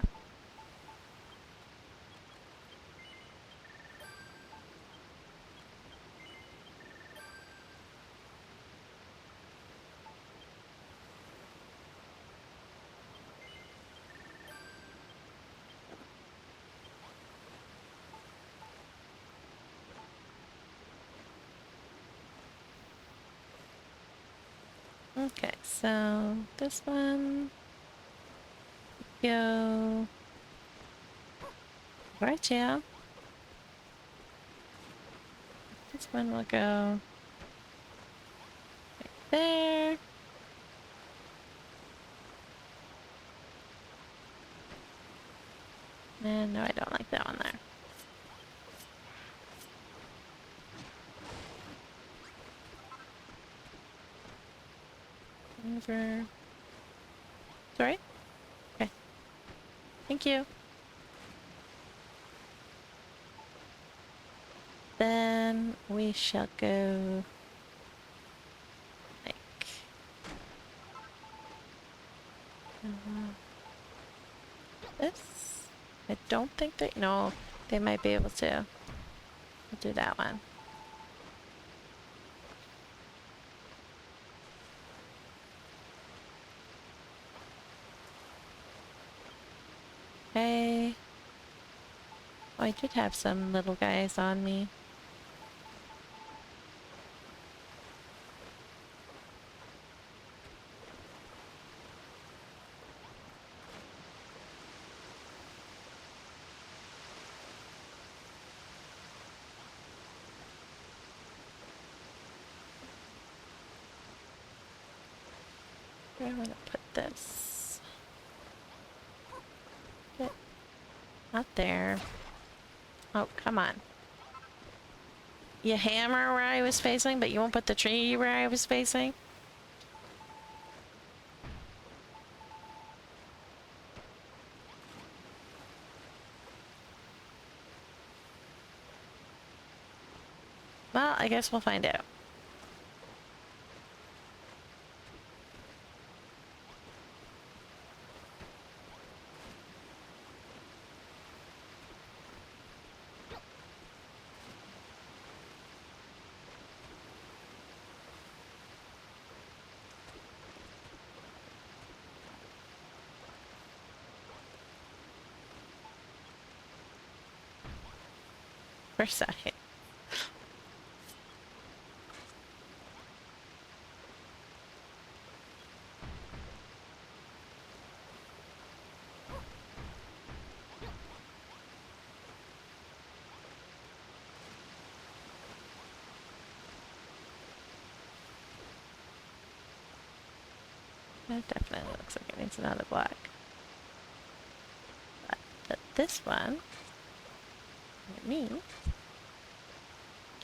Okay, so this one go right here. This one will go right there. And no, I don't like that one there. Over. Sorry? Okay. Thank you. Then we shall go like this. I don't think they, no, they might be able to. I'll do that one. Okay. Oh, I did have some little guys on me. Where do I want to put this? Get not there. Oh, come on. you hammer where I was facing, but you won't put the tree where I was facing? Well, I guess we'll find out. First side. That definitely looks like it needs another block. But this one, it means,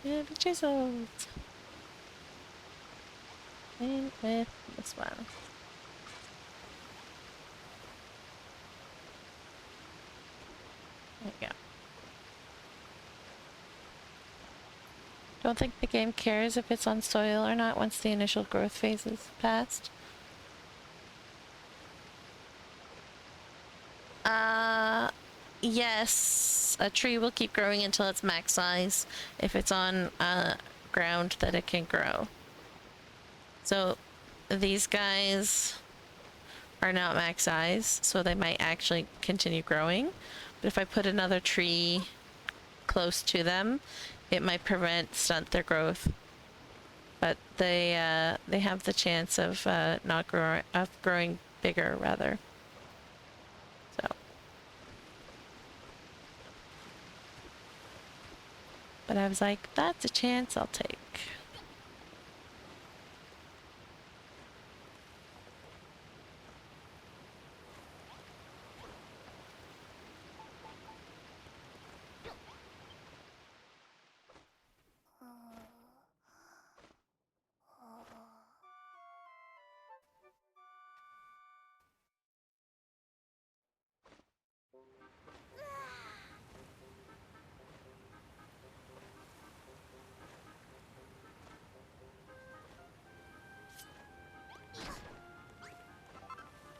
can be chiseled. Same with this one. There you go. Don't think the game cares if it's on soil or not once the initial growth phase is passed. Yes, a tree will keep growing until it's max size if it's on ground that it can grow. So these guys are not max size, so they might actually continue growing. But if I put another tree close to them, it might stunt their growth. But they have the chance of growing bigger rather. So. But I was like, that's a chance I'll take.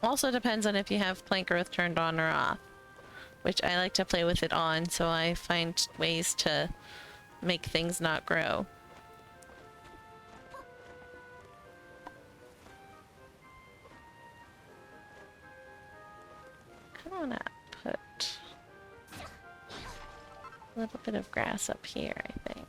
Also depends on if you have plant growth turned on or off, which I like to play with it on, so I find ways to make things not grow. I want to put a little bit of grass up here, I think.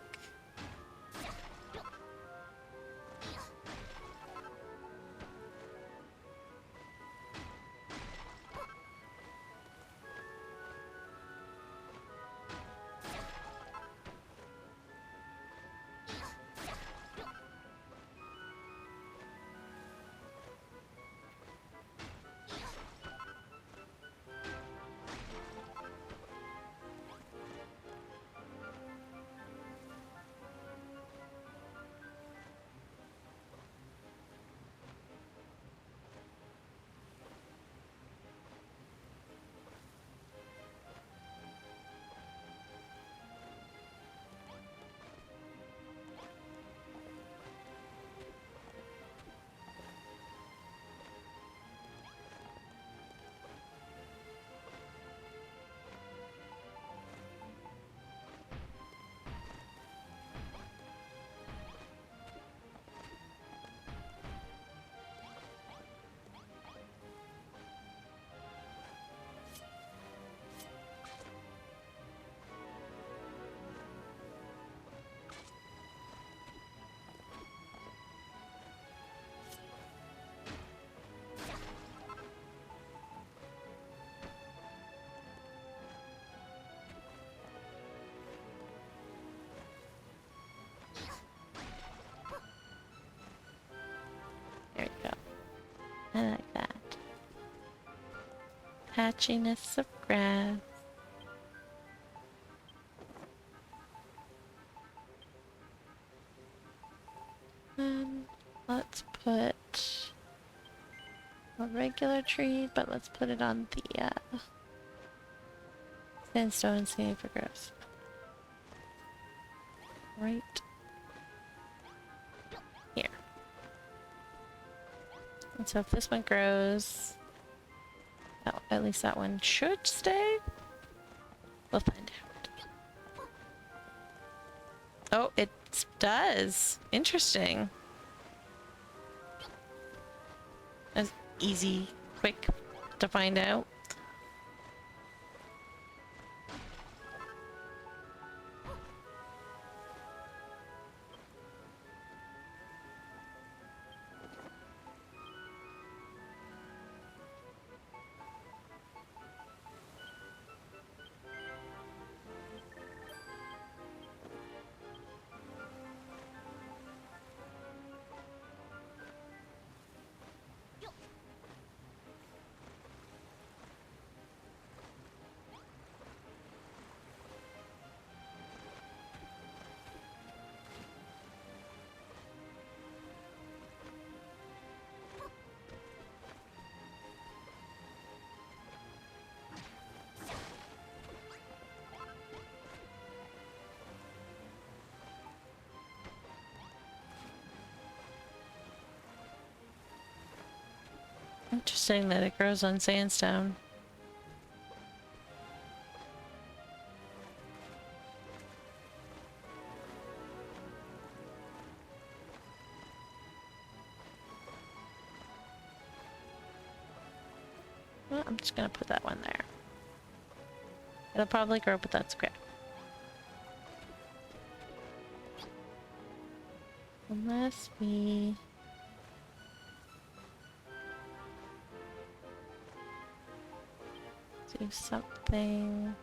There we go. I like that. Patchiness of grass. then let's put a regular tree, but let's put it on the sandstone and see if it grows. Right here. And so if this one grows, oh, at least that one should stay. We'll find out. Oh, it does. Interesting. That's easy, quick to find out. Interesting that it grows on sandstone. Well, I'm just gonna put that one there. It'll probably grow, but that's okay. Unless we... do something...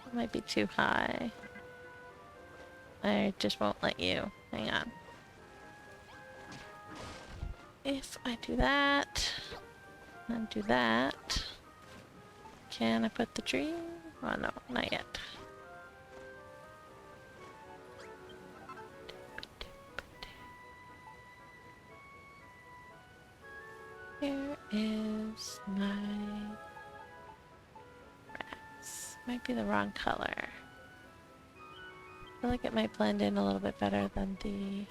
It might be too high. I just won't let you. Hang on. If I do that, and do that, can I put the tree? Oh no, not yet. Here is my grass. Might be the wrong color. I feel like it might blend in a little bit better than the...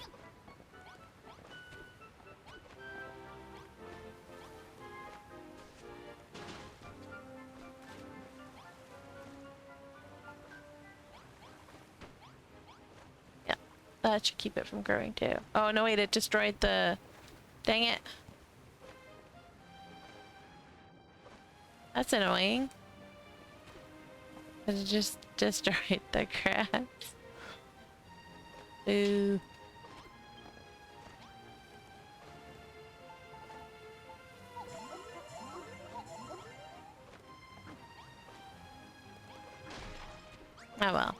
Yeah, that should keep it from growing too. Oh no, wait, it destroyed the... Dang it. That's annoying. It just destroyed the grass. Ooh. Oh well.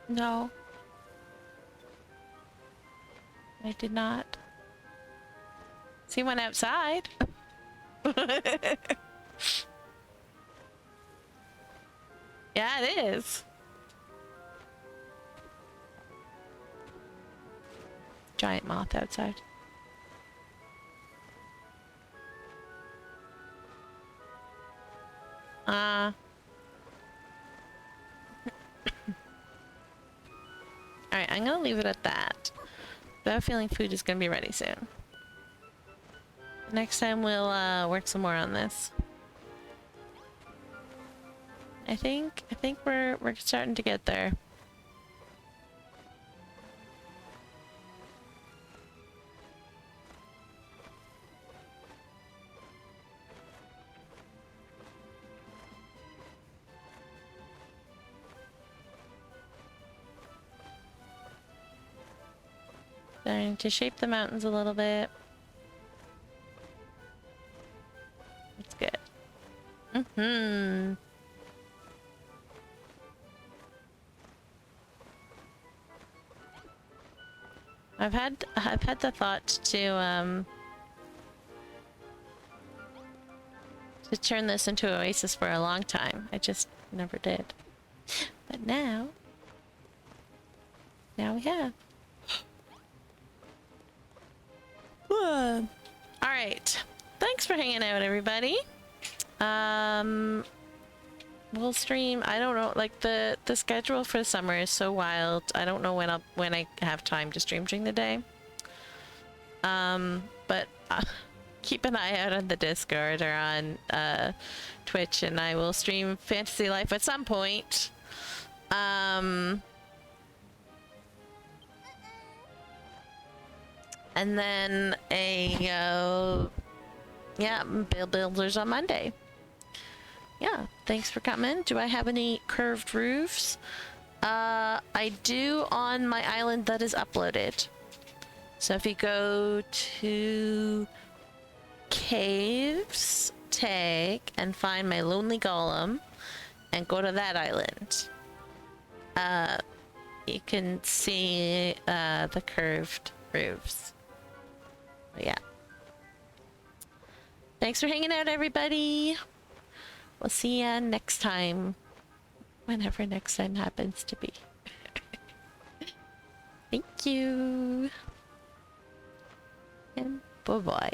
No. I did not. See one outside. Yeah, it is. Giant moth outside. Alright, I'm gonna leave it at that. I have a feeling food is gonna be ready soon. Next time we'll work some more on this. I think we're starting to get there. Starting to shape the mountains a little bit. It's good. Mm-hmm. I've had the thought to turn this into Oasis for a long time. I just never did. But now we have. Alright. Thanks for hanging out, everybody. We'll stream. I don't know, like the schedule for the summer is so wild. I don't know when I have time to stream during the day. But keep an eye out on the Discord or on Twitch, and I will stream Fantasy Life at some point. And then Builders on Monday. Yeah, thanks for coming. Do I have any curved roofs? I do on my island that is uploaded. So if you go to caves tag and find my lonely golem and go to that island, you can see the curved roofs. But yeah. Thanks for hanging out, everybody. We'll see ya next time. Whenever next time happens to be. Thank you. And bye-bye.